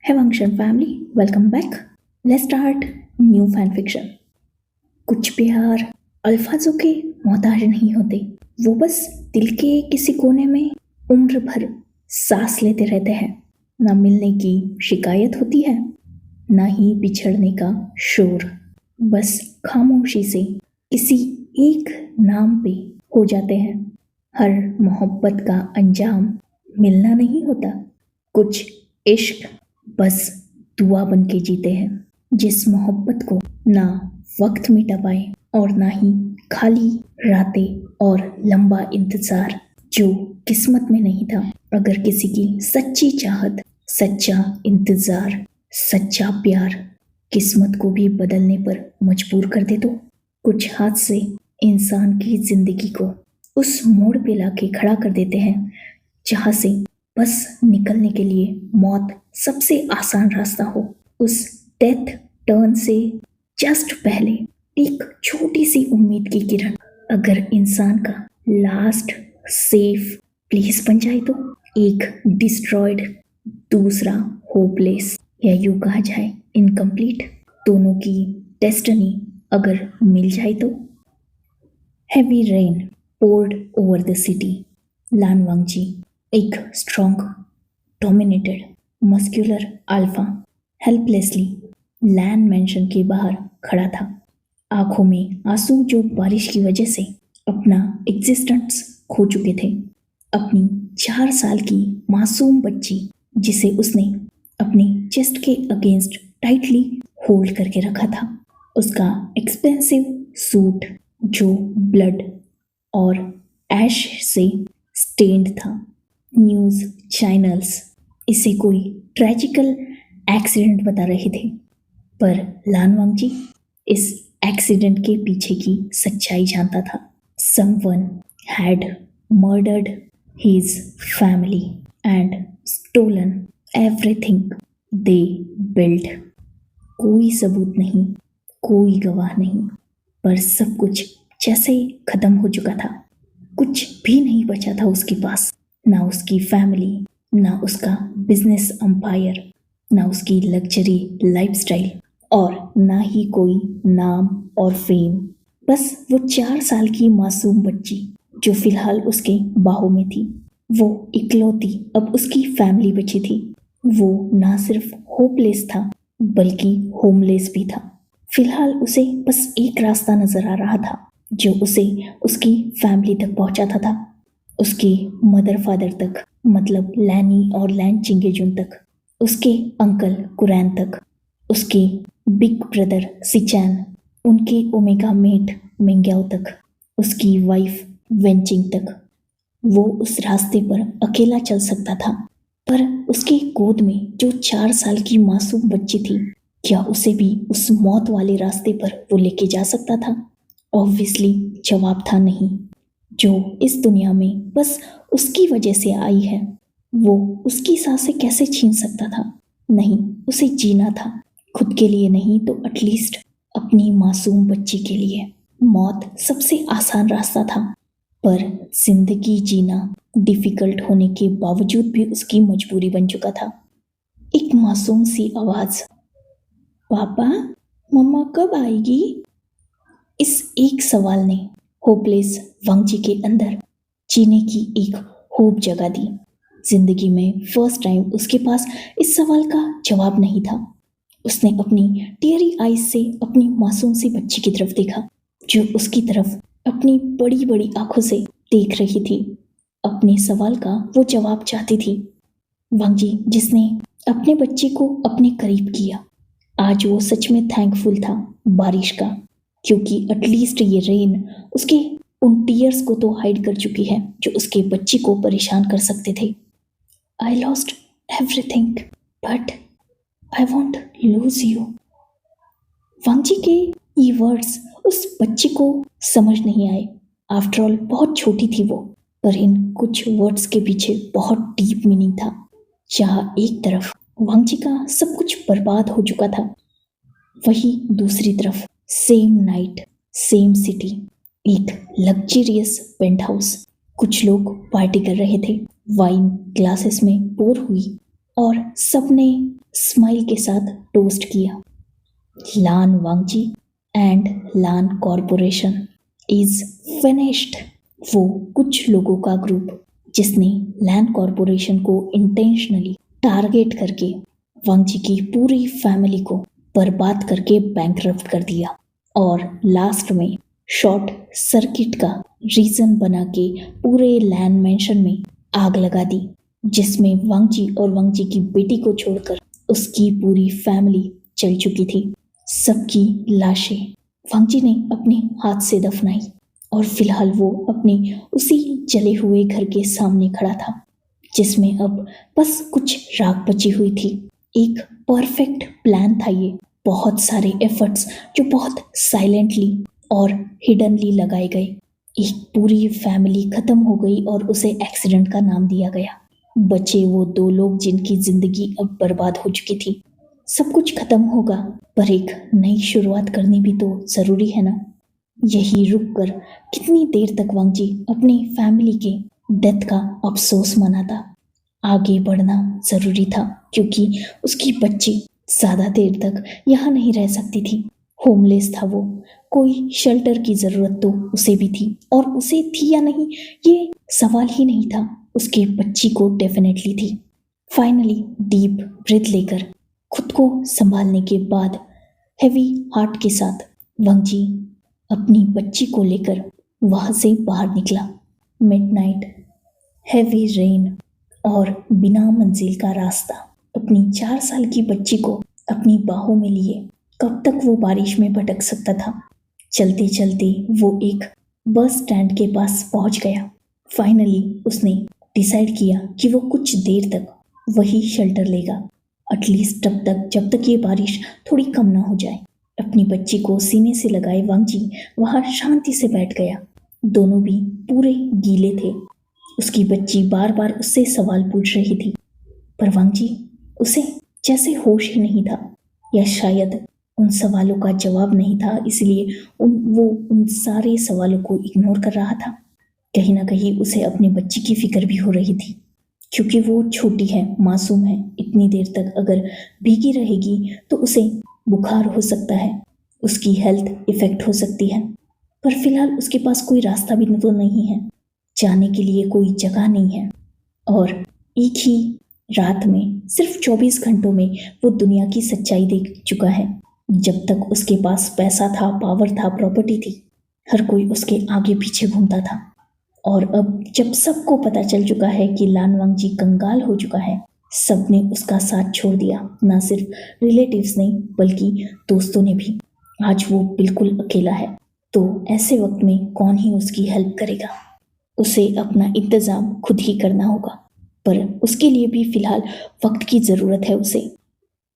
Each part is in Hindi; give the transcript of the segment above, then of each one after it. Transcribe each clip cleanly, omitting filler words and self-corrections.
Hey Vangshan family, welcome back. Let's start new fan fiction. कुछ प्यार अल्फाजों के मोहताज नहीं होते। वो बस दिल के किसी कोने में उम्र भर सांस लेते रहते हैं। ना मिलने की शिकायत होती है, ना ही बिछड़ने का शोर। बस खामोशी से किसी एक नाम पे हो जाते हैं। हर मोहब्बत का अंजाम मिलना नहीं होता। कुछ इश्क बस दुआ बन के जीते हैं। जिस मोहब्बत को ना वक्त मिटा पाए और ना ही खाली रातें और लंबा इंतजार जो किस्मत में नहीं था। अगर किसी की सच्ची चाहत, सच्चा इंतजार, सच्चा प्यार किस्मत को भी बदलने पर मजबूर कर दे तो कुछ हादसे इंसान की जिंदगी को उस मोड़ पे लाके खड़ा कर देते हैं जहां से बस निकलने के लिए मौत सबसे आसान रास्ता हो। उस डेथ टर्न से जस्ट पहले एक छोटी सी उम्मीद की किरण अगर इंसान का लास्ट सेफ प्लेस बन जाए तो एक डिस्ट्रॉयड, दूसरा होपलेस, या यूं कहा जाए इनकम्प्लीट, दोनों की डेस्टिनी अगर मिल जाए तो। Heavy rain poured over the city. Lan Wangji, एक strong, dominated, muscular alpha, helplessly लैन मेंशन के बाहर खड़ा था। आंखों में आंसू जो बारिश की वजह से अपना एग्जिस्टेंस खो चुके थे। अपनी 4 साल की मासूम बच्ची जिसे उसने अपने चेस्ट के अगेंस्ट टाइटली होल्ड करके रखा था। उसका एक्सपेंसिव सूट जो ब्लड और ऐश से स्टेन्ड था। न्यूज़ चैनल्स इसे कोई ट्रेजिकल एक्सीडेंट बता रहे थे, पर लान वांगजी इस एक्सीडेंट के पीछे की सच्चाई जानता था। Someone had murdered his family and stolen everything they build. कोई सबूत नहीं, कोई गवाह नहीं, पर सब कुछ जैसे खत्म हो चुका था। कुछ भी नहीं बचा था उसके पास। ना उसकी फैमिली, ना उसका बिजनेस एम्पायर, ना उसकी लग्जरी लाइफस्टाइल, और ना ही कोई नाम और फेम। बस वो 4 साल की मासूम बच्ची जो फिलहाल उसके बाहों में थी। वो इकलौती अब उसकी फैमिली बची थी। वो ना सिर्फ होपलेस था बल्कि होमलेस भी था। फिलहाल उसे बस एक रास्ता नजर आ रहा था जो उसे उसकी फैमिली तक पहुंचाता था। उसके मदर फादर तक, मतलब लैनी और लैन चिंगेजुन तक, उसके अंकल कुरैन तक, उसके बिग ब्रदर सिचैन, उनके ओमेगा मेट मेंग्याओ तक, उसकी वाइफ वेंचिंग तक। वो उस रास्ते पर अकेला चल सकता था, पर उसके गोद में जो 4 साल की मासूम बच्ची थी, क्या उसे भी उस मौत वाले रास्ते पर वो लेके जा सकता था? ऑब्वियसली जवाब था नहीं। जो इस दुनिया में बस उसकी वजह से आई है, वो उसकी सांसें कैसे छीन सकता था? नहीं, उसे जीना था, खुद के लिए नहीं तो एटलीस्ट अपनी मासूम बच्ची के लिए। मौत सबसे आसान रास्ता था, पर जिंदगी जीना डिफिकल्ट होने के बावजूद भी उसकी मजबूरी बन चुका था। एक मासूम सी आवाज, पापा मम्मा कब आएगी? इस एक सवाल ने होपलेस वांगजी के अंदर जीने की एक होप जगा दी। जिंदगी में फर्स्ट टाइम उसके पास इस सवाल का जवाब नहीं था। उसने अपनी टीयरी आईज से अपनी मासूम सी बच्ची की तरफ देखा जो उसकी तरफ अपनी बड़ी बड़ी आंखों से देख रही थी। अपने सवाल का वो जवाब चाहती थी। वांगजी जिसने अपने बच्चे को अपने करीब किया, आज वो सच में थैंकफुल था बारिश का, क्योंकि एटलीस्ट ये रेन उसके उन टीयर्स को तो हाइड कर चुकी है जो उसके बच्चे को परेशान कर सकते थे। I lost everything but I won't lose you. Wangji के ये वर्ड्स उस बच्चे को समझ नहीं आए। आफ्टर ऑल बहुत छोटी थी वो, पर इन कुछ वर्ड्स के पीछे बहुत डीप मीनिंग था। जहाँ एक तरफ वांगजी का सब कुछ बर्बाद हो चुका था, वही दूसरी तरफ सेम नाइट, सेम सिटी, एक लग्जरियस पेंट हाउस। कुछ लोग पार्टी कर रहे थे, वाइन ग्लासेस में पोर हुई, और सबने स्माइल के साथ टोस्ट किया। Lan Wangji and Lan corporation is finished. वो कुछ लोगों का ग्रुप जिसने लैन कॉरपोरेशन को इंटेंशनली टारगेट करके वांगजी की पूरी फैमिली को बर्बाद करके बैंकरप्ट कर दिया और लास्ट में शॉर्ट सर्किट का रीजन बना के पूरे लैन मेंशन में आग लगा दी, जिसमें वांगजी और वांगजी की बेटी को छोड़कर उसकी पूरी फैमिली चल चुकी थी। सबकी लाशें वांगजी ने अपने हाथ से दफनाई और फिलहाल वो अपने उसी जले हुए घर के सामने खड़ा था, जिसमें अब बस कुछ राख बची हुई थी। एक परफेक्ट प्लान था ये, बहुत सारे एफर्ट्स जो बहुत साइलेंटली और हिडनली लगाए गए। एक पूरी फैमिली खत्म हो गई और उसे एक्सीडेंट का नाम दिया गया। बचे वो 2 लोग जिनकी जिंदगी अब बर्बाद हो चुकी थी। सब कुछ खत्म होगा पर एक नई शुरुआत करनी भी तो जरूरी है ना। यही रुककर कितनी देर तक वांगजी अपनी फैमिली के डेथ का अफसोस मनाता। आगे बढ़ना जरूरी था क्योंकि उसकी बच्ची ज्यादा देर तक यहाँ नहीं रह सकती थी। होमलेस था वो, कोई शेल्टर की जरूरत तो उसे भी थी, और उसे थी या नहीं ये सवाल ही नहीं था, उसके बच्ची को डेफिनेटली थी। फाइनली डीप ब्रीथ लेकर खुद को संभालने के बाद हेवी हार्ट के साथ वांगजी अपनी बच्ची को लेकर वहां से बाहर निकला। मिडनाइट, हेवी रेन और बिना मंजिल का रास्ता, अपनी 4 साल की बच्ची को अपनी बाहों में लिए कब तक वो बारिश में भटक सकता था। चलते चलते वो एक बस स्टैंड के पास पहुंच गया। फाइनली उसने डिसाइड किया कि वो कुछ देर तक वही शेल्टर लेगा, एटलीस्ट तब तक जब तक ये बारिश थोड़ी कम ना हो जाए। अपनी बच्ची को सीने से लगाए वांगजी वहां शांति से बैठ गया। दोनों भी पूरे गीले थे। उसकी बच्ची बार बार उससे सवाल पूछ रही थी पर वांगजी उसे जैसे होश ही नहीं था, या शायद उन सवालों का जवाब नहीं था, इसलिए वो उन सारे सवालों को इग्नोर कर रहा था। कहीं ना कहीं उसे अपनी बच्ची की फिक्र भी हो रही थी क्योंकि वो छोटी है, मासूम है। इतनी देर तक अगर भीगी रहेगी तो उसे बुखार हो सकता है, उसकी हेल्थ इफेक्ट हो सकती है। पर फिलहाल उसके पास कोई रास्ता भी तो नहीं है, जाने के लिए कोई जगह नहीं है, और एक ही रात में सिर्फ 24 घंटों में वो दुनिया की सच्चाई देख चुका है। जब तक उसके पास पैसा था, पावर था, प्रॉपर्टी थी, हर कोई उसके आगे पीछे घूमता था। और अब जब सबको पता चल चुका है कि लान वांगजी कंगाल हो चुका है, सबने उसका साथ छोड़ दिया। ना सिर्फ रिलेटिव्स ने बल्कि दोस्तों ने भी। आज वो बिल्कुल अकेला है, तो ऐसे वक्त में कौन ही उसकी हेल्प करेगा। उसे अपना इंतजाम खुद ही करना होगा, पर उसके लिए भी फिलहाल वक्त की जरूरत है उसे।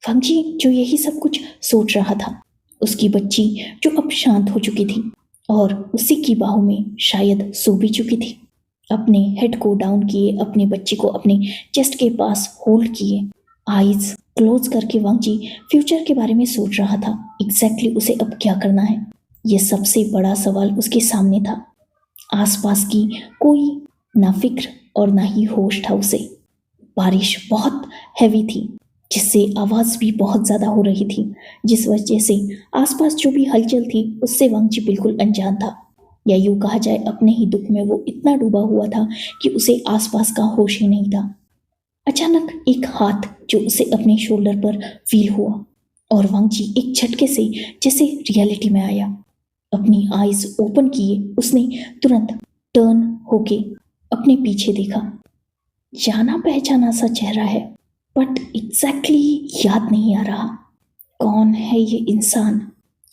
वांगजी जो यही सब कुछ सोच रहा था, उसकी बच्ची जो अब शांत हो चुकी थी और उसी की बाहों में शायद सो भी चुकी थी, अपने हेड को डाउन किए, अपनी बच्ची को अपने चेस्ट के पास होल्ड किए, आईज क्लोज करके वांगजी फ्यूचर के बारे में सोच रहा था। एग्जैक्टली उसे अब क्या करना है, यह सबसे बड़ा सवाल उसके सामने था। आसपास की कोई ना फिक्र और ना ही होश था उसे। बारिश बहुत हैवी थी जिससे आवाज भी बहुत ज्यादा हो रही थी, जिस वजह से आसपास जो भी हलचल थी उससे वांगजी बिल्कुल अनजान था, या यूं कहा जाए अपने ही दुख में वो इतना डूबा हुआ था कि उसे आसपास का होश ही नहीं था। अचानक एक हाथ जो उसे अपने शोल्डर पर फील हुआ और वांगजी एक झटके से जैसे रियलिटी में आया। अपनी आईज ओपन किए उसने तुरंत टर्न होके अपने पीछे देखा। जाना पहचाना सा चेहरा है, बट एग्जैक्टली याद नहीं आ रहा कौन है ये इंसान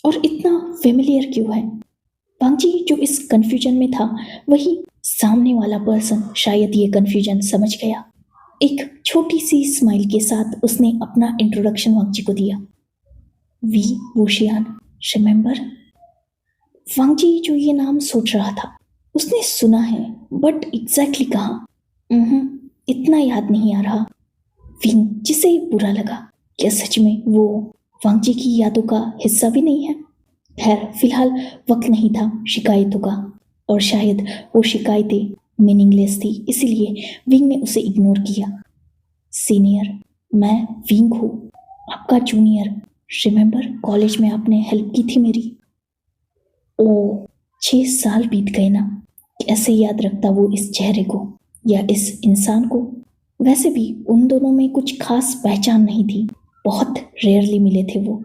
और इतना फेमिलियर क्यों है। वांगजी जो इस कंफ्यूजन में था, वही सामने वाला पर्सन शायद ये कंफ्यूजन समझ गया। एक छोटी सी स्माइल के साथ उसने अपना इंट्रोडक्शन वांगजी को दिया। We वुशियान, remember? वांगजी जो ये नाम सोच रहा था, उसने सुना है बट एग्जैक्टली कहाँ, इतना याद नहीं आ रहा। विंग जिसे बुरा लगा, क्या सच में वो वांगजी की यादों का हिस्सा भी नहीं है? खैर फिलहाल वक्त नहीं था शिकायतों का, और शायद वो शिकायतें मीनिंगलेस थी, इसीलिए विंग ने उसे इग्नोर किया। सीनियर, मैं विंग हूँ, आपका जूनियर। रिमेंबर कॉलेज में आपने हेल्प की थी मेरी। ओ, 6 साल बीत गए ना। कैसे याद रखता वो इस चेहरे को या इस इंसान को। वैसे भी उन दोनों में कुछ खास पहचान नहीं थी, बहुत रेयरली मिले थे वो,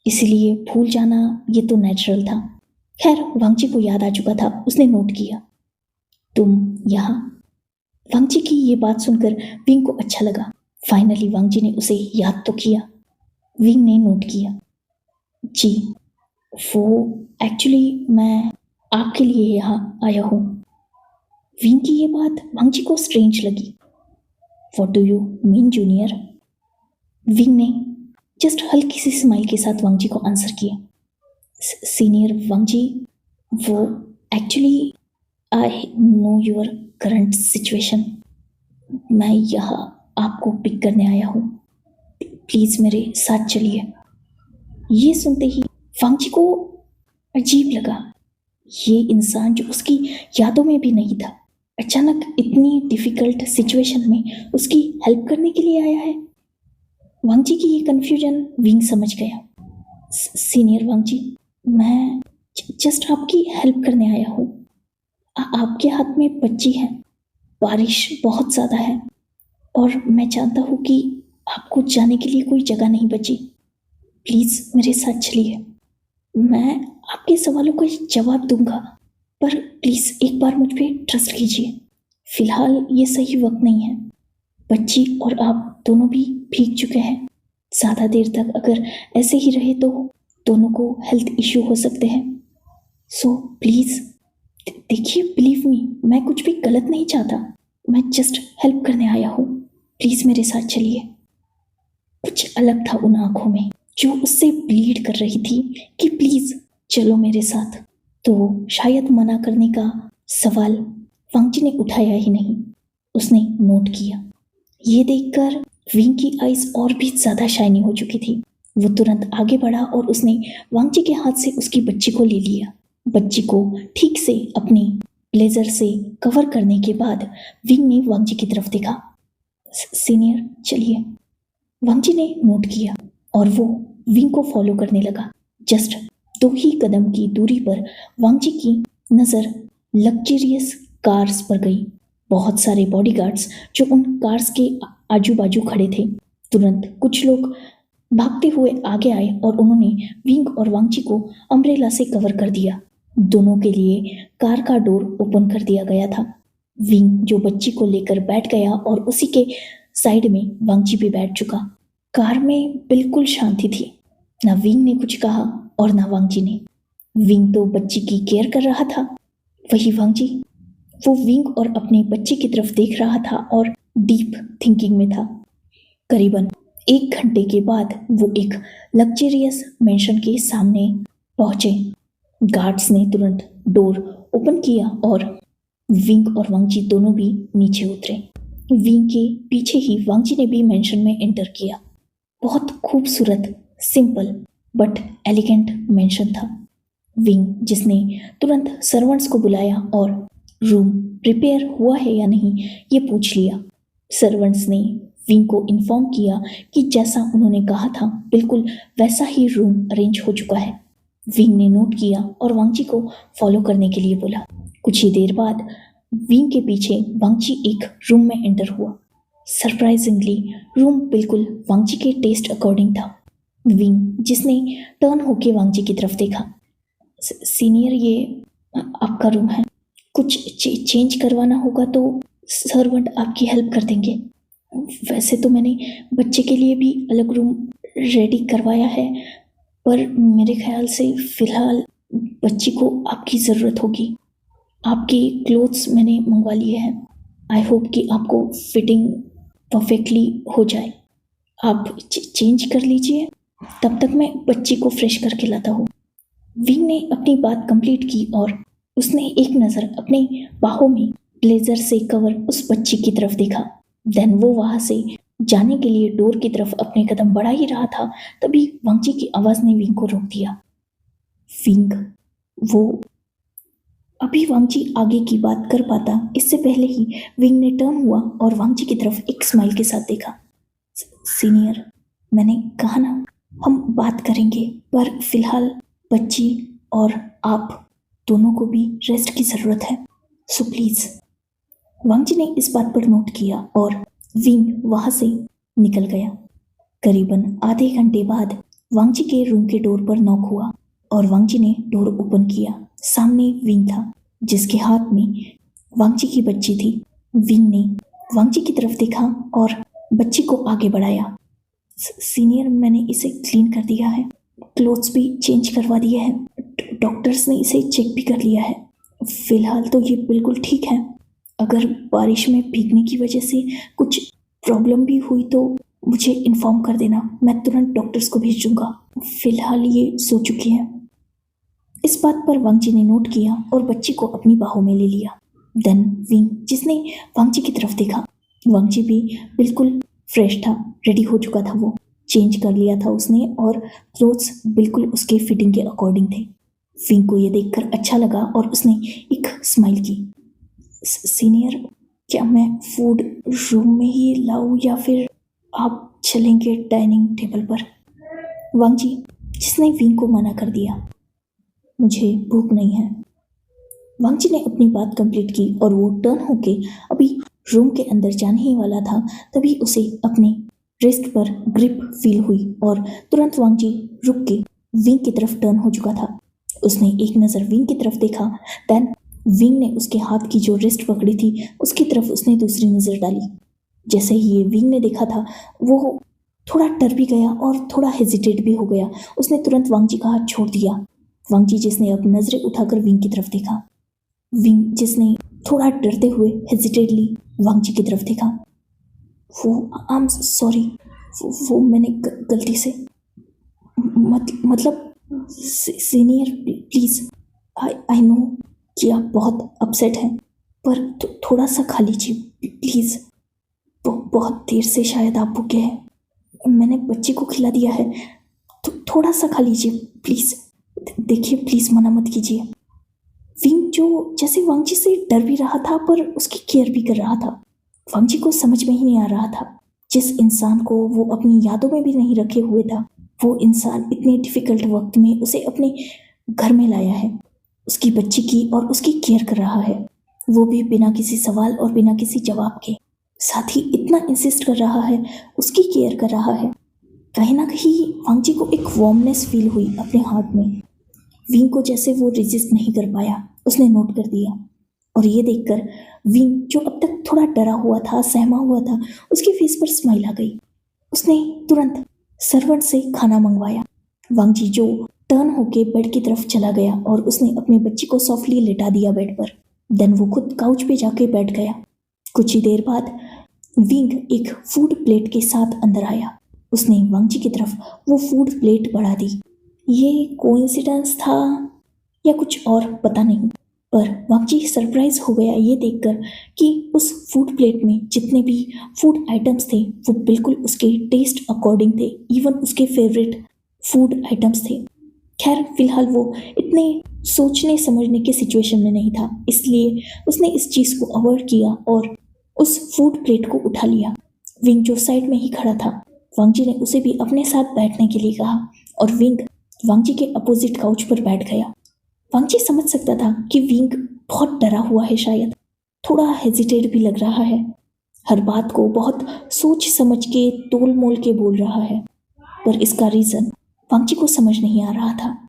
इसलिए भूल जाना ये तो नेचुरल था। खैर वांगची को याद आ चुका था, उसने नोट किया। तुम यहाँ? वांगची की ये बात सुनकर विंग को अच्छा लगा। फाइनली वांगची ने उसे याद तो किया। विंग ने नोट किया। जी, वो एक्चुअली मैं आपके लिए यहाँ आया हूँ। विंग की ये बात वांगची को स्ट्रेंज लगी। What do you mean junior? Wing ने जस्ट हल्की सी स्माइल के साथ वांगजी को आंसर किया। सीनियर वांगजी, वो actually I know your current situation. मैं यहाँ आपको पिक करने आया हूँ, प्लीज़ मेरे साथ चलिए। ये सुनते ही वांगजी को अजीब लगा। ये इंसान जो उसकी यादों में भी नहीं था, अचानक इतनी डिफिकल्ट सिचुएशन में उसकी हेल्प करने के लिए आया है। वांगजी की ये कन्फ्यूजन विंग समझ गया। सीनियर वांगजी, मैं जस्ट आपकी हेल्प करने आया हूँ। आपके हाथ में बच्ची है, बारिश बहुत ज़्यादा है और मैं जानता हूँ कि आपको जाने के लिए कोई जगह नहीं बची। प्लीज़ मेरे साथ चलिए, मैं आपके सवालों का जवाब दूंगा, पर प्लीज़ एक बार मुझ पर ट्रस्ट कीजिए। फिलहाल ये सही वक्त नहीं है। बच्ची और आप दोनों भी भीग चुके हैं। ज़्यादा देर तक अगर ऐसे ही रहे तो दोनों को हेल्थ इश्यू हो सकते हैं। सो प्लीज़ देखिए, बिलीव मी, मैं कुछ भी गलत नहीं चाहता। मैं जस्ट हेल्प करने आया हूँ। प्लीज़ मेरे साथ चलिए। कुछ अलग था उन आंखों में जो उससे ब्लीड कर रही थी कि प्लीज़ चलो मेरे साथ। तो शायद मना करने का सवाल वांगची ने उठाया ही नहीं, उसने नोट किया। ये देखकर विंग की आईज और भी ज़्यादा शाइनी हो चुकी थी। वो तुरंत आगे बढ़ा और उसने वांगची के हाथ से उसकी बच्ची को ले लिया। बच्ची को ठीक से अपनी ब्लेजर से कवर करने के बाद विंग ने वांगची की तरफ देखा। सीनियर चलिए। वांगची ने नोट किया और वो विंग को फॉलो करने लगा। जस्ट 2 ही कदम की दूरी पर वांगची की नज़र लग्जरियस कार्स पर गई। बहुत सारे बॉडीगार्ड्स जो उन कार्स के आजू बाजू खड़े थे। तुरंत कुछ लोग भागते हुए आगे आए और उन्होंने विंग और वांगची को अम्ब्रेला से कवर कर दिया। दोनों के लिए कार का डोर ओपन कर दिया गया था। विंग जो बच्ची को लेकर बैठ गया और उसी के साइड में वांगची भी बैठ चुका। कार में बिल्कुल शांति थी। ना विंग ने कुछ कहा और ना वांगची ने। विंग तो बच्ची की केयर कर रहा था, वही वांगची, वो विंग और अपने बच्चे की तरफ देख रहा था और डीप थिंकिंग में था। करीबन 1 घंटे के बाद वो एक लग्जरियस मेंशन के सामने पहुंचे। गार्ड्स ने तुरंत डोर ओपन किया और विंग और वांगची दोनों भी नीचे उतरे। विंग के पीछे ही वांगची ने भी मेंशन में एंटर किया। बहुत खूबसूरत, सिंपल बट एलिगेंट मेंशन था। विंग जिसने तुरंत सर्वेंट्स को बुलाया और रूम प्रिपेयर हुआ है या नहीं ये पूछ लिया। सर्वेंट्स ने विंग को इन्फॉर्म किया कि जैसा उन्होंने कहा था बिल्कुल वैसा ही रूम अरेंज हो चुका है। विंग ने नोट किया और वांगची को फॉलो करने के लिए बोला। कुछ ही देर बाद विंग के पीछे वांगची एक रूम में एंटर हुआ। सरप्राइजिंगली रूम बिल्कुल वांगची के टेस्ट अकॉर्डिंग था। विंग जिसने टर्न होके वांगची की तरफ देखा। सीनियर, ये आपका रूम है। कुछ चेंज करवाना होगा तो सर्वेंट आपकी हेल्प कर देंगे। वैसे तो मैंने बच्चे के लिए भी अलग रूम रेडी करवाया है, पर मेरे ख्याल से फ़िलहाल बच्ची को आपकी ज़रूरत होगी। आपके क्लोथ्स मैंने मंगवा लिए हैं। आई होप कि आपको फिटिंग परफेक्टली हो जाए। आप चेंज कर लीजिए, तब तक मैं बच्ची को फ्रेश करके लाता हूँ। विंग ने अपनी बात कंप्लीट की और उसने एक नज़र अपने बाहों में ब्लेजर से कवर उस बच्ची की तरफ देखा। देन वो वहाँ से जाने के लिए डोर की तरफ अपने कदम बढ़ा ही रहा था, तभी वांगची की आवाज़ ने विंग को रोक दिया। विंग, वो अभी वांगची आगे की बात कर पाता इससे पहले ही विंग ने टर्न हुआ और वांगची की तरफ एक स्माइल के साथ देखा। सीनियर, मैंने कहा ना हम बात करेंगे, पर फिलहाल बच्ची और आप दोनों को भी रेस्ट की ज़रूरत है, सो प्लीज़। वांग जी ने इस बात पर नोट किया और विंग वहाँ से निकल गया। करीबन आधे घंटे बाद वांग जी के रूम के डोर पर नॉक हुआ और वांग जी ने डोर ओपन किया। सामने विंग था जिसके हाथ में वांग जी की बच्ची थी। विंग ने वांग जी की तरफ देखा और बच्ची को आगे बढ़ाया। सीनियर, मैंने इसे क्लीन कर दिया है, क्लोथ्स भी चेंज करवा दिए हैं, डॉक्टर्स ने इसे चेक भी कर लिया है। फिलहाल तो ये बिल्कुल ठीक है। अगर बारिश में भीगने की वजह से कुछ प्रॉब्लम भी हुई तो मुझे इन्फॉर्म कर देना, मैं तुरंत डॉक्टर्स को भेज दूंगा। फिलहाल ये सो चुकी है। इस बात पर वांग जी ने नोट किया और बच्ची को अपनी बाहों में ले लिया। देन विंग, जिसने वांग जी की तरफ देखा, वांग जी भी बिल्कुल फ्रेश था, रेडी हो चुका था। वो चेंज कर लिया था उसने और क्लोथ्स बिल्कुल उसके फिटिंग के अकॉर्डिंग थे। विंग को ये देखकर अच्छा लगा और उसने एक स्माइल की। सीनियर, क्या मैं फूड रूम में ही लाऊं या फिर आप चलेंगे डाइनिंग टेबल पर? वांग जी, जिसने विंग को मना कर दिया, मुझे भूख नहीं है। वांग जी ने अपनी बात कंप्लीट की और वो टर्न होके अभी रूम के अंदर जाने ही वाला था, तभी उसे अपने रिस्ट पर ग्रिप फील हुई और तुरंत वांग जी रुक के विंग की तरफ टर्न हो चुका था। उसने एक नज़र विंग की तरफ देखा, देन विंग ने उसके हाथ की जो रिस्ट पकड़ी थी उसकी तरफ उसने दूसरी नज़र डाली। जैसे ही ये विंग ने देखा था वो थोड़ा डर भी गया और थोड़ा हेजिटेट भी हो गया। उसने तुरंत वांग जी का हाथ छोड़ दिया। वांग जी, जिसने अब नज़रें उठाकर विंग की तरफ देखा, विंग जिसने थोड़ा डरते हुए हेजिटेटली वांग जी की तरफ देखा, वो आई एम सॉरी, वो मैंने गलती से मतलब सीनियर प्लीज़, आई नो कि आप बहुत अपसेट हैं, पर थोड़ा सा खा लीजिए प्लीज़। बहुत देर से शायद आप भूखे हैं, मैंने बच्चे को खिला दिया है, तो थोड़ा सा खा लीजिए प्लीज़। देखिए प्लीज़, मना मत कीजिए। विंग जो जैसे वांग जी से डर भी रहा था पर उसकी केयर भी कर रहा था। वांग जी को समझ में ही नहीं आ रहा था, जिस इंसान को वो अपनी यादों में भी नहीं रखे हुए था, वो इंसान इतने डिफिकल्ट वक्त में उसे अपने घर में लाया है, उसकी बच्ची की और उसकी केयर कर रहा है, वो भी बिना किसी सवाल और बिना किसी जवाब के। साथ ही इतना इंसिस्ट कर रहा है, उसकी केयर कर रहा है। कहीं ना कहीं वांग जी को एक वार्मनेस फील हुई अपने हार्ट में। विंग को जैसे वो रेजिस्ट नहीं कर पाया, उसने नोट कर दिया और ये देखकर विंग जो अब तक थोड़ा डरा हुआ था, सहमा हुआ था, उसके फेस पर स्माइल आ गई। उसने तुरंत सर्वेंट से खाना मंगवाया। वांग जी जो टर्न होके बेड की तरफ चला गया और उसने अपनी बच्ची को सॉफ्टली लेटा दिया बेड पर। देन वो खुद काउच पे जाके बैठ गया। कुछ ही देर बाद विंग एक फूड प्लेट के साथ अंदर आया। उसने वांग जी की तरफ वो फूड प्लेट बढ़ा दी। ये कोइंसिडेंस था या कुछ और पता नहीं, पर वांग जी सरप्राइज हो गया ये देखकर कि उस फूड प्लेट में जितने भी फूड आइटम्स थे वो बिल्कुल उसके टेस्ट अकॉर्डिंग थे, इवन उसके फेवरेट फूड आइटम्स थे। खैर फिलहाल वो इतने सोचने समझने के सिचुएशन में नहीं था, इसलिए उसने इस चीज़ को अवॉइड किया और उस फूड प्लेट को उठा लिया। विंग जो साइड में ही खड़ा था, वांग जी ने उसे भी अपने साथ बैठने के लिए कहा और विंग वांग जी के अपोजिट काउच पर बैठ गया। वांग जी समझ सकता था कि विंग बहुत डरा हुआ है, शायद थोड़ा हेजिटेट भी लग रहा है, हर बात को बहुत सोच समझ के तोल मोल के बोल रहा है, पर इसका रीज़न वांग जी को समझ नहीं आ रहा था।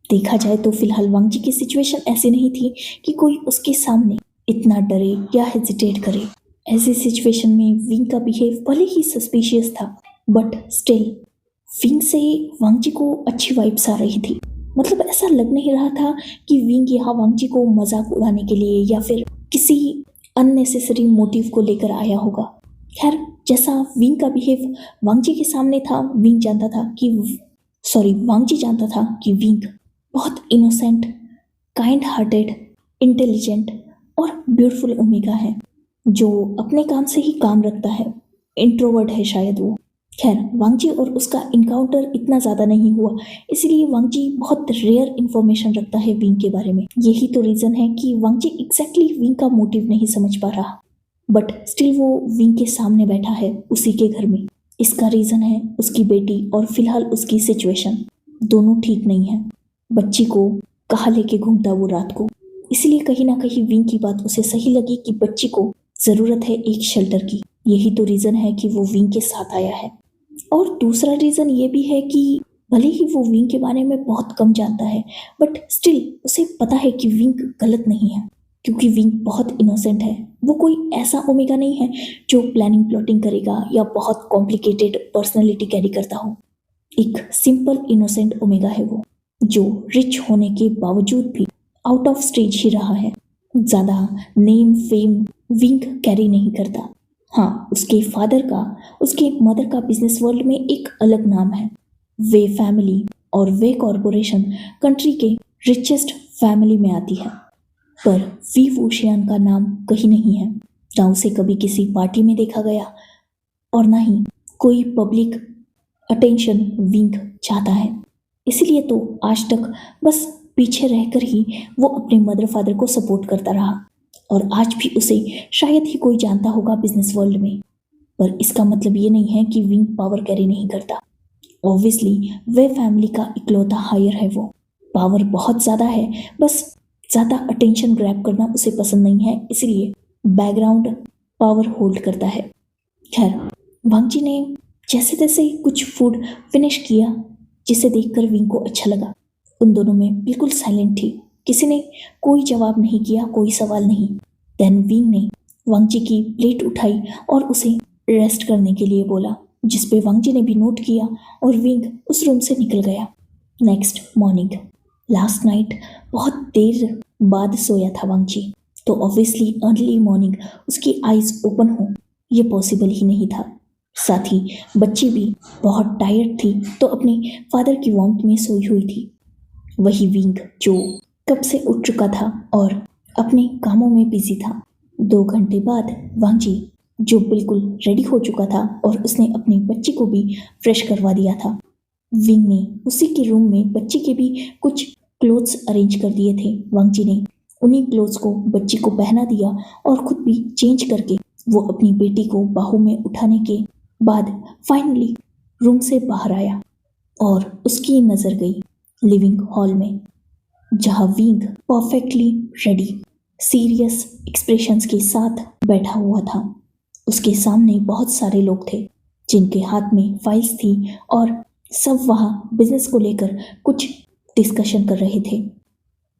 देखा जाए तो फिलहाल वांग जी की सिचुएशन ऐसी नहीं थी कि कोई उसके सामने इतना डरे या हेजिटेट करे। ऐसी सिचुएशन में विंग का बिहेव भले ही सस्पिशियस था, बट स्टिल विंग से वांग जी को अच्छी वाइब्स आ रही थी। मतलब ऐसा लग नहीं रहा था कि विंग यहाँ वांग जी को मजाक उड़ाने के लिए या फिर किसी अननेसेसरी मोटिव को लेकर आया होगा। खैर जैसा विंग का बिहेव वांग जी के सामने था, वांग जी जानता था कि विंग बहुत इनोसेंट, काइंड हार्टेड, इंटेलिजेंट और ब्यूटीफुल ओमेगा है, जो अपने काम से ही काम रखता है, इंट्रोवर्ट है शायद वो। खैर वांग जी और उसका इनकाउंटर इतना ज़्यादा नहीं हुआ, इसलिए वांग जी बहुत रेयर इन्फॉर्मेशन रखता है विंग के बारे में। यही तो रीज़न है कि वांग जी एग्जैक्टली विंग का मोटिव नहीं समझ पा रहा, बट स्टिल वो विंग के सामने बैठा है उसी के घर में। इसका रीज़न है उसकी बेटी और फिलहाल उसकी सिचुएशन दोनों ठीक नहीं है। बच्ची को कहाँ लेके घूमता वो रात को, इसलिए कहीं ना कहीं विंग की बात उसे सही लगी कि बच्ची को ज़रूरत है एक शेल्टर की। यही तो रीज़न है कि वो विंग के साथ आया है। और दूसरा रीज़न ये भी है कि भले ही वो विंग के बारे में बहुत कम जानता है, बट स्टिल उसे पता है कि विंग गलत नहीं है, क्योंकि विंग बहुत इनोसेंट है। वो कोई ऐसा ओमेगा नहीं है जो प्लानिंग प्लॉटिंग करेगा या बहुत कॉम्प्लिकेटेड पर्सनैलिटी कैरी करता हो। एक सिंपल इनोसेंट ओमेगा है वो, जो रिच होने के बावजूद भी आउट ऑफ स्टेज ही रहा है। ज़्यादा नेम फेम विंग कैरी नहीं करता। हाँ, उसके फादर का, उसके मदर का बिजनेस वर्ल्ड में एक अलग नाम है। वे फैमिली और वे कॉरपोरेशन कंट्री के रिचेस्ट फैमिली में आती है, पर वी वोशियान का नाम कहीं नहीं है। ना उसे कभी किसी पार्टी में देखा गया और ना ही कोई पब्लिक अटेंशन विंग चाहता है। इसलिए तो आज तक बस पीछे रहकर ही वो अपने मदर फादर को सपोर्ट करता रहा, और आज भी उसे शायद ही कोई जानता होगा बिजनेस वर्ल्ड में। पर इसका मतलब ये नहीं है कि विंग पावर कैरी नहीं करता। ऑब्वियसली वे फैमिली का इकलौता हायर है वो। पावर बहुत ज़्यादा है, बस ज़्यादा अटेंशन ग्रैब करना उसे पसंद नहीं है, इसलिए बैकग्राउंड पावर होल्ड करता है। खैर, वांगजी ने जैसे तैसे कुछ फूड फिनिश किया, जिसे देखकर विंग को अच्छा लगा। उन दोनों में बिल्कुल साइलेंट थी, किसी ने कोई जवाब नहीं किया, कोई सवाल नहीं। देन विंग ने वांगजी की प्लेट उठाई और उसे रेस्ट करने के लिए बोला, जिस पे वांगजी ने भी नोट किया और विंग उस रूम से निकल गया। नेक्स्ट मॉर्निंग, लास्ट नाइट बहुत देर बाद सोया था वांगजी, तो ऑब्वियसली अर्ली मॉर्निंग उसकी आईज ओपन हो ये पॉसिबल ही नहीं था। साथ ही बच्ची भी बहुत टायर्ड थी, तो अपने फादर की वार्मथ में सोई हुई थी। वही विंग जो कब से उठ चुका था और अपने कामों में बिजी था। 2 घंटे बाद वांगजी, जो बिल्कुल रेडी हो चुका था और उसने अपनी बच्ची को भी फ्रेश करवा दिया था। विंग ने उसी के रूम में बच्ची के भी कुछ क्लोथ्स अरेंज कर दिए थे। वांगजी ने उन्हीं क्लोथ्स को बच्ची को पहना दिया और खुद भी चेंज करके वो अपनी बेटी को बाहू में उठाने के बाद फाइनली रूम से बाहर आया और उसकी नज़र गई लिविंग हॉल में, जहाँ wing perfectly ready serious expressions के साथ बैठा हुआ था। उसके सामने बहुत सारे लोग थे जिनके हाथ में फाइल्स थी और सब वहाँ बिजनेस को लेकर कुछ डिस्कशन कर रहे थे।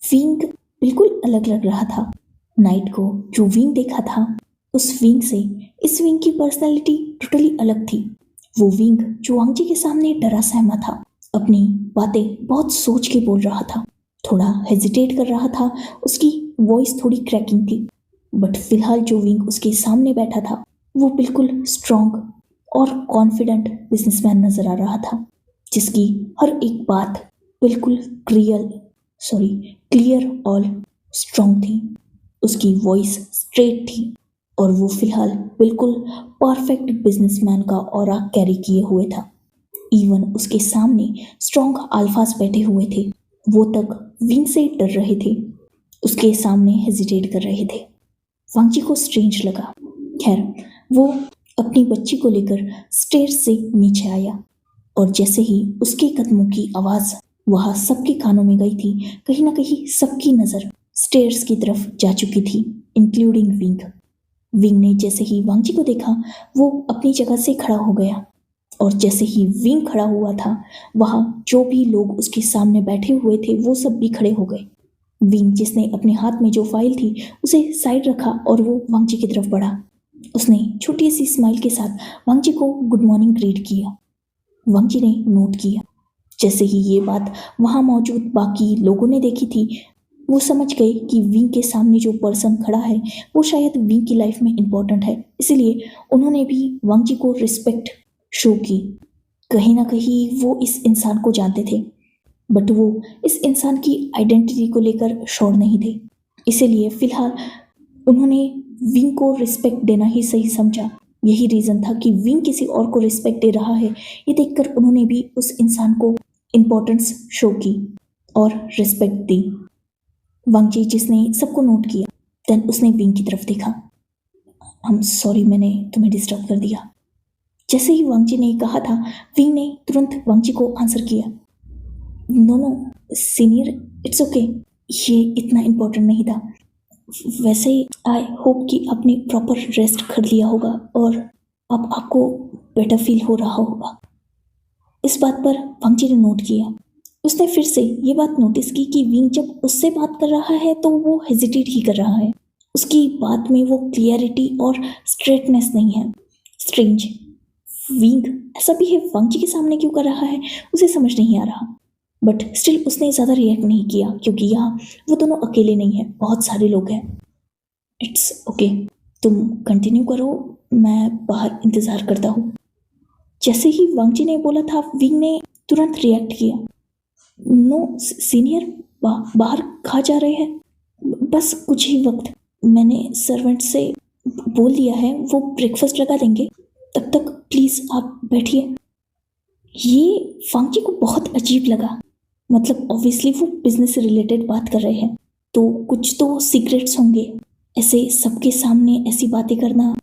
विंग बिल्कुल अलग लग रहा था। नाइट को जो विंग देखा था, उस विंग से इस विंग की पर्सनैलिटी टोटली अलग थी। वो विंग जो वांगजी के सामने डरा सहमा था, अपनी बातें बहुत सोच के बोल रहा था, थोड़ा हेजिटेट कर रहा था, उसकी वॉइस थोड़ी क्रैकिंग थी। बट फिलहाल जो विंग उसके सामने बैठा था, वो बिल्कुल स्ट्रॉन्ग और कॉन्फिडेंट बिजनेसमैन नजर आ रहा था, जिसकी हर एक बात बिल्कुल क्लियर और स्ट्रॉन्ग थी। उसकी वॉइस स्ट्रेट थी और वो फिलहाल बिल्कुल परफेक्ट बिजनेसमैन का ऑरा कैरी किए हुए था। इवन उसके सामने स्ट्रॉन्ग अल्फाज बैठे हुए थे, वो तक विंग से डर रहे थे, उसके सामने हेजिटेट कर रहे थे। वांगजी को स्ट्रेंज लगा। खैर, वो अपनी बच्ची को लेकर स्टेयर्स से नीचे आया और जैसे ही उसके कदमों की आवाज़ वहाँ सबके कानों में गई थी, कहीं ना कहीं सबकी नज़र स्टेयर्स की तरफ जा चुकी थी, इंक्लूडिंग विंग। विंग ने जैसे ही वांगजी को देखा, वो अपनी जगह से खड़ा हो गया और जैसे ही विंग खड़ा हुआ था, वहाँ जो भी लोग उसके सामने बैठे हुए थे वो सब भी खड़े हो गए। विंग, जिसने अपने हाथ में जो फाइल थी उसे साइड रखा और वो वांगजी की तरफ बढ़ा। उसने छोटी सी स्माइल के साथ वांगजी को गुड मॉर्निंग ग्रीट किया। वांगजी ने नोट किया, जैसे ही ये बात वहाँ मौजूद बाकी लोगों ने देखी थी, वो समझ गए कि विंग के सामने जो पर्सन खड़ा है वो शायद विंग की लाइफ में इम्पोर्टेंट है, इसलिए उन्होंने भी वांगजी को रिस्पेक्ट शो की। कहीं ना कहीं वो इस इंसान को जानते थे, बट वो इस इंसान की आइडेंटिटी को लेकर श्योर नहीं थे, इसीलिए फिलहाल उन्होंने विंग को रिस्पेक्ट देना ही सही समझा। यही रीज़न था कि विंग किसी और को रिस्पेक्ट दे रहा है, ये देखकर उन्होंने भी उस इंसान को इम्पोर्टेंस शो की और रिस्पेक्ट दी। वांगजी, जिसने सबको नोट किया, देन उसने विंग की तरफ देखा। हम सॉरी, मैंने तुम्हें डिस्टर्ब कर दिया। जैसे ही वांगजी ने कहा था, विंग ने तुरंत वांगजी को आंसर किया, no no senior, it's okay, ये इतना इम्पोर्टेंट नहीं था। वैसे आई होप कि आपने प्रॉपर रेस्ट कर लिया होगा और अब आपको बेटर फील हो रहा होगा। इस बात पर वांगजी ने नोट किया। उसने फिर से ये बात नोटिस की कि विंग जब उससे बात कर रहा है तो वो हेजिटेट ही कर रहा है। उसकी बात में वो क्लियरिटी और स्ट्रेटनेस नहीं है। स्ट्रेंज, विंग ऐसा बिहेव वांगजी के सामने क्यों कर रहा है, उसे समझ नहीं आ रहा। बट स्टिल उसने ज़्यादा रिएक्ट नहीं किया क्योंकि यहाँ वो दोनों अकेले नहीं हैं, बहुत सारे लोग हैं। इट्स ओके, तुम कंटिन्यू करो, मैं बाहर इंतज़ार करता हूँ। जैसे ही वांगजी ने बोला था, विंग ने तुरंत रिएक्ट किया, नो सीनियर, बाहर कहाँ जा रहे हैं? बस कुछ ही वक्त, मैंने सर्वेंट से बोल दिया है वो ब्रेकफास्ट लगा देंगे, तब तक प्लीज़ आप बैठिए। ये वांगजी को बहुत अजीब लगा। मतलब ऑब्वियसली वो बिजनेस से रिलेटेड बात कर रहे हैं तो कुछ तो सीक्रेट्स होंगे। ऐसे सबके सामने ऐसी बातें करना,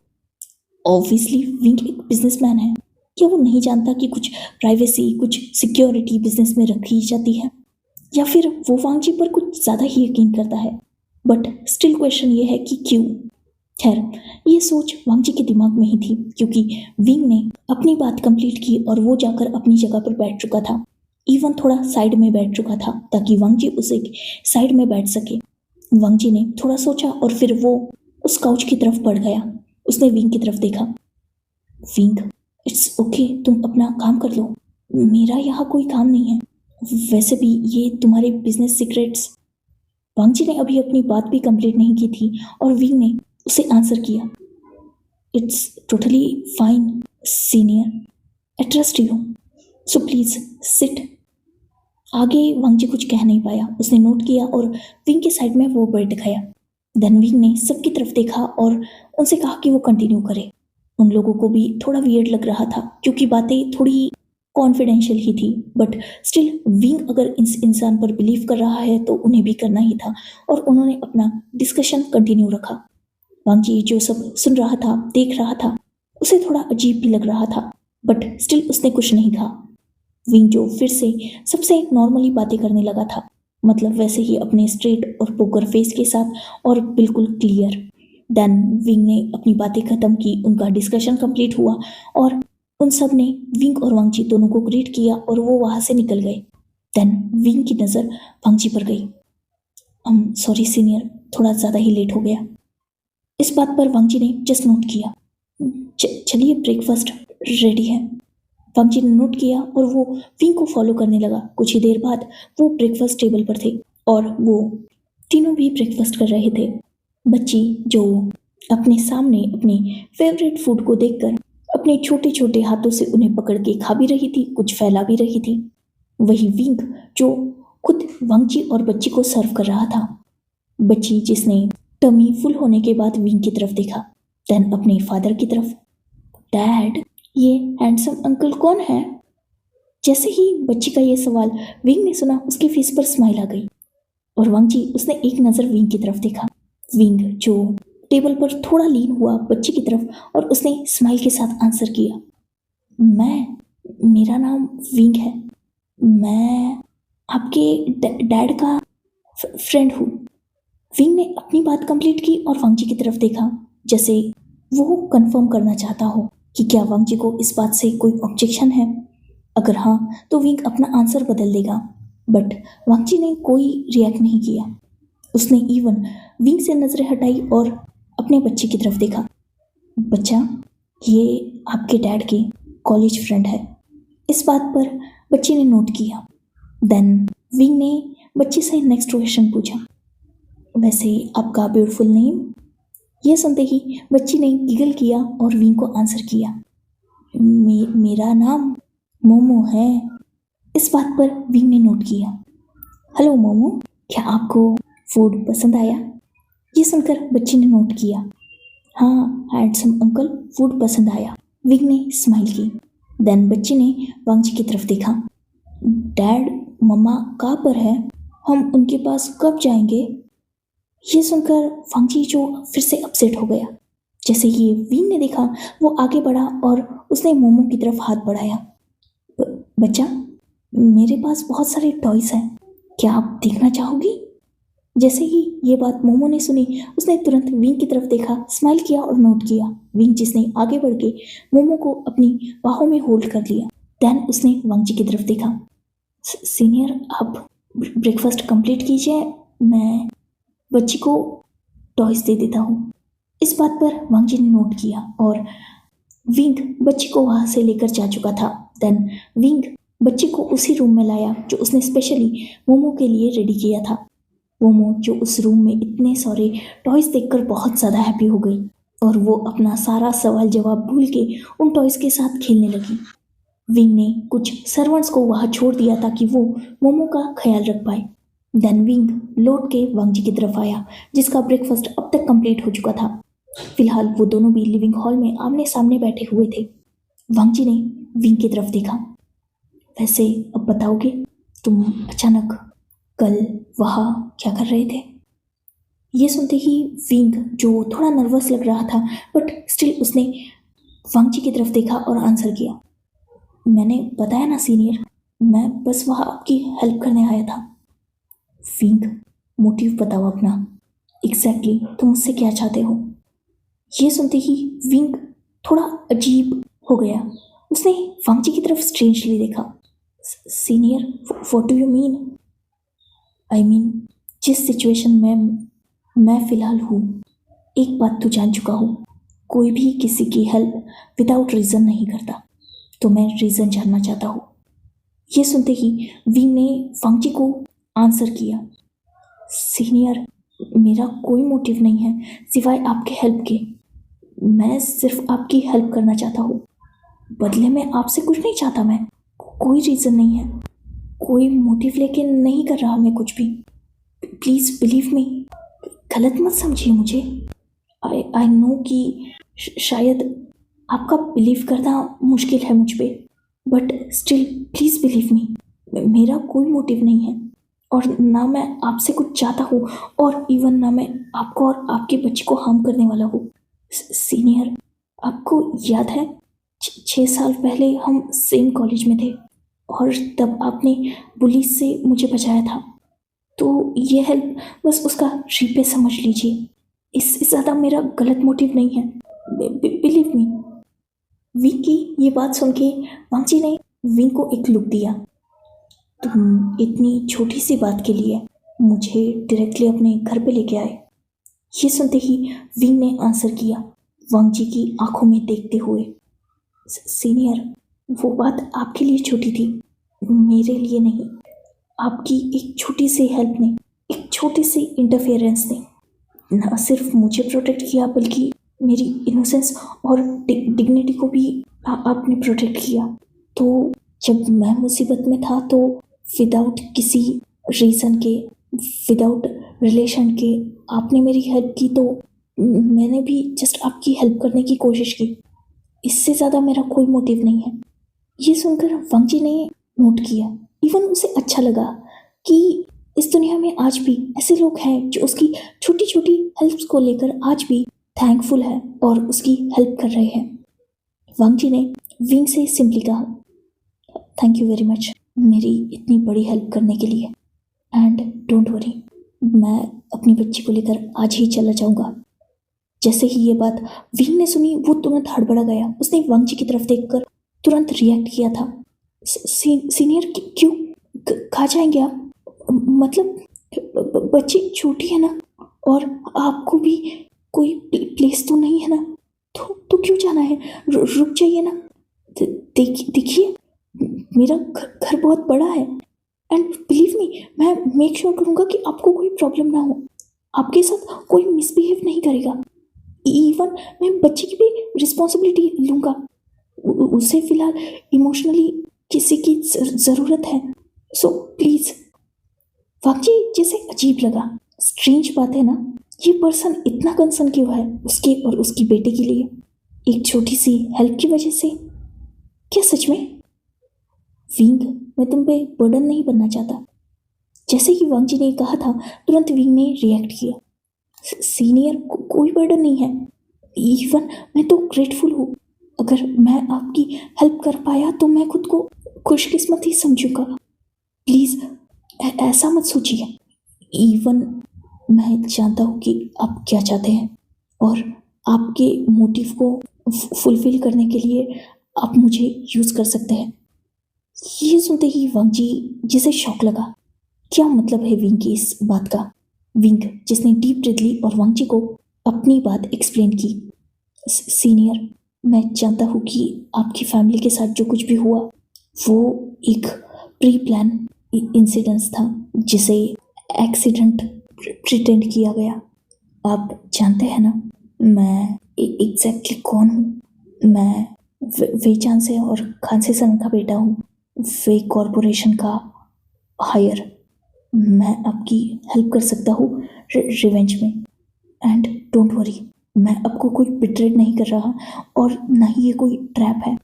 ऑब्वियसली विंग एक बिजनेसमैन है। क्या वो नहीं जानता कि कुछ प्राइवेसी, कुछ सिक्योरिटी बिजनेस में रखी जाती है? या फिर वो वांगजी पर कुछ ज़्यादा ही यकीन करता है? बट स्टिल क्वेश्चन ये है कि क्यों? खैर, ये सोच वांगजी के दिमाग में ही थी क्योंकि विंग ने अपनी बात कंप्लीट की और वो जाकर अपनी जगह पर बैठ चुका था। इवन थोड़ा साइड में बैठ चुका था ताकि वांगजी उसे साइड में बैठ सके। वांगजी ने थोड़ा सोचा और फिर वो उस काउच की तरफ बढ़ गया। उसने विंग की तरफ देखा। विंग, इट्स ओके, तुम अपना काम कर लो, मेरा यहाँ कोई काम नहीं है। वैसे भी ये तुम्हारे बिजनेस सीक्रेट्स। वांगजी ने अभी अपनी बात भी कंप्लीट नहीं की थी और विंग ने उसे आंसर किया, it's totally fine senior, I trust you, so please sit. आगे वांगजी कुछ कह नहीं पाया। उसने नोट किया और विंग के साइड में वो बैठ गया। देन विंग ने सबकी तरफ देखा और उनसे कहा कि वो कंटिन्यू करे। उन लोगों को भी थोड़ा वियर्ड लग रहा था क्योंकि बातें थोड़ी कॉन्फिडेंशियल ही थी, बट स्टिल विंग अगर इस इंसान पर बिलीव कर रहा है तो उन्हें भी करना ही था और उन्होंने अपना डिस्कशन कंटिन्यू रखा। वांगजी जो सब सुन रहा था, देख रहा था, उसे थोड़ा अजीब भी लग रहा था, बट स्टिल उसने कुछ नहीं कहा। विंग जो फिर से सबसे नॉर्मली बातें करने लगा था, मतलब वैसे ही अपने स्ट्रेट और पोकर फेस के साथ और बिल्कुल क्लियर। देन विंग ने अपनी बातें खत्म की, उनका डिस्कशन कंप्लीट हुआ और उन सब ने विंग और वांगजी दोनों को ग्रीट किया और वो वहाँ से निकल गए। देन विंग की नज़र वांगजी पर गई। सॉरी सीनियर, थोड़ा ज़्यादा ही लेट हो गया। इस बात पर वांगजी ने जस्ट नोट किया। चलिए ब्रेकफास्ट रेडी है। वांगजी ने नोट किया और वो विंग को फॉलो करने लगा। कुछ ही देर बाद वो ब्रेकफास्ट टेबल पर थे और वो तीनों भी ब्रेकफास्ट कर रहे थे। बच्ची जो अपने सामने अपने फेवरेट फूड को देखकर अपने छोटे छोटे हाथों से उन्हें पकड़ के खा भी रही थी, कुछ फैला भी रही थी। वही विंग जो खुद वांगजी और बच्ची को सर्व कर रहा था। बच्ची जिसने टमी फुल होने के बाद विंग की तरफ देखा, देन अपने फादर की तरफ। डैड, ये हैंडसम अंकल कौन है? जैसे ही बच्ची का ये सवाल विंग ने सुना, उसके फेस पर स्माइल आ गई और वांगजी उसने एक नज़र विंग की तरफ देखा। विंग जो टेबल पर थोड़ा लीन हुआ बच्ची की तरफ और उसने स्माइल के साथ आंसर किया, मेरा नाम विंग है, मैं आपके डैड का फ्रेंड हूँ। विंग ने अपनी बात कंप्लीट की और वांगजी की तरफ देखा जैसे वो कंफर्म करना चाहता हो कि क्या वांगजी को इस बात से कोई ऑब्जेक्शन है। अगर हाँ तो विंग अपना आंसर बदल देगा, बट वांगजी ने कोई रिएक्ट नहीं किया। उसने इवन विंग से नजरें हटाई और अपने बच्चे की तरफ देखा। बच्चा, ये आपके डैड की कॉलेज फ्रेंड है। इस बात पर बच्चे ने नोट किया। देन विंग ने बच्चे से नेक्स्ट क्वेश्चन पूछा, वैसे आपका ब्यूटीफुल नेम? यह सुनते ही बच्ची ने गिगल किया और विंग को आंसर किया, मेरा नाम मोमो है। इस बात पर विंग ने नोट किया। हेलो मोमो, क्या आपको फूड पसंद आया? ये सुनकर बच्ची ने नोट किया, हाँ हैंडसम अंकल, फूड पसंद आया। विंग ने स्माइल की। देन बच्ची ने वांगजी की तरफ देखा। डैड, मम्मा कहाँ पर है? हम उनके पास कब जाएंगे? ये सुनकर वांगजी जो फिर से अपसेट हो गया। जैसे ही विंग ने देखा वो आगे बढ़ा और उसने मोमो की तरफ हाथ बढ़ाया। बच्चा, मेरे पास बहुत सारे टॉयज हैं, क्या आप देखना चाहोगी? जैसे ही ये बात मोमो ने सुनी उसने तुरंत विंग की तरफ देखा, स्माइल किया और नोट किया। विंग जिसने आगे बढ़ के मोमो को अपनी बाहों में होल्ड कर लिया। देन उसने वांगजी की तरफ देखा। सीनियर, आप ब्रेकफास्ट कंप्लीट कीजिए, मैं बच्ची को टॉयज दे देता हूँ। इस बात पर वांगजी ने नोट किया और विंग बच्ची को वहां से लेकर जा चुका था। देन विंग बच्ची को उसी रूम में लाया जो उसने स्पेशली मोमो के लिए रेडी किया था। मोमो जो उस रूम में इतने सारे टॉयज देखकर बहुत ज़्यादा हैप्पी हो गई और वो अपना सारा सवाल जवाब भूल के उन टॉयज के साथ खेलने लगी। विंग ने कुछ सर्वेंट्स को वहां छोड़ दिया ताकि वो मोमो का ख्याल रख पाए। देन विंग लौट के वांगजी की तरफ आया जिसका ब्रेकफास्ट अब तक कंप्लीट हो चुका था। फिलहाल वो दोनों भी लिविंग हॉल में आमने सामने बैठे हुए थे। वांगजी ने विंग की तरफ देखा। वैसे अब बताओगे, तुम अचानक कल वहाँ क्या कर रहे थे? ये सुनते ही विंग, जो थोड़ा नर्वस लग रहा था बट स्टिल, उसने वांगजी की तरफ देखा और आंसर किया। मैंने बताया ना सीनियर, मैं बस वहाँ आपकी हेल्प करने आया था। विंग, मोटिव बताओ अपना, एग्जैक्टली तुम मुझसे क्या चाहते हो? ये सुनते ही विंग थोड़ा अजीब हो गया। उसने वांगजी की तरफ स्ट्रेंजली देखा। Senior, what do you mean? I mean, जिस सिचुएशन में मैं फिलहाल हूँ, एक बात तो जान चुका हूँ, कोई भी किसी की हेल्प विदाउट रीज़न नहीं करता, तो मैं रीज़न जानना चाहता हूँ। ये सुनते ही विंग ने वांगजी को आंसर किया। सीनियर, मेरा कोई मोटिव नहीं है सिवाय आपके हेल्प के। मैं सिर्फ आपकी हेल्प करना चाहता हूँ, बदले में आपसे कुछ नहीं चाहता मैं। कोई रीज़न नहीं है, कोई मोटिव लेके नहीं कर रहा मैं कुछ भी। प्लीज़ बिलीव मी, गलत मत समझिए मुझे। आई नो कि शायद आपका बिलीव करना मुश्किल है मुझ पे, but still please believe me, मेरा कोई मोटिव नहीं है और ना मैं आपसे कुछ चाहता हूँ और इवन ना मैं आपको और आपके बच्चे को हार्म करने वाला हूँ। सीनियर, आपको याद है 6 साल पहले हम सेम कॉलेज में थे और तब आपने पुलिस से मुझे बचाया था, तो ये हेल्प बस उसका रीपे समझ लीजिए। इससे ज़्यादा मेरा गलत मोटिव नहीं है, बिलीव मी। विंग की ये बात सुन के वांगजी ने विंग को एक लुक दिया। तुम इतनी छोटी सी बात के लिए मुझे डायरेक्टली अपने घर पे लेके आए? ये सुनते ही विंग ने आंसर किया वांगजी की आंखों में देखते हुए। सीनियर, वो बात आपके लिए छोटी थी, मेरे लिए नहीं। आपकी एक छोटी सी हेल्प ने, एक छोटी सी इंटरफेरेंस ने ना सिर्फ मुझे प्रोटेक्ट किया बल्कि मेरी इनोसेंस और डिग्निटी को भी आपने प्रोटेक्ट किया। तो जब मैं मुसीबत में था तो विदाउट किसी रीज़न के, विदाउट रिलेशन के आपने मेरी हेल्प की, तो मैंने भी जस्ट आपकी हेल्प करने की कोशिश की। इससे ज़्यादा मेरा कोई मोटिव नहीं है। ये सुनकर वांगजी ने नोट किया, इवन उसे अच्छा लगा कि इस दुनिया में आज भी ऐसे लोग हैं जो उसकी छोटी छोटी हेल्प्स को लेकर आज भी थैंकफुल है और उसकी हेल्प कर रहे हैं। वांगजी ने विंग से सिंपली कहा, थैंक यू वेरी मच मेरी इतनी बड़ी हेल्प करने के लिए, एंड डोंट वरी, मैं अपनी बच्ची को लेकर आज ही चला जाऊंगा। जैसे ही ये बात विंग ने सुनी वो तुरंत हड़बड़ा गया। उसने वांगजी की तरफ देखकर तुरंत रिएक्ट किया था। सीनियर, क्यों, कहाँ जाएंगे आप? मतलब बच्ची छोटी है ना, और आपको भी कोई प्लेस तो नहीं है ना, तो क्यों जाना है? रुक जाइए ना। देखिए, मेरा घर बहुत बड़ा है एंड बिलीव मी, मैं मेक श्योर करूँगा कि आपको कोई प्रॉब्लम ना हो, आपके साथ कोई मिसबिहेव नहीं करेगा। इवन मैं बच्चे की भी रिस्पॉन्सिबिलिटी लूँगा, उसे फिलहाल इमोशनली किसी की ज़रूरत है, सो प्लीज़। वाकई जैसे अजीब लगा। स्ट्रेंज बात है ना, ये पर्सन इतना कंसर्न क्यों है उसके और उसकी बेटे के लिए, एक छोटी सी हेल्प की वजह से? क्या सच में? विंग, मैं तुम पे बर्डन नहीं बनना चाहता। जैसे ही वांगजी ने कहा था तुरंत विंग ने रिएक्ट किया, सीनियर, कोई बर्डन नहीं है, इवन मैं तो ग्रेटफुल हूँ। अगर मैं आपकी हेल्प कर पाया तो मैं खुद को खुशकिस्मत ही समझूंगा। प्लीज़ ऐसा मत सोचिए। इवन मैं जानता हूँ कि आप क्या चाहते हैं और आपके मोटिव को फुलफिल करने के लिए आप मुझे यूज़ कर सकते हैं। ये सुनते ही वांग जी जिसे शौक लगा। क्या मतलब है विंग की इस बात का? विंग जिसने डीप ब्रीथ ली और वांग जी को अपनी बात एक्सप्लेन की। सीनियर, मैं जानता हूँ कि आपकी फैमिली के साथ जो कुछ भी हुआ वो एक प्री प्लान इंसिडेंस था जिसे एक्सीडेंट प्रिटेंड किया गया। आप जानते हैं ना मैं एग्जैक्टली कौन हूँ? मैं वेचान से और खान से सन का बेटा हूँ, वे कॉरपोरेशन का हायर। मैं आपकी हेल्प कर सकता हूँ रिवेंज में। एंड डोंट वरी, मैं आपको कोई बिट्रेड नहीं कर रहा और ना ही ये कोई ट्रैप है।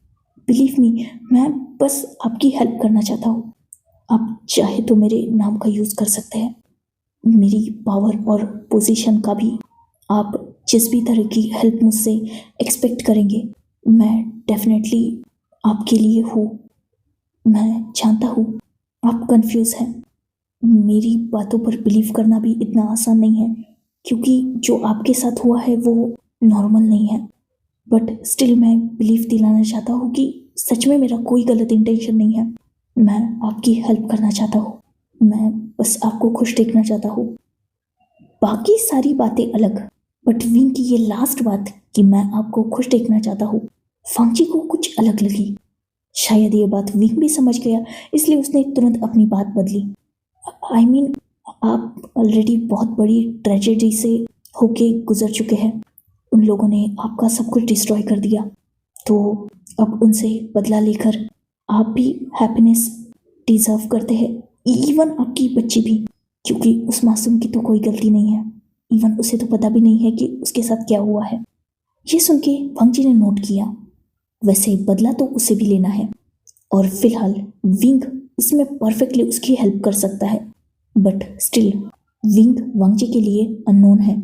बिलीव मी, मैं बस आपकी हेल्प करना चाहता हूँ। आप चाहे तो मेरे नाम का यूज़ कर सकते हैं, मेरी पावर और पोजीशन का भी। आप जिस भी तरह की हेल्प मुझसे एक्सपेक्ट करेंगे मैं डेफिनेटली आपके लिए हूँ। मैं जानता हूँ आप कंफ्यूज हैं। मेरी बातों पर बिलीव करना भी इतना आसान नहीं है क्योंकि जो आपके साथ हुआ है वो नॉर्मल नहीं है। बट स्टिल मैं बिलीव दिलाना चाहता हूँ कि सच में मेरा कोई गलत इंटेंशन नहीं है। मैं आपकी हेल्प करना चाहता हूँ। मैं बस आपको खुश देखना चाहता हूँ। बाकी सारी बातें अलग, बट विंग की ये लास्ट बात कि मैं आपको खुश देखना चाहता हूँ, फांची को कुछ अलग लगी। शायद ये बात विंग भी समझ गया, इसलिए उसने तुरंत अपनी बात बदली। आई मीन, आप ऑलरेडी बहुत बड़ी ट्रेजेडी से होके गुजर चुके हैं। उन लोगों ने आपका सब कुछ डिस्ट्रॉय कर दिया, तो अब उनसे बदला लेकर आप भी हैप्पीनेस डिजर्व करते हैं। इवन आपकी बच्ची भी, क्योंकि उस मासूम की तो कोई गलती नहीं है। इवन उसे तो पता भी नहीं है कि उसके साथ क्या हुआ है। ये सुन के वांग जी ने नोट किया, वैसे बदला तो उसे भी लेना है और फिलहाल विंग इसमें परफेक्टली उसकी हेल्प कर सकता है। बट स्टिल विंग वांग जी के लिए अननोन है।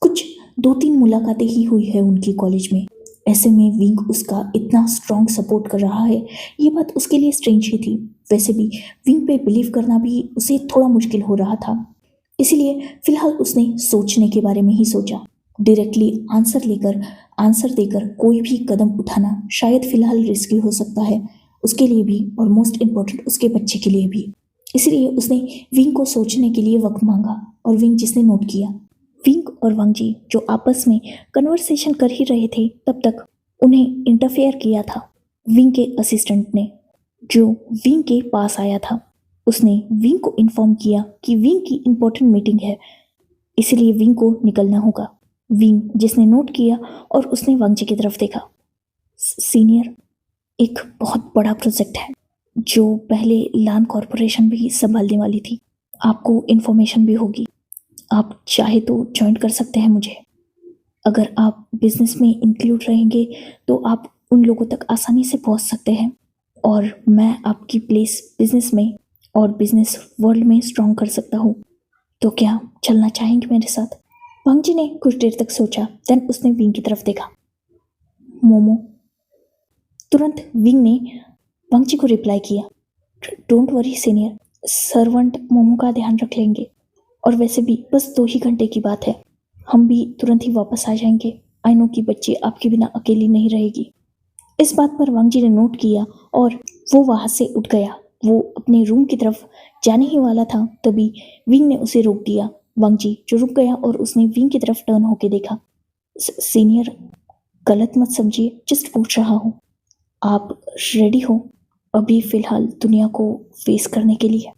कुछ 2-3 मुलाकातें ही हुई है उनकी कॉलेज में, ऐसे में विंग उसका इतना स्ट्रॉन्ग सपोर्ट कर रहा है, ये बात उसके लिए स्ट्रेंज ही थी। वैसे भी विंग पे बिलीव करना भी उसे थोड़ा मुश्किल हो रहा था, इसलिए फिलहाल उसने सोचने के बारे में ही सोचा। डायरेक्टली आंसर देकर कोई भी कदम उठाना शायद फिलहाल रिस्की हो सकता है, उसके लिए भी और मोस्ट इम्पोर्टेंट उसके बच्चे के लिए भी। इसलिए उसने विंग को सोचने के लिए वक्त मांगा और विंग जिसने नोट किया। विंग और वांग जी जो आपस में कन्वर्सेशन कर ही रहे थे तब तक उन्हें इंटरफेयर किया था विंग के असिस्टेंट ने, जो विंग के पास आया था। उसने विंग को इन्फॉर्म किया कि विंग की इम्पोर्टेंट मीटिंग है, इसलिए विंग को निकलना होगा। विंग जिसने नोट किया और उसने वांग जी की तरफ देखा। सीनियर, एक बहुत बड़ा प्रोजेक्ट है जो पहले लान कॉरपोरेशन भी संभालने वाली थी। आपको इन्फॉर्मेशन भी होगी, आप चाहे तो ज्वाइन कर सकते हैं मुझे। अगर आप बिजनेस में इंक्लूड रहेंगे तो आप उन लोगों तक आसानी से पहुंच सकते हैं और मैं आपकी प्लेस बिजनेस में और बिजनेस वर्ल्ड में स्ट्रॉन्ग कर सकता हूँ। तो क्या चलना चाहेंगे मेरे साथ? वांग जी ने कुछ देर तक सोचा, देन उसने विंग की तरफ देखा। मोमो। तुरंत विंग ने वांग जी को रिप्लाई किया, don't worry senior, servant momo का ध्यान रख लेंगे। और वैसे भी बस 2 ही घंटे की बात है, हम भी तुरंत ही वापस आ जाएंगे। आई नो कि बच्ची आपके बिना अकेली नहीं रहेगी। इस बात पर वांग जी ने नोट किया और वो वहाँ से उठ गया। वो अपने रूम की तरफ जाने ही वाला था, तभी विंग ने उसे रोक दिया। वांग जी जो रुक गया और उसने विंग की तरफ टर्न होके देखा। सीनियर, गलत मत समझिए, जस्ट पूछ रहा हूँ, आप रेडी हो अभी फिलहाल दुनिया को फेस करने के लिए?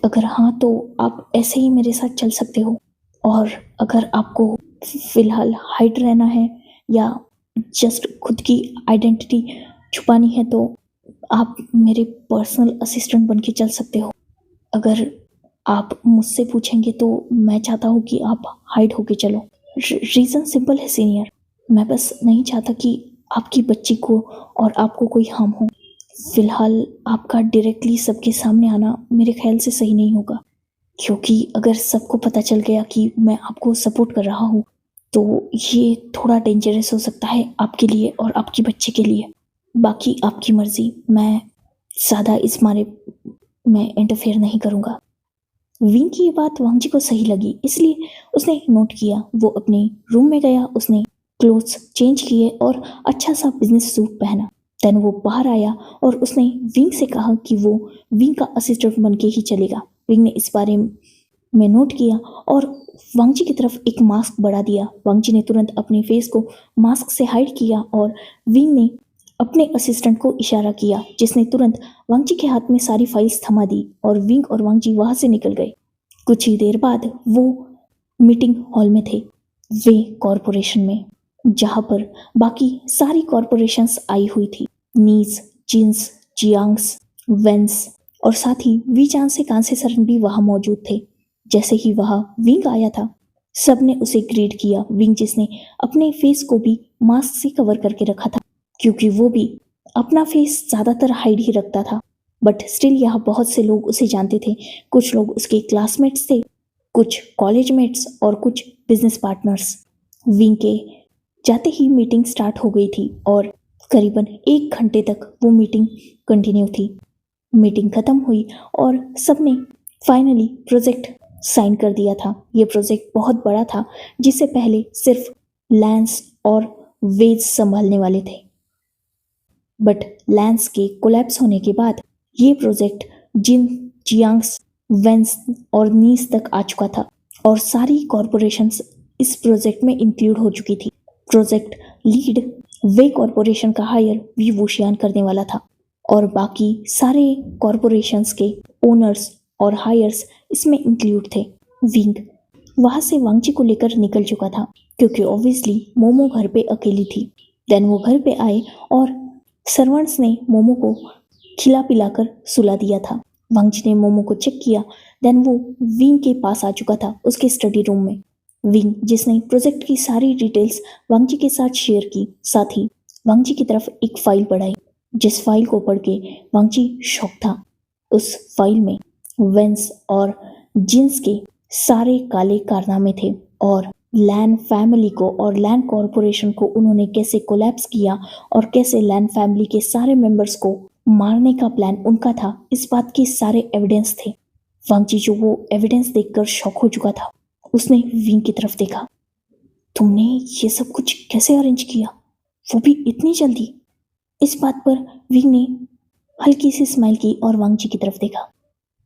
अगर हाँ तो आप ऐसे ही मेरे साथ चल सकते हो, और अगर आपको फिलहाल हाइड रहना है या जस्ट खुद की आइडेंटिटी छुपानी है तो आप मेरे पर्सनल असिस्टेंट बन के चल सकते हो। अगर आप मुझसे पूछेंगे तो मैं चाहता हूँ कि आप हाइड होके चलो। रीज़न सिंपल है सीनियर, मैं बस नहीं चाहता कि आपकी बच्ची को और आपको कोई हार्म हो। फिलहाल आपका डायरेक्टली सबके सामने आना मेरे ख्याल से सही नहीं होगा, क्योंकि अगर सबको पता चल गया कि मैं आपको सपोर्ट कर रहा हूँ तो ये थोड़ा डेंजरस हो सकता है आपके लिए और आपके बच्चे के लिए। बाकी आपकी मर्जी, मैं ज़्यादा इस मारे मैं इंटरफेयर नहीं करूँगा। विंग की ये बात वांग जी को सही लगी, इसलिए उसने नोट किया। वो अपने रूम में गया, उसने क्लोथ्स चेंज किए और अच्छा सा बिजनेस सूट पहना। देन वो बाहर आया और उसने विंग से कहा कि वो विंग का असिस्टेंट बन के ही चलेगा। विंग ने इस बारे में नोट किया और वांग जी की तरफ एक मास्क बढ़ा दिया। वांग जी ने तुरंत अपने फेस को मास्क से हाइड किया और विंग ने अपने असिस्टेंट को इशारा किया, जिसने तुरंत वांग जी के हाथ में सारी फाइल्स थमा दी और विंग और वांग जी वहां से निकल गए। कुछ ही देर बाद वो मीटिंग हॉल में थे, वे कॉरपोरेशन में, जहां पर बाकी सारी कॉरपोरेशंस आई हुई थी। नीज, जिन्स, जियांग्स, वेंस और साथ ही वीचान से कांसे सरन भी वहां मौजूद थे। जैसे ही वहां विंग आया था, सबने उसे ग्रीट किया। विंग जिसने अपने फेस को भी मास्क से कवर करके रखा था, क्योंकि वो भी अपना फेस ज्यादातर हाइड ही रखता था। बट स्टिल यहाँ बहुत से लोग उसे जानते थे। कुछ लोग उसके क्लासमेट्स थे, कुछ कॉलेज मेट्स और कुछ बिजनेस पार्टनर्स। विंग के जाते ही मीटिंग स्टार्ट हो गई थी और करीबन 1 घंटे तक वो मीटिंग कंटिन्यू थी। मीटिंग खत्म हुई और सबने फाइनली प्रोजेक्ट साइन कर दिया था। ये प्रोजेक्ट बहुत बड़ा था, जिसे पहले सिर्फ लैंस और वेज संभालने वाले थे। बट लैंस के कोलैप्स होने के बाद ये प्रोजेक्ट जिन, जियांग्स, वेंस और नीस तक आ चुका था और सारी कॉरपोरेशंस इस प्रोजेक्ट में इंक्लूड हो चुकी थी। प्रोजेक्ट लीड वे कॉरपोरेशन का हायर वी वुशियान करने वाला था और बाकी सारे कॉरपोरेशंस के ओनर्स और हायर्स इसमें इंक्लूड थे। विंग वहां से वांग जी को लेकर निकल चुका था, क्योंकि ऑब्वियसली मोमो घर पे अकेली थी। देन वो घर पे आए और सर्वेंट्स ने मोमो को खिला पिलाकर सुला दिया था। वांग जी ने मोमो को चेक किया। देन वो विंग के पास आ चुका था, उसके स्टडी रूम में। विंग जिसने प्रोजेक्ट की सारी डिटेल्स वांग जी के साथ शेयर की, साथ ही वांग जी की तरफ एक फाइल बढ़ाई, जिस फाइल को पढ़ के वांग जी शॉक था। उस फाइल में वेंस और जिन्स के सारे काले कारनामे थे और लैन फैमिली को और लैन कॉरपोरेशन को उन्होंने कैसे कोलैप्स किया और कैसे लैन फैमिली के सारे मेंबर्स को मारने का प्लान उनका था, इस बात के सारे एविडेंस थे। वांग जी जो वो एविडेंस देखकर शॉक हो चुका था, उसने विंग की तरफ देखा। तुमने ये सब कुछ कैसे अरेंज किया, वो भी इतनी जल्दी? इस बात पर विंग ने हल्की सी स्माइल की और वांग जी की तरफ देखा।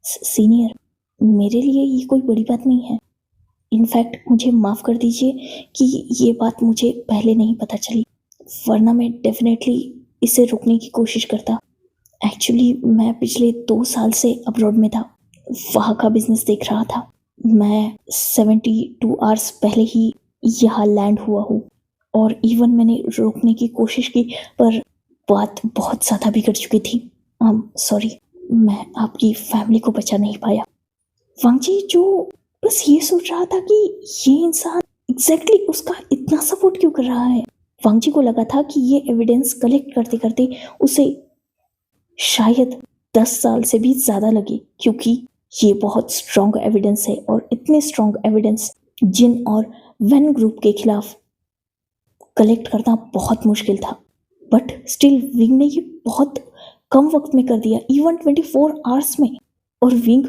सीनियर, मेरे लिए ये कोई बड़ी बात नहीं है। इनफैक्ट मुझे माफ़ कर दीजिए कि ये बात मुझे पहले नहीं पता चली, वरना मैं डेफिनेटली इसे रोकने की कोशिश करता। एक्चुअली मैं पिछले 2 साल से अब्रॉड में था, वहाँ का बिजनेस देख रहा था। मैं 72 आवर्स पहले ही यहाँ लैंड हुआ हूँ और इवन मैंने रोकने की कोशिश की, पर बात बहुत ज़्यादा बिगड़ चुकी थी। सॉरी, मैं आपकी फैमिली को बचा नहीं पाया। वांग जी जो बस ये सोच रहा था कि ये इंसान एग्जैक्टली उसका इतना सपोर्ट क्यों कर रहा है। वांग जी को लगा था कि ये एविडेंस कलेक्ट करते करते उसे शायद 10 साल से भी ज़्यादा लगे, क्योंकि ये बहुत स्ट्रॉन्ग एविडेंस है और इतने स्ट्रॉन्ग एविडेंस जिन और वेन ग्रुप के खिलाफ कलेक्ट करना बहुत मुश्किल था। बट स्टिल विंग ने ये बहुत कम वक्त में कर दिया, इवन 24 आवर्स में। और विंग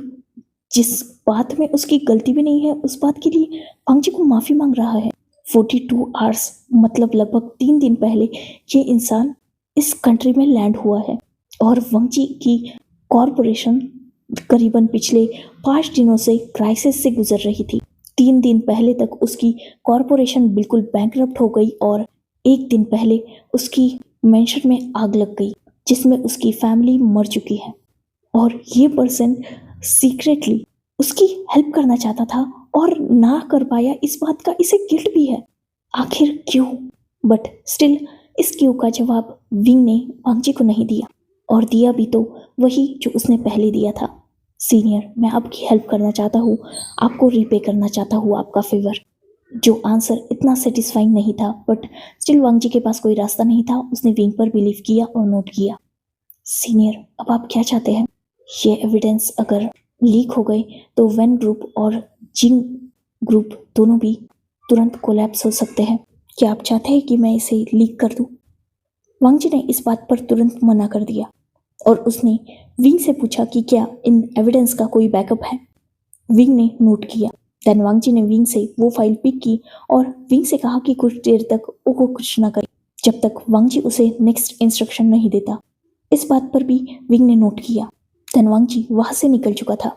जिस बात में उसकी गलती भी नहीं है, उस बात के लिए वांग जी को माफ़ी मांग रहा है। 42 आवर्स मतलब लगभग 3 दिन पहले ये इंसान इस कंट्री में लैंड हुआ है और वांग जी की कॉरपोरेशन करीबन पिछले 5 दिनों से क्राइसिस से गुजर रही थी। 3 दिन पहले तक उसकी कॉरपोरेशन बिल्कुल बैंकरप्ट हो गई और 1 दिन पहले उसकी मेंशन में आग लग गई, जिसमें उसकी फैमिली मर चुकी है और ये पर्सन सीक्रेटली उसकी हेल्प करना चाहता था और ना कर पाया। इस बात का इसे गिल्ट भी है। आखिर क्यों? बट स्टिल इस क्यों का जवाब विंग ने वांग जी को नहीं दिया, और दिया भी तो वही जो उसने पहले दिया था। सीनियर, मैं आपकी हेल्प करना चाहता हूँ, आपको रिपे करना चाहता हूँ आपका फेवर। जो आंसर इतना सेटिस्फाइंग नहीं था, बट स्टिल वांग जी के पास कोई रास्ता नहीं था। उसने विंग पर बिलीव किया और नोट किया। सीनियर, अब आप क्या चाहते हैं? ये एविडेंस अगर लीक हो गए तो वेन ग्रुप और जिंग ग्रुप दोनों भी तुरंत कोलैप्स हो सकते हैं। क्या आप चाहते हैं कि मैं इसे लीक कर दूं? वांग जी ने इस बात पर तुरंत मना कर दिया और उसने विंग से पूछा कि क्या इन एविडेंस का कोई बैकअप है। विंग ने नोट किया। देन वांग जी ने विंग से वो फाइल पिक की और विंग से कहा कि कुछ देर तक वो कुछ ना करे जब तक वांग जी उसे नेक्स्ट इंस्ट्रक्शन नहीं देता। इस बात पर भी विंग ने नोट किया। देन वांग जी वहां से निकल चुका था।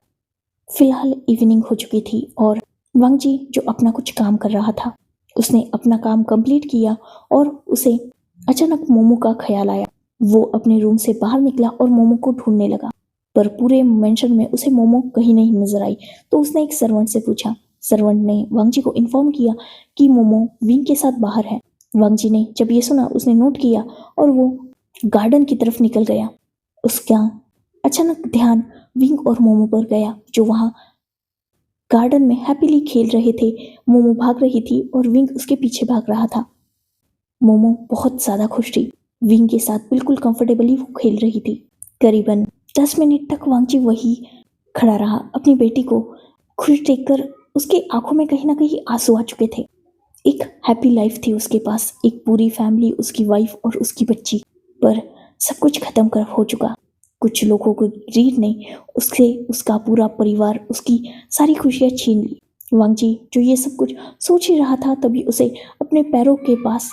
फिलहाल इवनिंग हो चुकी थी और वांग जी जो अपना कुछ काम कर रहा था उसने अपना काम कंप्लीट किया और उसे अचानक मोमो का ख्याल आया। वो अपने रूम से बाहर निकला और मोमो को ढूंढने लगा, पर पूरे मेंशन में उसे मोमो कहीं नहीं नजर आई। तो उसने एक सर्वेंट से पूछा। सर्वेंट ने वांग जी को इन्फॉर्म किया कि मोमो विंग के साथ बाहर है। वांग जी ने जब ये सुना उसने नोट किया और वो गार्डन की तरफ निकल गया। उसका अचानक ध्यान विंग और मोमो पर गया जो वहां गार्डन में हैप्पीली खेल रहे थे। मोमो भाग रही थी और विंग उसके पीछे भाग रहा था। मोमो बहुत ज्यादा खुश थी। विंग के साथ बिल्कुल कंफर्टेबली वो खेल रही थी। करीबन 10 मिनट तक वांग जी वही खड़ा रहा। अपनी बेटी को खुश देखकर उसके आंखों में कहीं ना कहीं आंसू आ चुके थे। एक हैप्पी लाइफ थी उसके पास, एक पूरी फैमिली, उसकी वाइफ और उसकी बच्ची। पर सब कुछ खत्म कर हो चुका। कुछ लोगों को ग्रीड ने उससे उसका पूरा परिवार, उसकी सारी खुशियां छीन ली। वांग जी जो ये सब कुछ सोच ही रहा था तभी उसे अपने पैरों के पास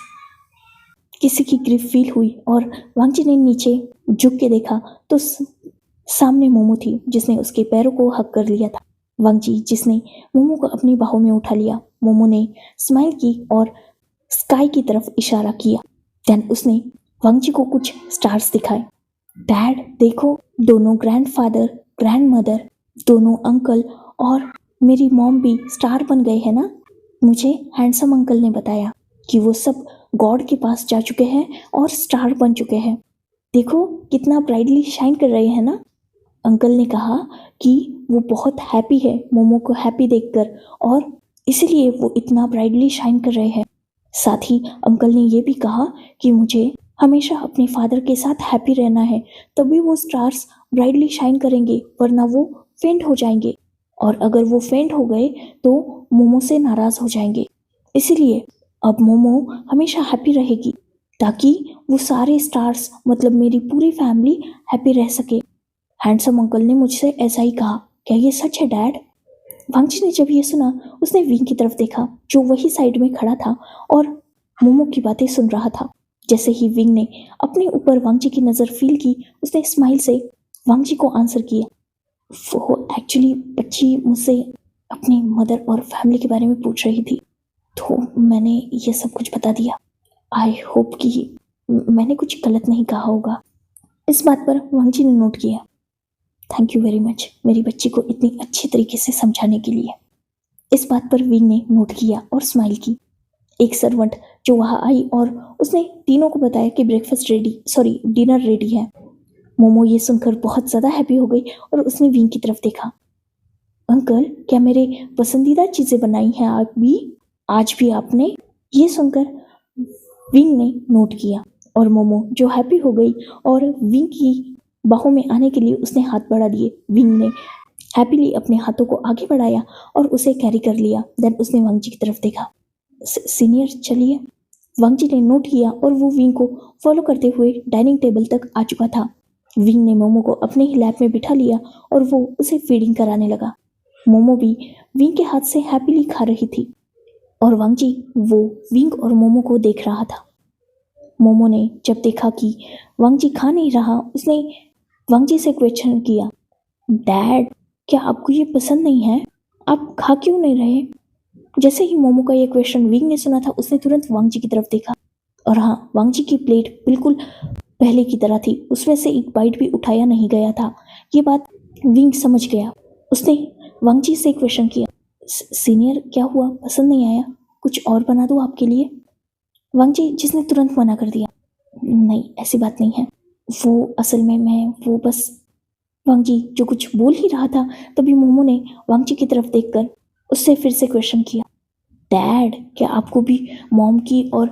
किसी की ग्रिप फील हुई और वांग जी ने नीचे झुक के देखा तो सामने मोमो थी जिसने उसके पैरों को हक कर लिया था। वांग जी जिसने मोमो को अपनी बाहों में उठा लिया। मोमो ने स्माइल की और स्काई की तरफ इशारा किया। देन उसने वांग जी को कुछ स्टार्स दिखाए। डैड देखो, दोनों ग्रैंडफादर, ग्रैंडमदर, दोनों अंकल और मेरी मॉम भी स्टार बन गए हैं ना। मुझे हैंडसम अंकल ने बताया कि वो सब गॉड के पास जा चुके हैं और स्टार बन चुके हैं। देखो कितना ब्राइटली शाइन कर रहे हैं ना। अंकल ने कहा कि वो बहुत हैप्पी है मोमो को हैप्पी देखकर और इसलिए वो इतना ब्राइटली शाइन कर रहे हैं। साथ ही अंकल ने ये भी कहा कि मुझे हमेशा अपने फादर के साथ हैप्पी रहना है, तभी वो स्टार्स ब्राइटली शाइन करेंगे, वरना वो फेंट हो जाएंगे और अगर वो फेंट हो गए तो मोमो से नाराज हो जाएंगे। इसीलिए अब मोमो हमेशा हैप्पी रहेगी ताकि वो सारे स्टार्स मतलब मेरी पूरी फैमिली हैप्पी रह सके। हैंडसम अंकल ने मुझसे ऐसा ही कहा। क्या ये सच है डैड? वांग जी ने जब ये सुना उसने विंग की तरफ देखा जो वही साइड में खड़ा था और मोमो की बातें सुन रहा था। जैसे ही विंग ने अपने ऊपर वांग जी की नज़र फील की उसने स्माइल से वांग जी को आंसर किया। वो एक्चुअली बच्ची मुझसे अपनी मदर और फैमिली के बारे में पूछ रही थी तो मैंने ये सब कुछ बता दिया। आई होप कि मैंने कुछ गलत नहीं कहा होगा। इस बात पर वांग जी ने नोट किया। थैंक यू वेरी मच मेरी बच्ची को इतनी अच्छी तरीके से समझाने के लिए। इस बात पर विंग ने नोट किया और स्माइल की। एक सर्वेंट जो वहां आई और उसने तीनों को बताया कि breakfast ready, sorry dinner ready है। मोमो ये सुनकर बहुत ज़्यादा हैप्पी हो गई और उसने विंग की तरफ देखा। अंकल क्या मेरे पसंदीदा चीज़ें बनाई हैं आप भी? आज भी आपने? ये सुनकर विंग ने नोट किया और मोमो जो हैप्पी हो गई और विंग की बाहों में आने के लिए उसने हाथ बढ़ा दिए। विंग ने हैप्पीली अपने हाथों को आगे बढ़ाया और उसे कैरी कर लिया। देन उसने वांग जी की तरफ देखा। सीनियर चलिए। वांग जी ने नोट किया और वो विंग को फॉलो करते हुए डाइनिंग टेबल तक आ चुका था। विंग ने मोमो को अपने ही लैप में बिठा लिया और वो उसे फीडिंग कराने लगा। मोमो भी विंग के हाथ से हैप्पीली खा रही थी और वांग जी वो विंग और मोमो को देख रहा था। मोमो ने जब देखा कि वांग जी खा नहीं रहा उसने वांग जी से क्वेश्चन किया, डैड क्या आपको ये पसंद नहीं है? आप खा क्यों नहीं रहे? जैसे ही मोमो का ये क्वेश्चन विंग ने सुना था उसने तुरंत वांग जी की तरफ देखा और हाँ, वांग जी की प्लेट बिल्कुल पहले की तरह थी, उसमें से एक बाइट भी उठाया नहीं गया था। ये बात विंग समझ गया। उसने वांग जी से क्वेश्चन किया, सीनियर क्या हुआ, पसंद नहीं आया? कुछ और बना दूँ आपके लिए? वांग जी जिसने तुरंत मना कर दिया, नहीं ऐसी बात नहीं है, वो असल में मैं वो बस। वांग जी जो कुछ बोल ही रहा था तभी मोमो ने वांग जी की तरफ देखकर उससे फिर से क्वेश्चन किया, डैड क्या आपको भी मॉम की और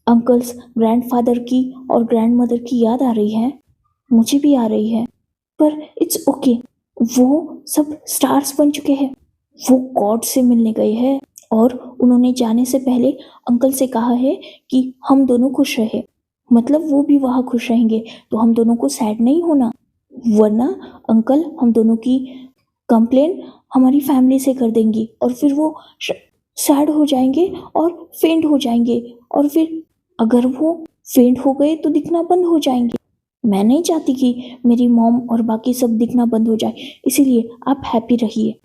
अंकल्स, ग्रैंडफादर की और ग्रैंडमदर की याद आ रही है? मुझे भी आ रही है, पर इट्स ओके, वो सब स्टार्स बन चुके हैं, वो गॉड से मिलने गए हैं। और उन्होंने जाने से पहले अंकल से कहा है कि हम दोनों खुश रहे, मतलब वो भी वहाँ खुश रहेंगे, तो हम दोनों को सैड नहीं होना, वरना अंकल हम दोनों की कंप्लेन हमारी फैमिली से कर देंगी और फिर वो सैड हो जाएंगे और फेंट हो जाएंगे, और फिर अगर वो फेंट हो गए तो दिखना बंद हो जाएंगे। मैं नहीं चाहती कि मेरी मॉम और बाकी सब दिखना बंद हो जाए, इसीलिए आप हैप्पी रहिए।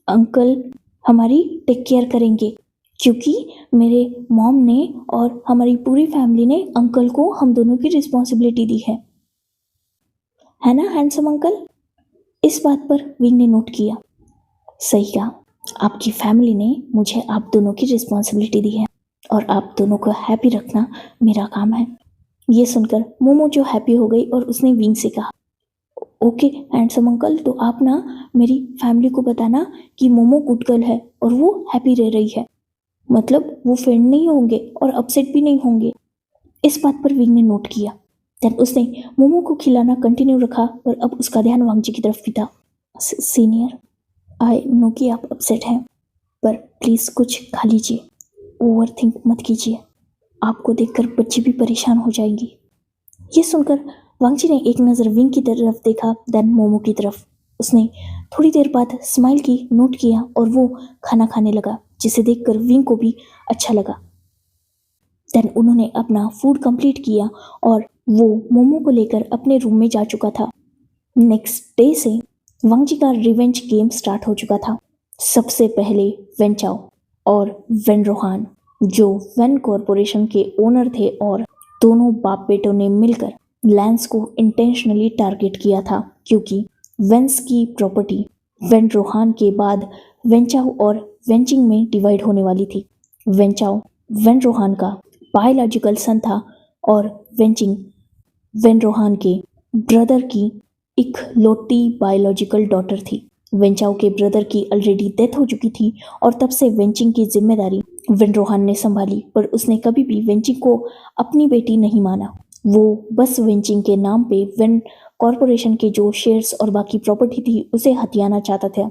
अंकल हमारी टेक केयर करेंगे, क्योंकि मेरे मॉम ने और हमारी पूरी फैमिली ने अंकल को हम दोनों की रिस्पॉन्सिबिलिटी दी है ना हैंडसम अंकल? इस बात पर विंग ने नोट किया। सही कहा, आपकी फैमिली ने मुझे आप दोनों की रिस्पॉन्सिबिलिटी दी है और आप दोनों को हैप्पी रखना मेरा काम है। ये सुनकर मोमो जो हैप्पी हो गई और उसने विंग से कहा, ओके हैंडसम अंकल, तो आप ना मेरी फैमिली को बताना कि मोमो गुड गर्ल है और वो हैप्पी रह रही है, मतलब वो फ्रेंड नहीं होंगे और अपसेट भी नहीं होंगे। इस बात पर विंग ने नोट किया। देन उसने मोमो को खिलाना कंटिन्यू रखा और अब उसका ध्यान वांगजी की तरफ भी था। सीनियर, आई नो कि आप अपसेट हैं, पर प्लीज़ कुछ खा लीजिए, ओवर थिंक मत कीजिए, आपको देखकर बच्चे भी परेशान हो जाएंगी। ये सुनकर वांगजी ने एक नज़र विंग की तरफ देखा, देन मोमो की तरफ। उसने थोड़ी देर बाद स्माइल की, नोट किया और वो खाना खाने लगा, जिसे देखकर विंग को भी अच्छा लगा। देन उन्होंने अपना फूड कंप्लीट किया और वो मोमो को लेकर अपने रूम में जा चुका था। नेक्स्ट डे से वांगजी का रिवेंज गेम स्टार्ट हो चुका था। सबसे पहले वेन चाओ और वेन रोहान, जो वेन कॉरपोरेशन के ओनर थे, और दोनों बाप बेटों ने मिलकर लैंस को इंटेंशनली टारगेट किया था, क्योंकि वेंस की प्रॉपर्टी वेन रोहान के बाद वेंचाओ और वेंचिंग में डिवाइड होने वाली थी। वेंचाओ वेन रोहान का बायोलॉजिकल सन था और वेंचिंग वेन रोहान के ब्रदर की इकलौती बायोलॉजिकल डॉटर थी। वेंचाओ के ब्रदर की ऑलरेडी डेथ हो चुकी थी और तब से वेंचिंग की जिम्मेदारी वेन रोहान ने संभाली, पर उसने कभी भी वेंचिंग को अपनी बेटी नहीं माना। वो बस वेंचिंग के नाम पे वेन कॉरपोरेशन के जो शेयर्स और बाकी प्रॉपर्टी थी उसे हथियाना चाहता था,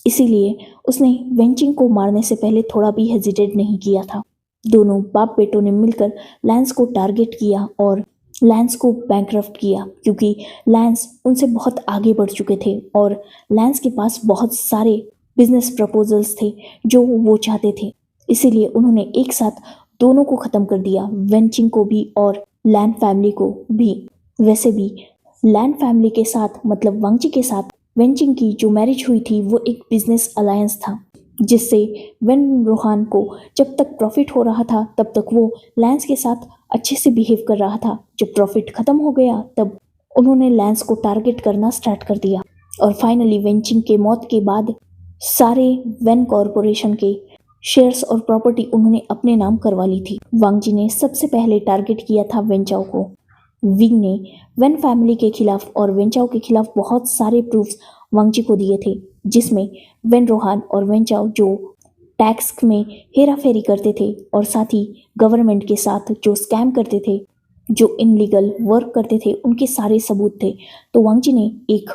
इसीलिए उसने वेंचिंग को मारने से पहले थोड़ा भी हेजिटेट नहीं किया था। दोनों बाप बेटों ने मिलकर लैंस को टारगेट किया और लैंस को बैंकरप्ट किया, क्योंकि लैंस उनसे बहुत आगे बढ़ चुके थे और लैंस के पास बहुत सारे बिजनेस प्रपोजल्स थे जो वो चाहते थे। इसीलिए उन्होंने एक साथ दोनों को ख़त्म कर दिया, वेंचिंग को भी और लैन फैमिली को भी। वैसे भी लैन फैमिली के साथ, मतलब वांगजी के साथ वेंचिंग की जो मैरिज हुई थी वो एक बिजनेस अलायंस था, जिससे वेन रोहान को जब तक प्रॉफिट हो रहा था तब तक वो लैंस के साथ अच्छे से बिहेव कर रहा था। जब प्रॉफिट खत्म हो गया तब उन्होंने लैंस को टारगेट करना स्टार्ट कर दिया और फाइनली वेंचिंग के मौत के बाद सारे वेन कॉरपोरेशन के शेयर्स और प्रॉपर्टी उन्होंने अपने नाम करवा ली थी। वांगजी ने सबसे पहले टारगेट किया था वेंचाओ को। विंग ने वेन फैमिली के खिलाफ और वेंचाओ के खिलाफ बहुत सारे प्रूफ्स वांगजी को दिए थे, जिसमें वेन रोहान और वेंचाओ जो टैक्स में हेरा फेरी करते थे और साथ ही गवर्नमेंट के साथ जो स्कैम करते थे, जो इनलीगल वर्क करते थे, उनके सारे सबूत थे। तो वांगजी ने एक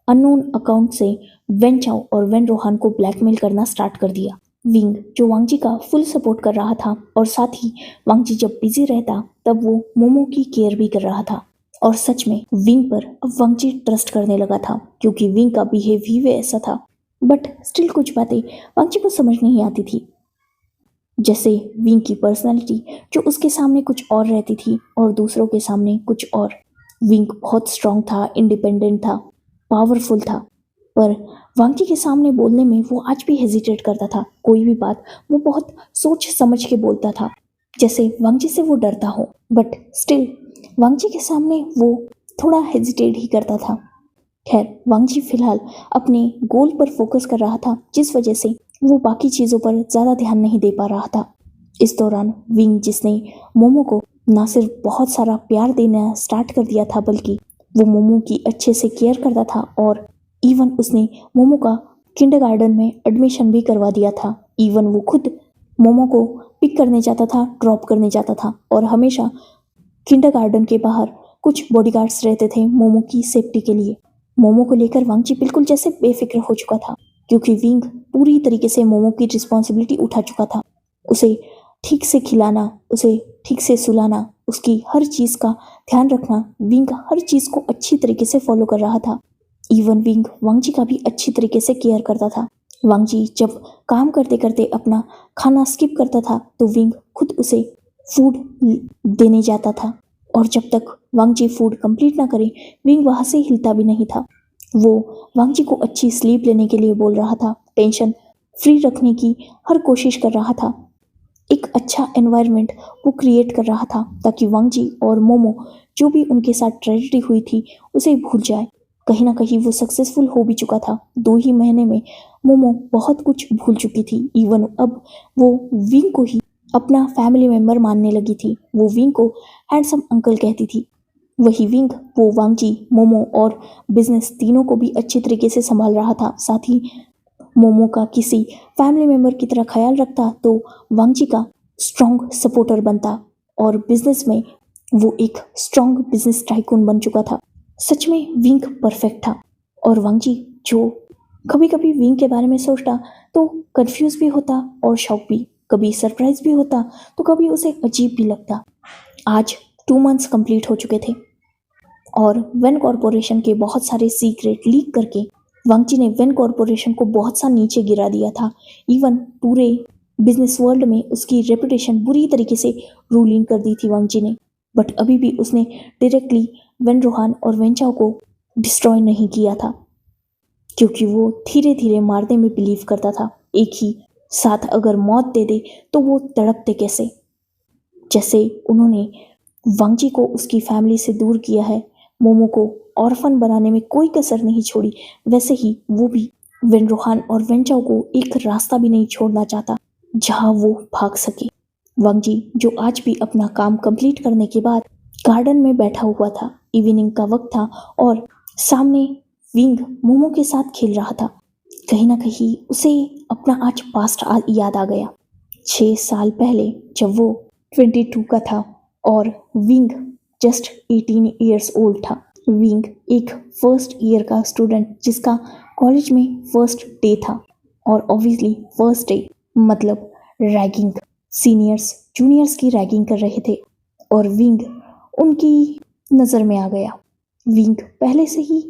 अननोन अकाउंट से वेंचाओ और वेन रोहान को ब्लैकमेल करना स्टार्ट कर दिया। विंग जो वांगजी का फुल सपोर्ट कर रहा था और साथ ही वांगजी जब बिजी रहता तब वो मोमो की केयर भी कर रहा था। और सच में विंग पर अब वांगजी ट्रस्ट करने लगा था, क्योंकि विंग का बिहेव ही वैसा था। बट स्टिल कुछ बातें वांगजी को समझ नहीं आती थी, जैसे विंग की पर्सनालिटी जो उसके सामने कुछ और रहती थी और दूसरों के सामने कुछ और। विंग बहुत स्ट्रांग था, इंडिपेंडेंट था, पावरफुल था, पर वांगजी के सामने बोलने में वो आज भी हेजिटेट करता था। कोई भी बात वो बहुत सोच समझ के बोलता था, जैसे वांगजी से वो डरता हो, बट स्टिल वांगजी के सामने वो थोड़ा हेजिटेट ही करता था। खैर, वांगजी फिलहाल अपने गोल पर फोकस कर रहा था, जिस वजह से वो बाकी चीज़ों पर ज़्यादा ध्यान नहीं दे पा रहा था। इस दौरान विंग, जिसने मोमो को ना सिर्फ बहुत सारा प्यार देना स्टार्ट कर दिया था, बल्कि वो मोमो की अच्छे से केयर करता था और इवन उसने मोमो का किंडरगार्टन में एडमिशन भी करवा दिया था। इवन वो खुद मोमो को पिक करने जाता था, ड्रॉप करने जाता था और हमेशा किंडरगार्टन के बाहर कुछ बॉडीगार्ड्स रहते थे मोमो की सेफ्टी के लिए। मोमो को लेकर वांगजी बिल्कुल जैसे बेफिक्र हो चुका था। क्योंकि विंग पूरी तरीके से मोमो की रिस्पॉन्सिबिलिटी उठा चुका था। उसे ठीक से खिलाना, उसे ठीक से सुलाना, उसकी हर चीज़ का ध्यान रखना, विंग हर चीज़ को अच्छी तरीके से फॉलो कर रहा था। इवन विंग वांगजी का भी अच्छी तरीके से केयर करता था। वांगजी जब काम करते करते अपना खाना स्किप करता था तो विंग खुद उसे फूड देने जाता था, और जब तक वांगजी फूड कंप्लीट ना करे विंग वहाँ से हिलता भी नहीं था। वो वांगजी को अच्छी स्लीप लेने के लिए बोल रहा था, टेंशन फ्री रखने की हर कोशिश कर रहा था, एक अच्छा एनवायरनमेंट वो क्रिएट कर रहा था ताकि वांगजी और मोमो जो भी उनके साथ ट्रेजेडी हुई थी उसे भूल जाए। कहीं ना कहीं वो सक्सेसफुल हो भी चुका था। 2 ही महीने में मोमो बहुत कुछ भूल चुकी थी। इवन अब वो विंग को ही अपना फैमिली मेंबर मानने लगी थी। वो विंग को हैंडसम अंकल कहती थी। वही विंग वो वांगजी, मोमो और बिजनेस तीनों को भी अच्छी तरीके से संभाल रहा था। साथ ही मोमो का किसी फैमिली मेंबर की तरह ख्याल रखता तो वांगजी का स्ट्रॉन्ग सपोर्टर बनता, और बिजनेस में वो एक स्ट्रॉन्ग बिजनेस टाइकून बन चुका था। सच में विंग परफेक्ट था, और वांगजी जो कभी कभी विंग के बारे में सोचता तो कंफ्यूज भी होता और शॉक भी, कभी सरप्राइज भी होता तो कभी उसे अजीब भी लगता। आज 2 मंथ्स कंप्लीट हो चुके थे और वेन कॉरपोरेशन के बहुत सारे सीक्रेट लीक करके वांगजी ने वेन कॉरपोरेशन को बहुत सा नीचे गिरा दिया था। इवन पूरे बिजनेस वर्ल्ड में उसकी रेपुटेशन बुरी तरीके से रूलिंग कर दी थी वांगजी ने। बट अभी भी उसने डायरेक्टली वेन रोहान और वेंचाओ को डिस्ट्रॉय नहीं किया था, क्योंकि वो धीरे धीरे मारने में बिलीव करता था। एक ही साथ अगर मौत दे दे तो वो तड़पते कैसे। जैसे उन्होंने वांगजी को उसकी फैमिली से दूर किया है, मोमो को ऑर्फन बनाने में कोई कसर नहीं छोड़ी, वैसे ही वो भी वेन रोहान और वेंचाओ को एक रास्ता भी नहीं छोड़ना चाहता जहां वो भाग सके। वांगजी जो आज भी अपना काम कंप्लीट करने के बाद गार्डन में बैठा हुआ था। इवनिंग का वक्त था और सामने विंग मोमो के साथ खेल रहा था। कहीं ना कहीं उसे अपना आज पास्ट याद आ गया। 6 साल पहले जब वो 22 का था और विंग जस्ट 18 ईयर्स ओल्ड था। विंग एक फर्स्ट ईयर का स्टूडेंट जिसका कॉलेज में फर्स्ट डे था, और ऑब्वियसली फर्स्ट डे मतलब रैगिंग, सीनियर्स जूनियर्स की रैगिंग कर रहे थे और विंग उनकी नज़र में आ गया। विंग पहले से ही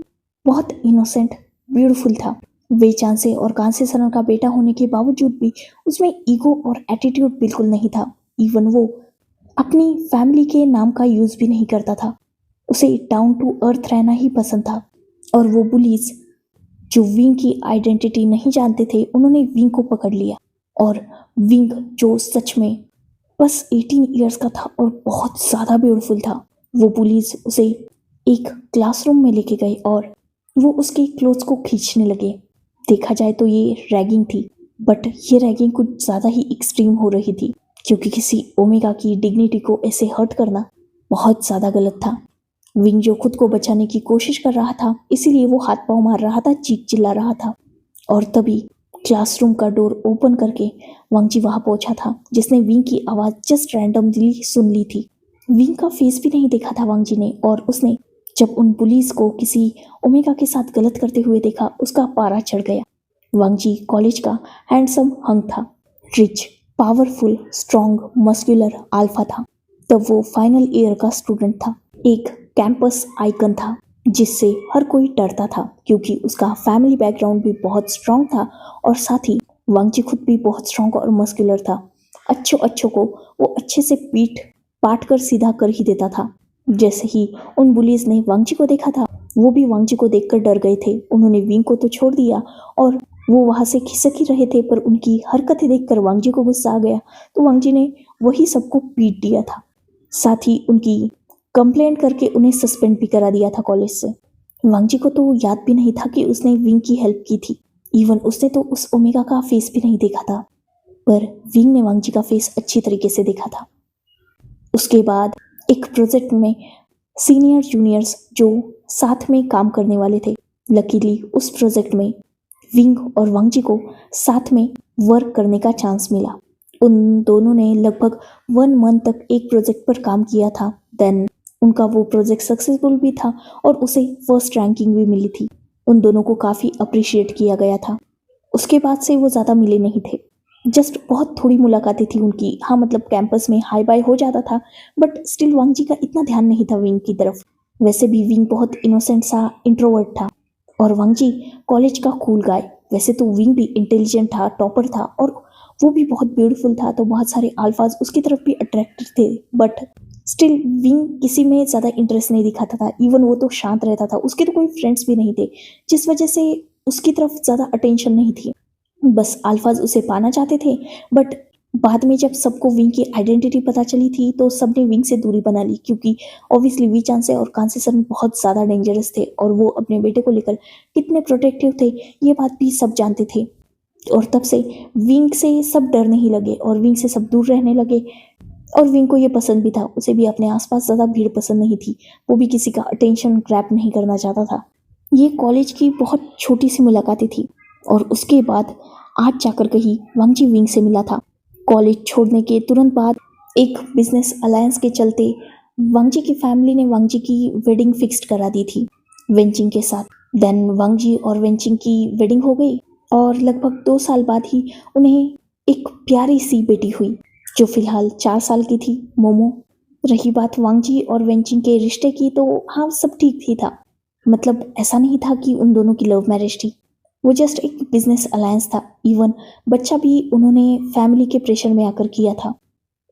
बहुत इनोसेंट ब्यूटीफुल था। वेचान से और कांसे सरन का बेटा होने के बावजूद भी उसमें ईगो और एटीट्यूड बिल्कुल नहीं था। इवन वो अपनी फैमिली के नाम का यूज़ भी नहीं करता था। उसे डाउन टू अर्थ रहना ही पसंद था। और वो बुलीज जो विंग की आइडेंटिटी नहीं जानते थे उन्होंने विंग को पकड़ लिया, और विंग जो सच में बस 18 ईयर्स का था और बहुत ज़्यादा ब्यूटीफुल था, वो पुलिस उसे एक क्लासरूम में लेके गए और वो उसके क्लोथ्स को खींचने लगे। देखा जाए तो ये रैगिंग थी, बट ये रैगिंग कुछ ज़्यादा ही एक्सट्रीम हो रही थी, क्योंकि किसी ओमेगा की डिग्निटी को ऐसे हर्ट करना बहुत ज़्यादा गलत था। विंग जो खुद को बचाने की कोशिश कर रहा था, इसीलिए वो हाथ पांव मार रहा था, चीख चिल्ला रहा था। और तभी क्लासरूम का डोर ओपन करके वांगजी वहां पहुंचा था, जिसने विंग की आवाज़ जस्ट रैंडमली सुन ली थी। विंग का फेस भी नहीं देखा था वांगजी ने, और उसने जब उन पुलिस को किसी ओमेगा के साथ गलत करते हुए देखा, उसका पारा चढ़ गया। वांगजी कॉलेज का हैंडसम हंग था, rich, powerful, strong, muscular alpha था। तब वो फाइनल ईयर का स्टूडेंट था, एक कैंपस आइकन था जिससे हर कोई डरता था, क्योंकि उसका फैमिली बैकग्राउंड भी बहुत स्ट्रॉन्ग था और साथ ही वांगजी खुद भी बहुत स्ट्रॉन्ग और मस्कुलर था। अच्छों को वो अच्छे से पीठ पाट कर सीधा कर ही देता था। जैसे ही उन बुलीज ने वांगजी को देखा था, वो भी वांगजी को देखकर डर गए थे। उन्होंने विंग को तो छोड़ दिया और वो वहां से खिसक ही रहे थे, पर उनकी हरकतें देखकर वांगजी को गुस्सा आ गया, तो वांगजी ने वही सबको पीट दिया था। साथ ही उनकी कंप्लेंट करके उन्हें सस्पेंड भी करा दिया था कॉलेज से। वांगजी को तो याद भी नहीं था कि उसने विंग की हेल्प की थी। इवन उसने तो उस ओमेगा का फेस भी नहीं देखा था, पर विंग ने वांगजी का फेस अच्छी तरीके से देखा था। उसके बाद एक प्रोजेक्ट में सीनियर जूनियर्स जो साथ में काम करने वाले थे, लकीली उस प्रोजेक्ट में विंग और वांगजी को साथ में वर्क करने का चांस मिला। उन दोनों ने लगभग 1 मंथ तक एक प्रोजेक्ट पर काम किया था। देन उनका वो प्रोजेक्ट सक्सेसफुल भी था और उसे फर्स्ट रैंकिंग भी मिली थी। उन दोनों को काफ़ी अप्रिशिएट किया गया था। उसके बाद से वो ज़्यादा मिले नहीं थे, जस्ट बहुत थोड़ी मुलाकातें थी उनकी। हाँ, मतलब कैंपस में हाई बाय हो जाता था, बट स्टिल वांग जी का इतना ध्यान नहीं था विंग की तरफ। वैसे भी विंग बहुत इनोसेंट सा इंट्रोवर्ट था और वांग जी कॉलेज का कूल गाय। वैसे तो विंग भी इंटेलिजेंट था, टॉपर था और वो भी बहुत ब्यूटीफुल था, तो बहुत सारे अल्फाज उसकी तरफ भी अट्रैक्टेड थे। बट स्टिल विंग किसी में ज़्यादा इंटरेस्ट नहीं दिखाता था। इवन वो तो शांत रहता था, उसके तो कोई फ्रेंड्स भी नहीं थे, जिस वजह से उसकी तरफ ज़्यादा अटेंशन नहीं थी। बस अल्फाज उसे पाना चाहते थे। बट बाद में जब सबको विंग की आइडेंटिटी पता चली थी तो सबने विंग से दूरी बना ली, क्योंकि ऑब्वियसली वी चांसे और कांसे सन बहुत ज़्यादा डेंजरस थे और वो अपने बेटे को लेकर कितने प्रोटेक्टिव थे ये बात भी सब जानते थे। और तब से विंग से सब डरने ही लगे और विंग से सब दूर रहने लगे। और विंग को ये पसंद भी था, उसे भी अपने आसपास ज़्यादा भीड़ पसंद नहीं थी, वो भी किसी का अटेंशन ग्रैब नहीं करना चाहता था। ये कॉलेज की बहुत छोटी सी मुलाकातें थी और उसके बाद आज जाकर कहीं वांग जी विंग से मिला था। कॉलेज छोड़ने के तुरंत बाद एक बिजनेस अलायंस के चलते वांग जी की फैमिली ने वांग जी की वेडिंग फिक्स्ड करा दी थी वेंचिंग के साथ। देन वांग जी और वेंचिंग की वेडिंग हो गई और लगभग 2 साल बाद ही उन्हें एक प्यारी सी बेटी हुई जो फिलहाल 4 साल की थी, मोमो। रही बात वांग जी और वेंचिंग के रिश्ते की, तो हाँ सब ठीक ही था। मतलब ऐसा नहीं था कि उन दोनों की लव मैरिज थी, वो जस्ट एक बिजनेस अलायंस था। इवन बच्चा भी उन्होंने फैमिली के प्रेशर में आकर किया था।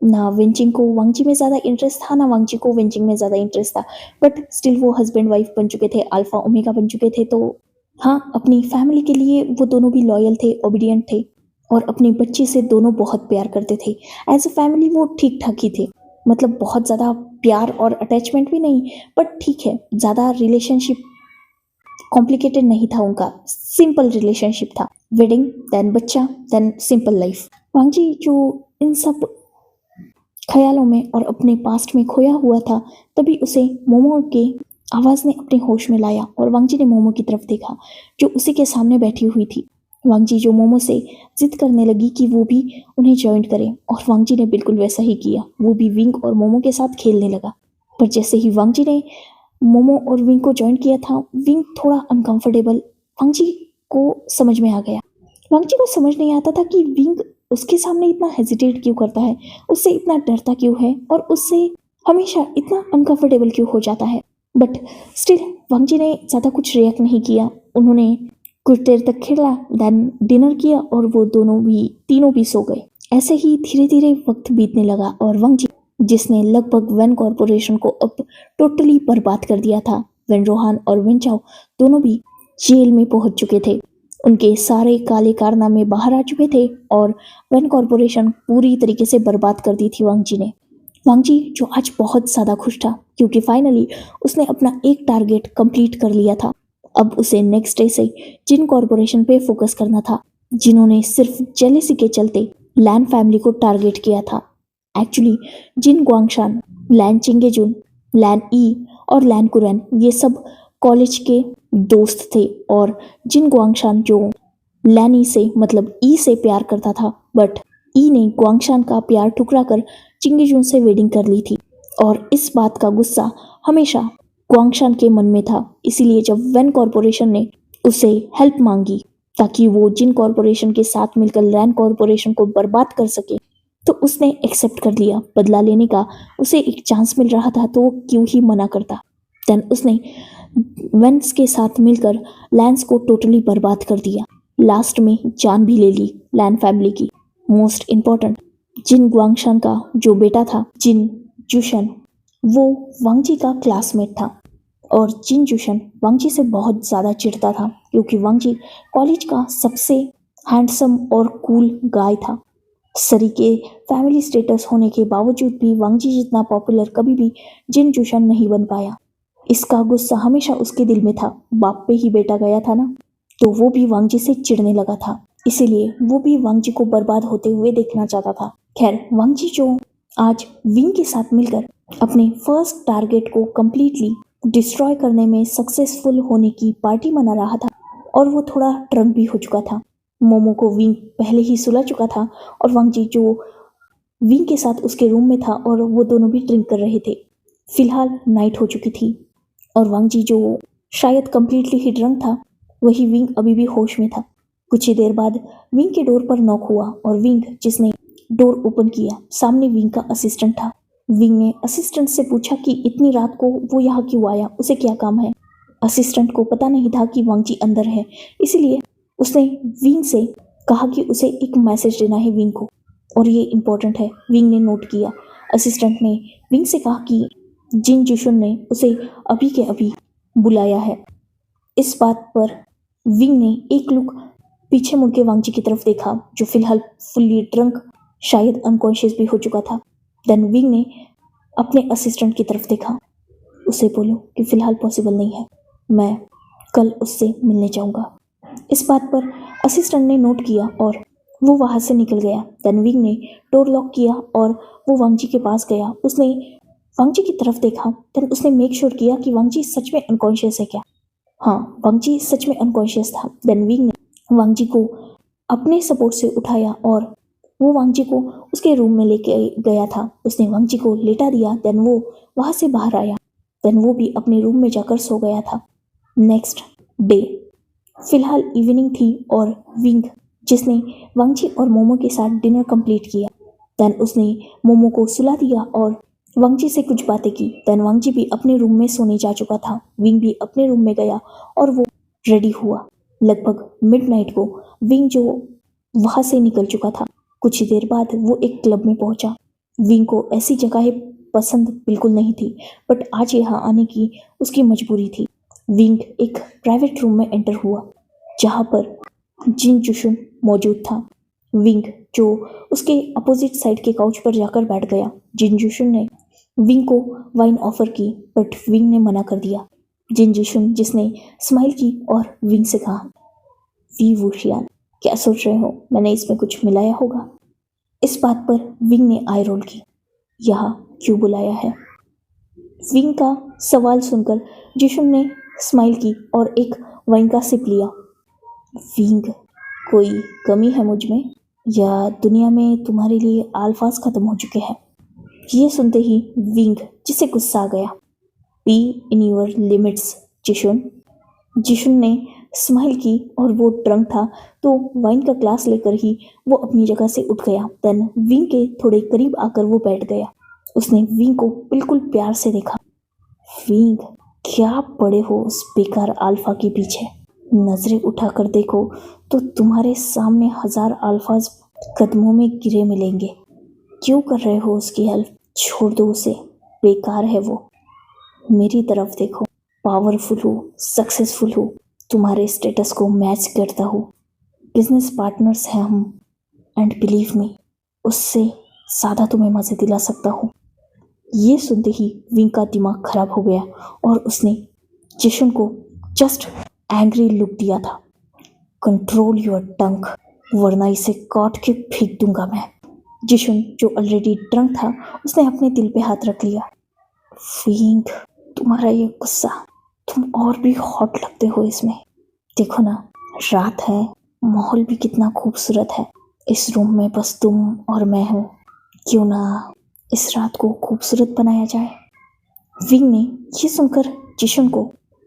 ना वेंचिंग को वांग जी में ज़्यादा इंटरेस्ट था, ना वांग जी को वेंचिंग में ज़्यादा इंटरेस्ट था। बट स्टिल वो हस्बैंड वाइफ बन चुके थे, अल्फा ओमेगा बन चुके थे, तो हाँ अपनी फैमिली के लिए वो दोनों भी लॉयल थे, ओबीडियंट थे और अपनी बच्ची से दोनों बहुत प्यार करते थे। एज अ फैमिली वो ठीक ठाक ही थे, मतलब बहुत ज़्यादा प्यार और अटैचमेंट भी नहीं, बट ठीक है, ज़्यादा रिलेशनशिप कॉम्प्लिकेटेड नहीं था उनका, सिंपल रिलेशनशिप था। वेडिंग, देन बच्चा, देन सिंपल लाइफ। वांग जी जो इन सब ख्यालों में और अपने पास्ट में खोया हुआ था, तभी उसे मोमो के आवाज़ ने अपने होश में लाया और वांग जी ने मोमो की तरफ देखा जो उसी के सामने बैठी हुई थी। वांग जी जो मोमो से जिद करने लगी कि वो भी उन्हें ज्वाइन करे और वांग जी ने बिल्कुल वैसा ही किया, वो भी विंग और मोमो के साथ खेलने लगा। पर जैसे ही वांग जी ने मोमो और विंग को ज्वाइन किया था, विंग थोड़ा अनकंफर्टेबल वांग जी को समझ में आ गया। वांग जी को समझ नहीं आता था कि विंग उसके सामने इतना हेजिटेट क्यों करता है, उससे इतना डरता क्यों है और उससे हमेशा इतना अनकंफर्टेबल क्यों हो जाता है। बट स्टिल वांग जी ने ज़्यादा कुछ रिएक्ट नहीं किया। उन्होंने कुछ देर तक खेला, देन डिनर किया और वो तीनों भी सो गए। ऐसे ही धीरे धीरे वक्त बीतने लगा और वांग जी जिसने लगभग वैन कॉरपोरेशन को अब टोटली बर्बाद कर दिया था, वेन रोहान और वेन चाओ दोनों भी जेल में पहुंच चुके थे। उनके सारे काले कारनामे बाहर आ चुके थे और वैन कॉरपोरेशन पूरी तरीके से बर्बाद कर दी थी वांग जी ने। वांग जी जो आज बहुत ज़्यादा खुश था क्योंकि फाइनली उसने अपना एक टारगेट कंप्लीट कर लिया था। अब उसे नेक्स्ट डे से जिन कॉरपोरेशन पे फोकस करना था, जिन्होंने सिर्फ जेलेसी के चलते लैन फैमिली को टारगेट किया था। एक्चुअली जिन ग्वांगशान, लैन चिंगेजुन, लैन ई और लैन कुरैन ये सब कॉलेज के दोस्त थे और जिन ग्वांगशान जो लैन ई से मतलब ई से प्यार करता था, बट ई ने ग्वांगशान का प्यार ठुकरा कर चिंगेजुन से वेडिंग कर ली थी और इस बात का गुस्सा हमेशा ग्वांगशान के मन में था। इसीलिए जब वैन कॉरपोरेशन ने उसे हेल्प मांगी ताकि वो जिन कॉरपोरेशन के साथ मिलकर लैन कॉरपोरेशन को बर्बाद कर सके, तो उसने एक्सेप्ट कर लिया। बदला लेने का उसे एक चांस मिल रहा था तो वो क्यों ही मना करता। देन उसने वेंस के साथ मिलकर लैंस को टोटली बर्बाद कर दिया, लास्ट में जान भी ले ली लैन फैमिली की। मोस्ट इम्पॉर्टेंट, जिन ग्वांगशान का जो बेटा था जिन जुशन, वो वांग जी का क्लासमेट था और जिन जुशन वांग जी से बहुत ज़्यादा चिढ़ता था क्योंकि वांग जी कॉलेज का सबसे हैंडसम और कूल गाय था। सरी के फैमिली स्टेटस होने के बावजूद भी वांग जी जितना पॉपुलर कभी भी जिन जुशन नहीं बन पाया। इसका गुस्सा हमेशा उसके दिल में था, बाप पे ही बेटा गया था ना, तो वो भी वांग जी से चिढ़ने लगा था। इसीलिए वो भी वांग जी को बर्बाद होते हुए देखना चाहता था। खैर वांग जी जो आज विंग के साथ मिलकर अपने फर्स्ट टारगेट को कंप्लीटली डिस्ट्रॉय करने में सक्सेसफुल होने की पार्टी मना रहा था और वो थोड़ा ड्रंक भी हो चुका था। मोमो को विंग पहले ही सुला चुका था और वांग जी जो विंग के साथ उसके रूम में था और वो दोनों भी ड्रिंक कर रहे थे। फिलहाल नाइट हो चुकी थी और वांग जी जो शायद कंप्लीटली ही ड्रंक था, वही विंग अभी भी होश में था। कुछ ही देर बाद विंग के डोर पर नॉक हुआ और विंग जिसने डोर ओपन किया, सामने विंग का असिस्टेंट था। विंग ने असिस्टेंट से पूछा कि इतनी रात को वो यहाँ क्यों आया, उसे क्या काम है। असिस्टेंट को पता नहीं था कि वांगजी अंदर है, इसीलिए उसने विंग से कहा कि उसे एक मैसेज देना है विंग को और ये इम्पोर्टेंट है। विंग ने नोट किया। असिस्टेंट ने विंग से कहा कि जिन जिशुन ने उसे अभी के अभी बुलाया है। इस बात पर विंग ने एक लुक पीछे मुड़ के वांगजी की तरफ देखा, जो फिलहाल फुल्ली ड्रंक, शायद अनकॉन्शियस भी हो चुका था। देन विंग ने अपने असिस्टेंट की तरफ देखा। उसे बोलो कि फिलहाल पॉसिबल नहीं है, मैं कल उससे मिलने जाऊंगा। इस बात पर असिस्टेंट ने नोट किया और वो वहाँ से निकल गया। देन विंग ने डोर लॉक किया और वो वांगजी के पास गया। उसने वांगजी की तरफ देखा। देन उसने मेक श्योर किया कि वांगजी सच में अनकॉन्शियस है क्या। हाँ, वांगजी सच में अनकॉन्शियस था। देन विंग ने वांगजी को अपने सपोर्ट से उठाया और वो वांगजी को उसके रूम में लेके गया था। उसने वांगजी को लेटा दिया। देन वो वहाँ से बाहर आया। देन वो भी अपने रूम में जाकर सो गया था। नेक्स्ट डे, फिलहाल इवनिंग थी और विंग जिसने वांगजी और मोमो के साथ डिनर कंप्लीट किया। देन उसने मोमो को सुला दिया और वांगजी से कुछ बातें की। देन वांगजी भी अपने रूम में सोने जा चुका था। विंग भी अपने रूम में गया और वो रेडी हुआ। लगभग मिडनाइट को विंग जो वहाँ से निकल चुका था। कुछ ही देर बाद वो एक क्लब में पहुंचा। विंग को ऐसी जगहें पसंद बिल्कुल नहीं थी, बट आज यहाँ आने की उसकी मजबूरी थी। विंग एक प्राइवेट रूम में एंटर हुआ जहाँ पर जिन जुशुन मौजूद था। विंग जो उसके अपोजिट साइड के काउच पर जाकर बैठ गया। जिन जुशुन ने विंग को वाइन ऑफर की, बट विंग ने मना कर दिया। जिन जुशुन जिसने स्माइल की और विंग से कहा, वी वुशियान, क्या सोच रहे हो, मैंने इसमें कुछ मिलाया होगा। इस बात पर विंग ने आई रोल की। यहाँ क्यों बुलाया है। विंग का सवाल सुनकर जिशुन ने स्माइल की और एक वाइन का सिप लिया। विंग, कोई कमी है मुझ में या दुनिया में तुम्हारे लिए अल्फाज खत्म हो चुके हैं। ये सुनते ही विंग जिसे गुस्सा आ गया। Be in your limits Jishun. Jishun ने स्माइल की और वो ड्रंक था तो वाइन का ग्लास लेकर ही वो अपनी जगह से उठ गया। देन विंग के थोड़े करीब आकर वो बैठ गया। उसने विंग को बिल्कुल प्यार से देखा। विंग, क्या पड़े हो उस बेकार अल्फा के पीछे। नजरें उठाकर देखो तो तुम्हारे सामने 1000 अल्फाज कदमों में गिरे मिलेंगे। क्यों कर रहे हो उसकी हेल्प। छोड़ दो उसे, बेकार है वो। मेरी तरफ देखो, पावरफुल हो, सक्सेसफुल हो, तुम्हारे स्टेटस को मैच करता हो, बिजनेस पार्टनर्स हैं हम, एंड बिलीव मी, उससे ज़्यादा तुम्हें मज़े दिला सकता हूँ। ये सुनते ही विंग का दिमाग खराब हो गया और उसने जिशुन को जस्ट एंग्री लुक दिया था। कंट्रोल योर टंग, वरना इसे काट के फेंक दूंगा मैं। जिशुन जो ऑलरेडी ड्रंक था उसने अपने दिल पे हाथ रख लिया। विंग, तुम्हारा ये गुस्सा, तुम और भी हॉट लगते हो इसमें। देखो ना, रात है, माहौल भी कितना खूबसूरत है। इस रूम में बस तुम और मैं हूँ। क्यों ना इस रात को खूबसूरत बनाया जाए। विंग ने ये सुनकर जिशुन को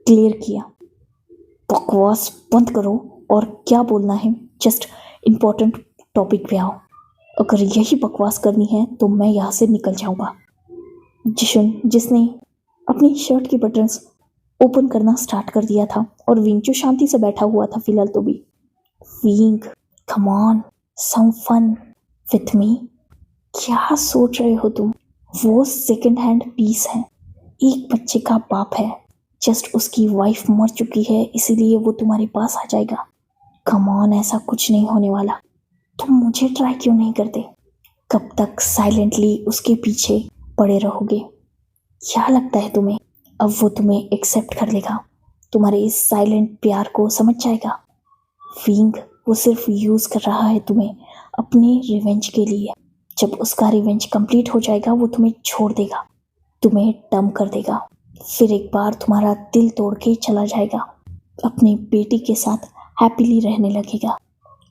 क्लियर किया। बकवास बंद करो और क्या बोलना है जस्ट इम्पोर्टेंट टॉपिक पे आओ। अगर यही बकवास करनी है तो मैं यहाँ से निकल जाऊँगा। जिशुन जिसने अपनी शर्ट की बटन्स ओपन करना स्टार्ट कर दिया था और विंग जो शांति से बैठा हुआ था फिलहाल तो भी। Wing, come on, some fun with me. क्या सोच रहे हो तुम। वो सेकंड हैंड पीस है, एक बच्चे का बाप है। जस्ट उसकी वाइफ मर चुकी है इसीलिए वो तुम्हारे पास आ जाएगा। कम ऑन, ऐसा कुछ नहीं होने वाला। तुम मुझे ट्राई क्यों नहीं करते। कब तक साइलेंटली उसके पीछे पड़े रहोगे। क्या लगता है तुम्हें अब वो तुम्हें एक्सेप्ट कर लेगा, तुम्हारे इस साइलेंट प्यार को समझ जाएगा। विंग, वो सिर्फ यूज कर रहा है तुम्हें अपने रिवेंज के लिए। जब उसका रिवेंज कंप्लीट हो जाएगा वो तुम्हें छोड़ देगा, तुम्हें डम कर देगा, फिर एक बार तुम्हारा दिल तोड़ के चला जाएगा, अपनी बेटी के साथ हैप्पीली रहने लगेगा।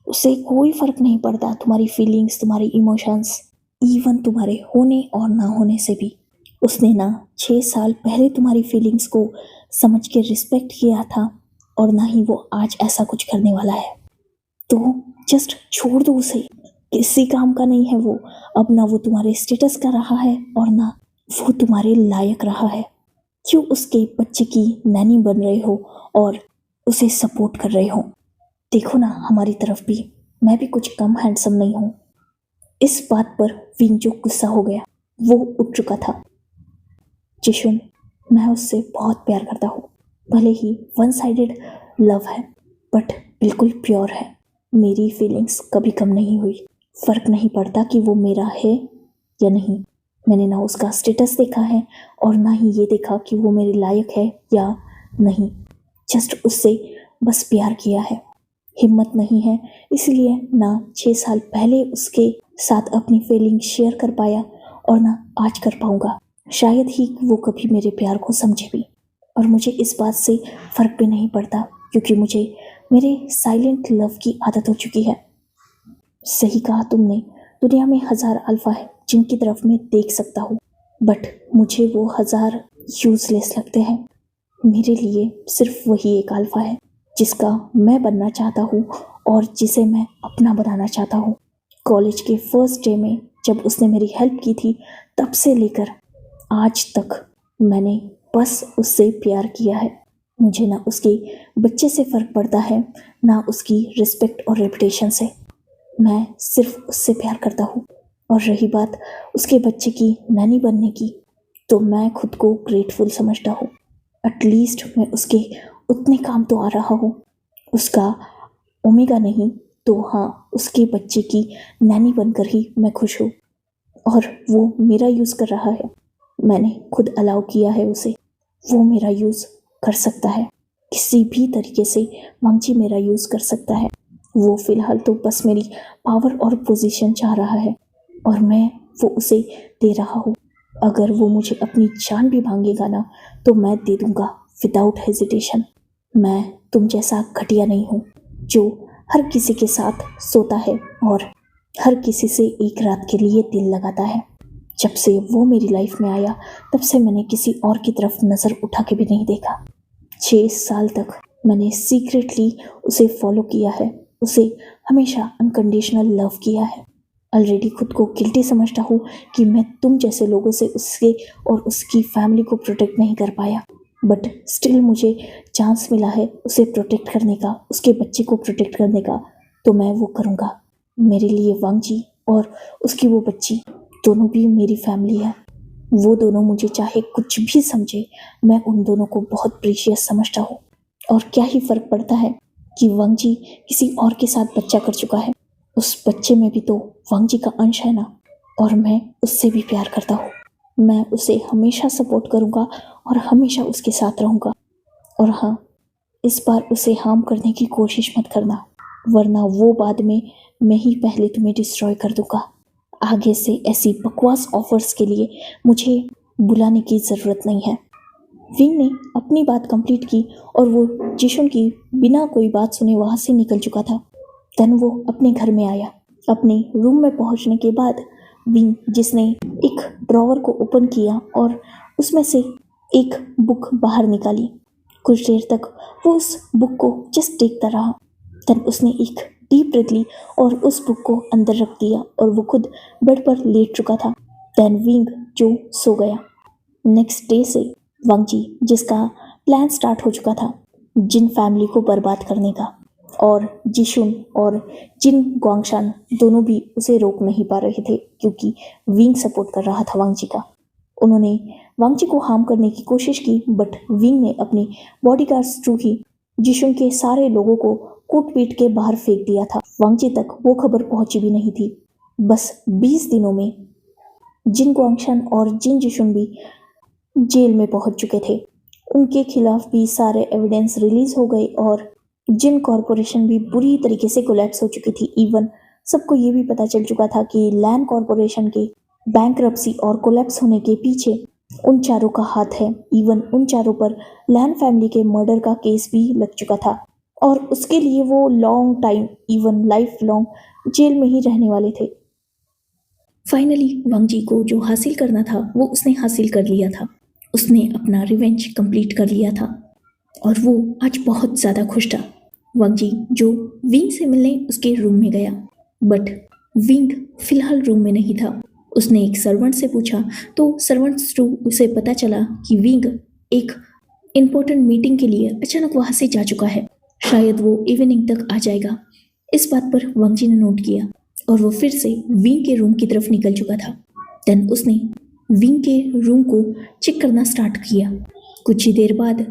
उसे कोई फर्क नहीं पड़ता तुम्हारी फीलिंग्स, तुम्हारी इमोशंस, इवन तुम्हारे होने और ना होने से भी। उसने ना 6 साल पहले तुम्हारी फीलिंग्स को समझ के रिस्पेक्ट किया था और ना ही वो आज ऐसा कुछ करने वाला है। तो जस्ट छोड़ दो उसे, किसी काम का नहीं है वो। अब ना वो तुम्हारे स्टेटस का रहा है और ना वो तुम्हारे लायक रहा है। क्यों उसके बच्चे की नैनी बन रहे हो और उसे सपोर्ट कर रहे हो? देखो ना, हमारी तरफ भी मैं भी कुछ कम हैंडसम नहीं हूँ। इस बात पर विंग जो गुस्सा हो गया वो उठ चुका था। जिशुन, मैं उससे बहुत प्यार करता हूँ, भले ही वन साइडेड लव है बट बिल्कुल प्योर है। मेरी फीलिंग्स कभी कम नहीं हुई। फर्क नहीं पड़ता कि वो मेरा है या नहीं। मैंने ना उसका स्टेटस देखा है और ना ही ये देखा कि वो मेरे लायक है या नहीं। जस्ट उससे बस प्यार किया है। हिम्मत नहीं है इसलिए ना 6 साल पहले उसके साथ अपनी फीलिंग शेयर कर पाया और ना आज कर पाऊंगा। शायद ही वो कभी मेरे प्यार को समझे भी। और मुझे इस बात से फर्क भी नहीं पड़ता क्योंकि मुझे मेरे साइलेंट लव की आदत हो चुकी है। सही कहा तुमने, दुनिया में 1000 अल्फा है जिनकी तरफ मैं देख सकता हूँ, बट मुझे वो 1000 यूजलेस लगते हैं। मेरे लिए सिर्फ वही एक अल्फा है जिसका मैं बनना चाहता हूँ और जिसे मैं अपना बनाना चाहता हूँ। कॉलेज के फर्स्ट डे में जब उसने मेरी हेल्प की थी तब से लेकर आज तक मैंने बस उससे प्यार किया है। मुझे ना उसके बच्चे से फ़र्क पड़ता है ना उसकी रिस्पेक्ट और रेपुटेशन से। मैं सिर्फ उससे प्यार करता हूँ। और रही बात उसके बच्चे की नैनी बनने की, तो मैं खुद को ग्रेटफुल समझता हूँ। एटलीस्ट मैं उसके उतने काम तो आ रहा हूँ। उसका ओमेगा नहीं तो हाँ, उसके बच्चे की नैनी बनकर ही मैं खुश हूँ। और वो मेरा यूज़ कर रहा है, मैंने खुद अलाउ किया है उसे। वो मेरा यूज़ कर सकता है किसी भी तरीके से। वांगची मेरा यूज़ कर सकता है। वो फिलहाल तो बस मेरी पावर और पोजीशन चाह रहा है और मैं वो उसे दे रहा हूँ। अगर वो मुझे अपनी जान भी मांगेगा ना तो मैं दे दूंगा विदाउट हेजिटेशन। मैं तुम जैसा घटिया नहीं हूँ जो हर किसी के साथ सोता है और हर किसी से एक रात के लिए दिल लगाता है। जब से वो मेरी लाइफ में आया तब से मैंने किसी और की तरफ नज़र उठा के भी नहीं देखा। 6 साल तक मैंने सीक्रेटली उसे फॉलो किया है, उसे हमेशा अनकंडीशनल लव किया है। ऑलरेडी खुद को गिल्टी समझता हूँ कि मैं तुम जैसे लोगों से उसके और उसकी फैमिली को प्रोटेक्ट नहीं कर पाया, बट स्टिल मुझे चांस मिला है उसे प्रोटेक्ट करने का, उसके बच्चे को प्रोटेक्ट करने का, तो मैं वो करूँगा। मेरे लिए वांगजी और उसकी वो बच्ची दोनों भी मेरी फैमिली है। वो दोनों मुझे चाहे कुछ भी समझे, मैं उन दोनों को बहुत प्रीशियस समझता हूँ। और क्या ही फ़र्क पड़ता है कि वांगजी किसी और के साथ बच्चा कर चुका है। उस बच्चे में भी तो वांगजी का अंश है ना, और मैं उससे भी प्यार करता हूँ। मैं उसे हमेशा सपोर्ट करूँगा और हमेशा उसके साथ रहूँगा। और हाँ, इस बार उसे हार्म करने की कोशिश मत करना, वरना वो बाद में मैं ही पहले तुम्हें डिस्ट्रॉय कर दूँगा। आगे से ऐसी बकवास ऑफर्स के लिए मुझे बुलाने की ज़रूरत नहीं है। विंग ने अपनी बात कंप्लीट की और वो जिशुन की बिना कोई बात सुने वहाँ से निकल चुका था। देन वो अपने घर में आया। अपने रूम में पहुँचने के बाद विंग, जिसने एक ड्रॉवर को ओपन किया और उसमें से एक बुक बाहर निकाली, कुछ देर तक वो उस बुक को जस्ट देखता रहा। देन उसने एक डीप ब्रेथ ली और उस बुक को अंदर रख दिया और वो खुद बेड पर लेट चुका था। देन विंग जो सो गया। नेक्स्ट डे से वांगजी, जिसका प्लान स्टार्ट हो चुका था जिन फैमिली को बर्बाद करने का, और जिशुन और जिन ग्वांगशान दोनों भी उसे रोक नहीं पा रहे थे क्योंकि विंग सपोर्ट कर रहा था वांगजी का। उन्होंने वांगजी को हार्म करने की कोशिश की, बट विंग ने अपने बॉडीगार्ड्स थ्रू ही जिशुन के सारे लोगों को कूट पीट के बाहर फेंक दिया था। वांगजी तक वो खबर पहुंची भी नहीं थी। बस 20 दिनों में जिन ग्वांगशान और जिन जिशुन भी जेल में पहुंच चुके थे। उनके खिलाफ भी सारे एविडेंस रिलीज हो गए और जिन कॉरपोरेशन भी बुरी तरीके से कोलैप्स हो चुकी थी। इवन सबको ये भी पता चल चुका था कि लैन कॉरपोरेशन के बैंकरप्सी और कोलैप्स होने के पीछे उन चारों का हाथ है। इवन उन चारों पर लैन फैमिली के मर्डर का केस भी लग चुका था और उसके लिए वो long time, even lifelong jail में ही रहने वाले थे। फाइनली वांगजी को जो हासिल करना था वो उसने हासिल कर लिया था। उसने अपना रिवेंज कंप्लीट कर लिया था और वो आज बहुत ज़्यादा खुश था। वांग जी जो विंग से मिलने उसके रूम में गया, बट विंग फिलहाल रूम में नहीं था। उसने एक सर्वेंट से पूछा तो सर्वेंट्स थ्रू उसे पता चला कि विंग एक इम्पोर्टेंट मीटिंग के लिए अचानक वहां से जा चुका है। शायद वो इवनिंग तक आ जाएगा। इस बात पर वांग जी ने नोट किया और वो फिर से विंग के रूम की तरफ निकल चुका था। देन उसने विंग के रूम को चेक करना स्टार्ट किया। कुछ ही देर बाद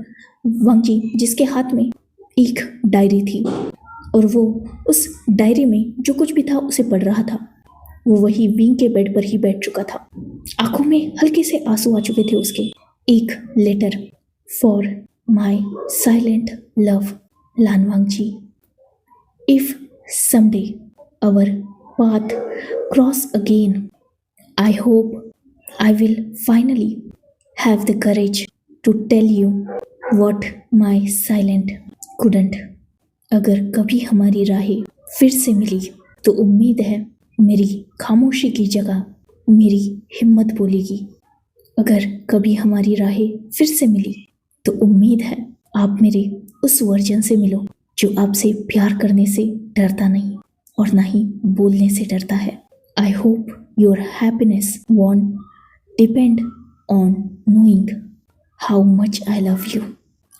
वांग जी जिसके हाथ में एक डायरी थी और वो उस डायरी में जो कुछ भी था उसे पढ़ रहा था। वो वही विंग के बेड पर ही बैठ चुका था। आंखों में हल्के से आंसू आ चुके थे उसके। एक letter for my silent love Lan Wangji. If someday our path cross again, I hope I will finally have the courage to tell you what my silent couldn't. अगर कभी हमारी राहें फिर से मिली तो उम्मीद है मेरी खामोशी की जगह मेरी हिम्मत बोलेगी। अगर कभी हमारी राहें फिर से मिली तो उम्मीद है आप मेरे उस वर्जन से मिलो जो आपसे प्यार करने से डरता नहीं और ना ही बोलने से डरता है। I hope your happiness want depend on knowing how much I love you.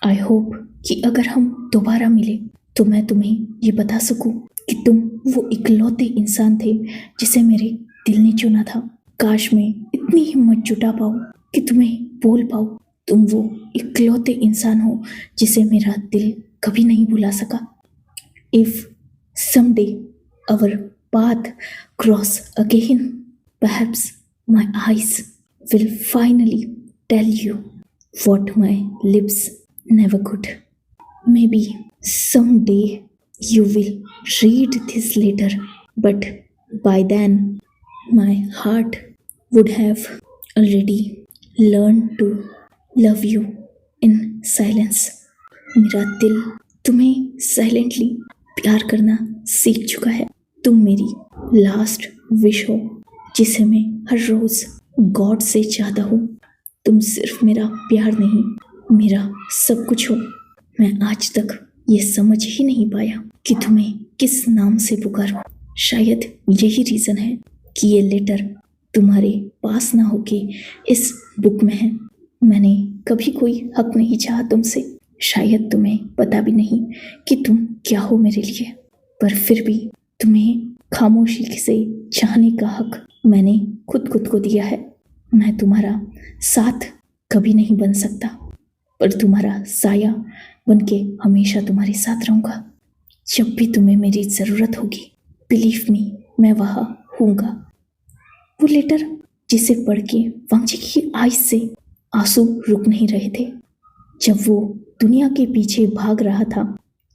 I hope कि अगर हम दोबारा मिले तो मैं तुम्हें ये बता सकूं कि तुम वो इकलौते इंसान थे जिसे मेरे दिल ने चुना था। काश मैं इतनी हिम्मत जुटा पाऊँ कि तुम्हें बोल पाऊँ। तुम वो इकलौते इंसान हो जिसे मेरा दिल कभी नहीं भुला सका। If someday our path cross again, perhaps my eyes will finally tell you what my lips never could. Maybe someday you will read this letter, but by then my heart would have already learned to love you in silence. मेरा दिल तुम्हें साइलेंटली प्यार करना सीख चुका है। तुम मेरी लास्ट विश हो जिसे मैं हर रोज गॉड से चाहता हूँ। तुम सिर्फ मेरा प्यार नहीं मेरा सब कुछ हो। मैं आज तक ये समझ ही नहीं पाया कि तुम्हें किस नाम से पुकारूं। शायद यही रीज़न है कि ये लेटर तुम्हारे पास ना होके इस बुक में है। मैंने कभी कोई हक नहीं चाहा तुमसे। शायद तुम्हें पता भी नहीं कि तुम क्या हो मेरे लिए, पर फिर भी तुम्हें खामोशी से चाहने का हक मैंने खुद को दिया है। मैं तुम्हारा साथ कभी नहीं बन सकता, पर तुम्हारा साया बन के हमेशा तुम्हारे साथ रहूँगा। जब भी तुम्हें मेरी ज़रूरत होगी, बिलीव मी, मैं वहाँ हूँगा। वो लेटर जिसे पढ़ के वांग जी की आँख से आंसू रुक नहीं रहे थे। जब वो दुनिया के पीछे भाग रहा था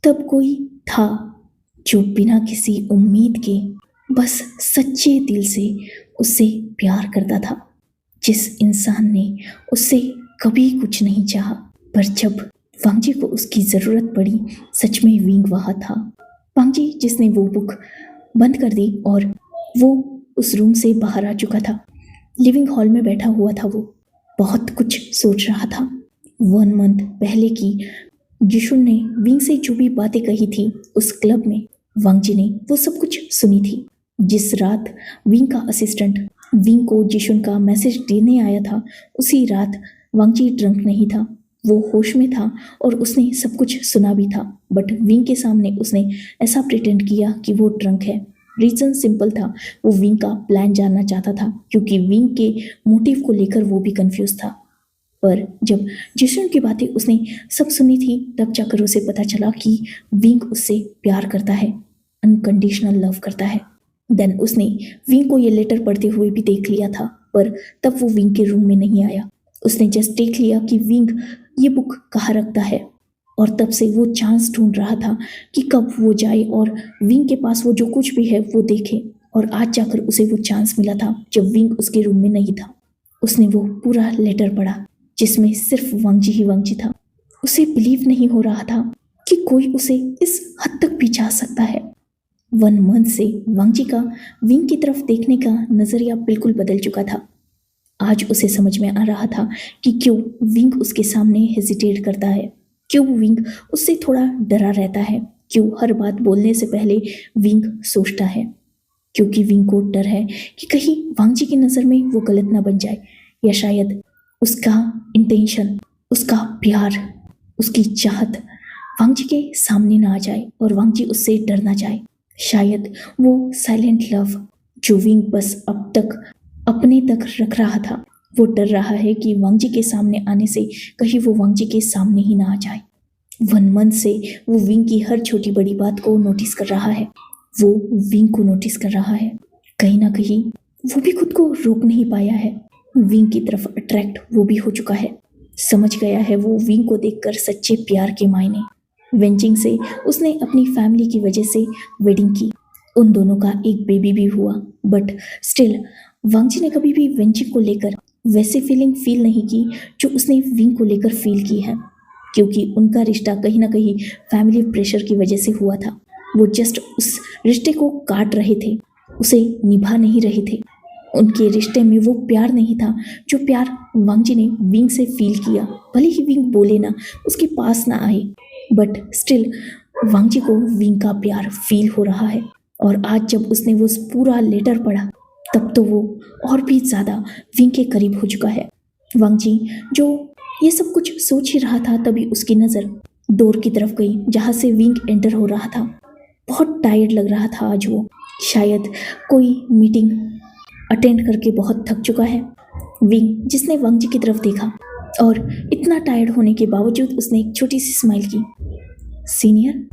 तब कोई था जो बिना किसी उम्मीद के बस सच्चे दिल से उससे प्यार करता था। जिस इंसान ने उससे कभी कुछ नहीं चाहा, पर जब वांग जी को उसकी ज़रूरत पड़ी सच में विंग वहाँ था। वांग जी जिसने वो बुक बंद कर दी और वो उस रूम से बाहर आ चुका था। लिविंग हॉल में बैठा हुआ था। वो बहुत कुछ सोच रहा था। 1 मंथ पहले की जिशुन ने विंग से जो भी बातें कही थी उस क्लब में, वांग जी ने वो सब कुछ सुनी थी। जिस रात विंग का असिस्टेंट विंग को जिशुन का मैसेज देने आया था, उसी रात वांग जी ड्रंक नहीं था, वो होश में था और उसने सब कुछ सुना भी था। बट विंग के सामने उसने ऐसा प्रिटेंड किया कि वो ड्रंक है। रीज़न सिंपल था, वो विंग का प्लान जानना चाहता था क्योंकि विंग के मोटिव को लेकर वो भी कंफ्यूज था। पर जब जिशुन की बातें उसने सब सुनी थी तब जाकर उसे पता चला कि विंग उससे प्यार करता है, अनकंडीशनल लव करता है। देन उसने विंग को ये लेटर पढ़ते हुए भी देख लिया था, पर तब वो विंग के रूम में नहीं आया। उसने जस्ट देख लिया कि विंग ये बुक कहाँ रखता है और तब से वो चांस ढूंढ रहा था कि कब वो जाए और विंग के पास वो जो कुछ भी है वो देखे। और आज जाकर उसे वो चांस मिला था जब विंग उसके रूम में नहीं था। उसने वो पूरा लेटर पढ़ा जिसमें सिर्फ वांग जी ही वांग जी था। उसे बिलीव नहीं हो रहा था कि कोई उसे इस हद तक भी चाह सकता है। 1 मंथ से वांग जी का विंग की तरफ देखने का नजरिया बिल्कुल बदल चुका था। आज उसे समझ में आ रहा था कि क्यों विंग उसके सामने हेजिटेट करता है, क्यों विंग उससे थोड़ा डरा रहता है। क्यों हर बात बोलने से पहले विंग सोचता है, क्योंकि विंग को डर है कि कहीं वांग जी की नज़र में वो गलत ना बन जाए, या शायद उसका इंटेंशन, उसका प्यार, उसकी चाहत वांग जी के सामने ना आ जाए और वांग जी उससे डर ना जाए। शायद वो साइलेंट लव जो विंग बस अब तक अपने तक रख रहा था, वो डर रहा है कि वांग जी के सामने आने से कहीं वो वांग जी के सामने ही ना आ जाए। 1 मंथ से वो विंग की हर छोटी बड़ी बात को नोटिस कर रहा है, वो विंग को नोटिस कर रहा है। कहीं ना कहीं वो भी खुद को रोक नहीं पाया है, विंग की तरफ अट्रैक्ट वो भी हो चुका है। समझ गया है वो विंग को देखकर सच्चे प्यार के मायने। वेंजिंग से उसने अपनी फैमिली की वजह से वेडिंग की, उन दोनों का एक बेबी भी हुआ, बट स्टिल वांग जी ने कभी भी वेंजिंग को लेकर वैसे फील नहीं की जो उसने विंग को लेकर फील की है, क्योंकि उनका रिश्ता कहीं ना कहीं फैमिली प्रेशर की वजह से हुआ था। वो जस्ट उस रिश्ते को काट रहे थे, उसे निभा नहीं रहे थे। उनके रिश्ते में वो प्यार नहीं था जो प्यार वांग जी ने विंग से फील किया। भले ही विंग बोले ना, उसके पास ना आए, बट स्टिल वांग जी को विंग का प्यार फील हो रहा है। और आज जब उसने वो पूरा लेटर पढ़ा, तब तो वो और भी ज़्यादा विंग के करीब हो चुका है। वांग जी जो ये सब कुछ सोच ही रहा था, तभी उसकी नज़र डोर की तरफ गई जहाँ से विंग एंटर हो रहा था। बहुत टायर्ड लग रहा था आज वो, शायद कोई मीटिंग अटेंड करके बहुत थक चुका है। विंग जिसने वांग जी की तरफ देखा और इतना टायर्ड होने के बावजूद उसने एक छोटी सी स्माइल की। सीनियर,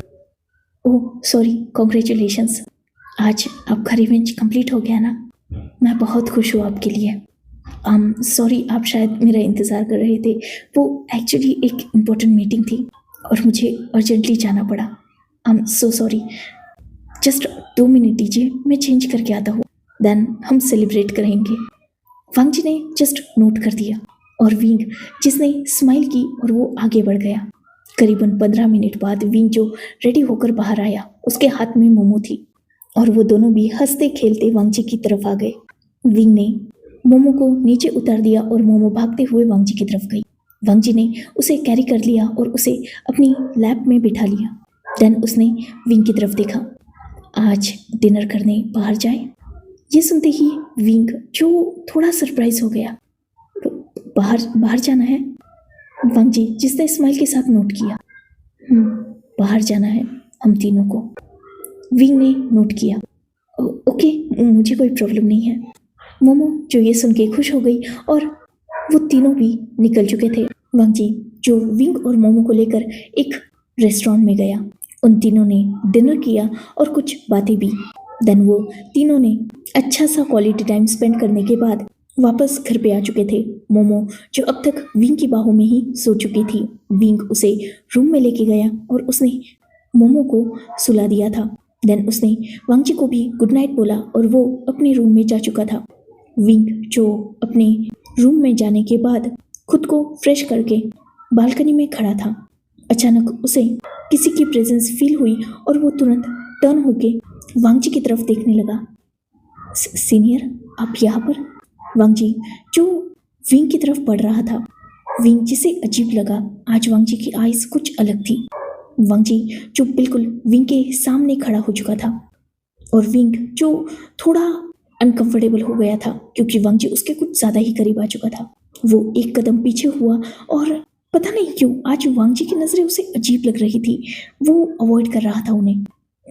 ओह सॉरी, कॉन्ग्रेचुलेशंस, आज आपका रिवेंज कंप्लीट हो गया ना। मैं बहुत खुश हूँ आपके लिए। सॉरी, आप शायद मेरा इंतज़ार कर रहे थे। वो एक्चुअली एक इम्पोर्टेंट मीटिंग थी और मुझे अर्जेंटली जाना पड़ा। सो सॉरी, जस्ट 2 मिनट दीजिए, मैं चेंज करके आता हूँ, देन हम सेलिब्रेट करेंगे। वांग जी ने जस्ट नोट कर दिया और विंग जिसने स्माइल की और वो आगे बढ़ गया। करीबन 15 मिनट बाद विंग जो रेडी होकर बाहर आया, उसके हाथ में मोमो थी और वो दोनों भी हंसते खेलते वांग जी की तरफ आ गए। विंग ने मोमो को नीचे उतार दिया और मोमो भागते हुए वांग जी की तरफ गई। वांग जी ने उसे कैरी कर लिया और उसे अपनी लैप में बिठा लिया। देन उसने विंग की तरफ देखा, आज डिनर करने बाहर जाए। ये सुनते ही विंग जो थोड़ा सरप्राइज हो गया, बाहर बाहर जाना है? वांग जी जिसने स्माइल के साथ नोट किया, बाहर जाना है हम तीनों को। विंग ने नोट किया, ओके, मुझे कोई प्रॉब्लम नहीं है। मोमो जो ये सुन के खुश हो गई और वो तीनों भी निकल चुके थे। वांग जी जो विंग और मोमो को लेकर एक रेस्टोरेंट में गया, उन तीनों ने डिनर किया और कुछ बातें भी। देन वो तीनों ने अच्छा सा क्वालिटी टाइम स्पेंड करने के बाद वापस घर पे आ चुके थे। मोमो जो अब तक विंग की बाहों में ही सो चुकी थी, विंग उसे रूम में लेके गया और उसने मोमो को सुला दिया था। देन उसने वांग जी को भी गुड नाइट बोला और वो अपने रूम में जा चुका था। विंग जो अपने रूम में जाने के बाद खुद को फ्रेश करके बालकनी में खड़ा था, अचानक उसे किसी की प्रेजेंस फील हुई और वो तुरंत टर्न होके वांग जी की तरफ देखने लगा। सीनियर, आप यहाँ पर? वांग जी जो विंग की तरफ बढ़ रहा था, विंग जिसे अजीब लगा, आज वांग जी की आईज कुछ अलग थी। वांग जी जो बिल्कुल विंग के सामने खड़ा हो चुका था और विंग जो थोड़ा अनकंफर्टेबल हो गया था क्योंकि वांग जी उसके कुछ ज़्यादा ही करीब आ चुका था। वो एक कदम पीछे हुआ और पता नहीं क्यों आज वांग जी की नज़रें उसे अजीब लग रही थी, वो अवॉइड कर रहा था उन्हें।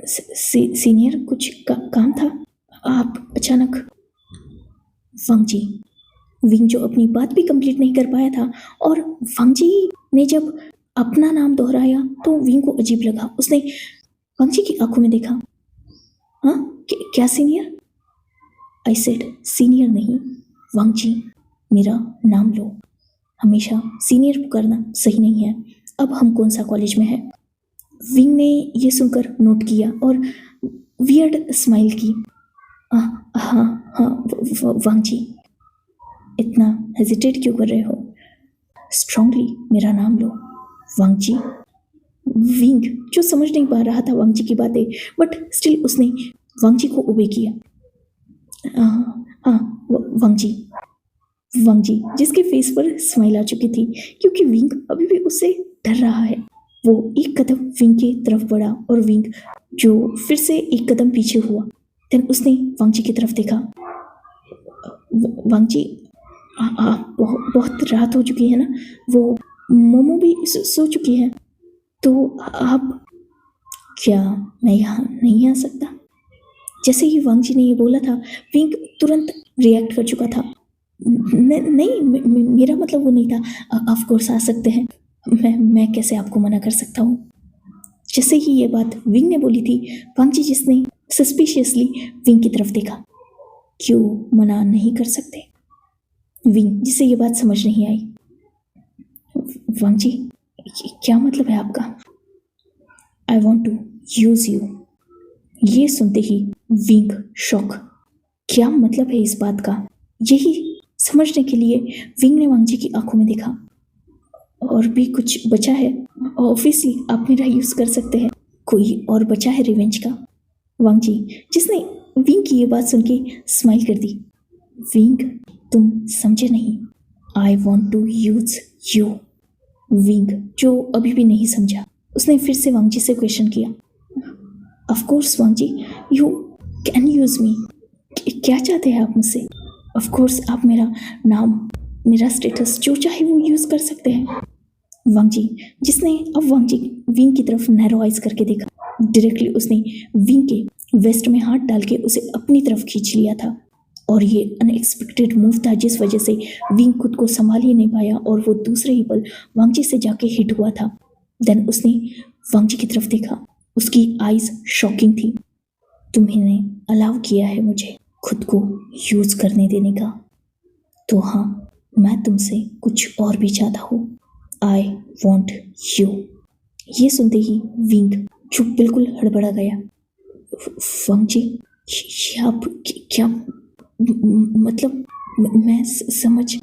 सीनियर, कुछ काम था? आप अचानक? वांग जी, विंग जो अपनी बात भी कंप्लीट नहीं कर पाया था और वांग जी ने जब अपना नाम दोहराया तो विंग को अजीब लगा। उसने वांग जी की आंखों में देखा। हाँ, क्या सीनियर? आई सेड सीनियर नहीं, वांग जी, मेरा नाम लो। हमेशा सीनियर पुकारना सही नहीं है। अब हम कौन सा कॉलेज में है? विंग ने ये सुनकर नोट किया और वियर्ड स्माइल की। हाँ हाँ, वांग जी, इतना हेजिटेट क्यों कर रहे हो? स्ट्रांगली मेरा नाम लो, वांग जी। विंग जो समझ नहीं पा रहा था वांग जी की बातें, बट स्टिल उसने वांग जी को ओबे किया। हाँ, वांग जी। वांग जी जिसके फेस पर स्माइल आ चुकी थी क्योंकि विंग अभी भी उससे डर रहा है। वो एक कदम विंग की तरफ बढ़ा और विंग जो फिर से एक कदम पीछे हुआ। देन उसने वांगजी की तरफ देखा। वांगजी, बहुत रात हो चुकी है ना, वो मोमो भी सो चुकी है, तो आप, क्या मैं यहाँ नहीं आ सकता? जैसे ही वांगजी ने ये बोला था, विंग तुरंत रिएक्ट कर चुका था। नहीं, मेरा मतलब वो नहीं था। ऑफ कोर्स आ सकते हैं, मैं कैसे आपको मना कर सकता हूँ। जैसे ही ये बात विंग ने बोली थी, वांगजी जिसने सस्पिशियसली विंग की तरफ देखा। क्यों मना नहीं कर सकते? विंग जिसे ये बात समझ नहीं आई। वांगजी, क्या मतलब है आपका? I want to use you. ये सुनते ही विंग शॉक। क्या मतलब है इस बात का? यही समझने के लिए विंग ने वांगजी की आंखों में देखा। और भी कुछ बचा है? ऑब्वियसली आप मेरा यूज कर सकते हैं। कोई और बचा है रिवेंज का? वांगजी जिसने विंग की ये बात सुन के स्माइल कर दी। विंग, तुम समझे नहीं। I want to use you. Wing जो अभी भी नहीं समझा, उसने फिर से वांगजी से क्वेश्चन किया। Of course Wangji, you can use me. क्या चाहते हैं आप मुझसे? ऑफ कोर्स आप मेरा नाम, मेरा स्टेटस जो चाहे वो यूज कर सकते हैं। वांगजी जिसने अब वांगजी विंग की तरफ नैरो आइज करके देखा। डायरेक्टली उसने विंग के वेस्ट में हाथ डाल के उसे अपनी तरफ खींच लिया था। और ये अनएक्सपेक्टेड मूव था जिस वजह से विंग खुद को संभाल ही नहीं पाया और वो दूसरे ही पल वांगजी से जाके हिट हुआ था। देन उसने वांगजी की तरफ देखा। उसकी आईज शॉकिंग थी। तुम्हें अलाउ किया है मुझे खुद को यूज करने देने का, तो हाँ, मैं तुमसे कुछ और भी चाहता हूँ। I want you. ये सुनते ही विंग चुप बिल्कुल हड़बड़ा गया। वांगजी, ये आप क्या मतलब? मैं समझ।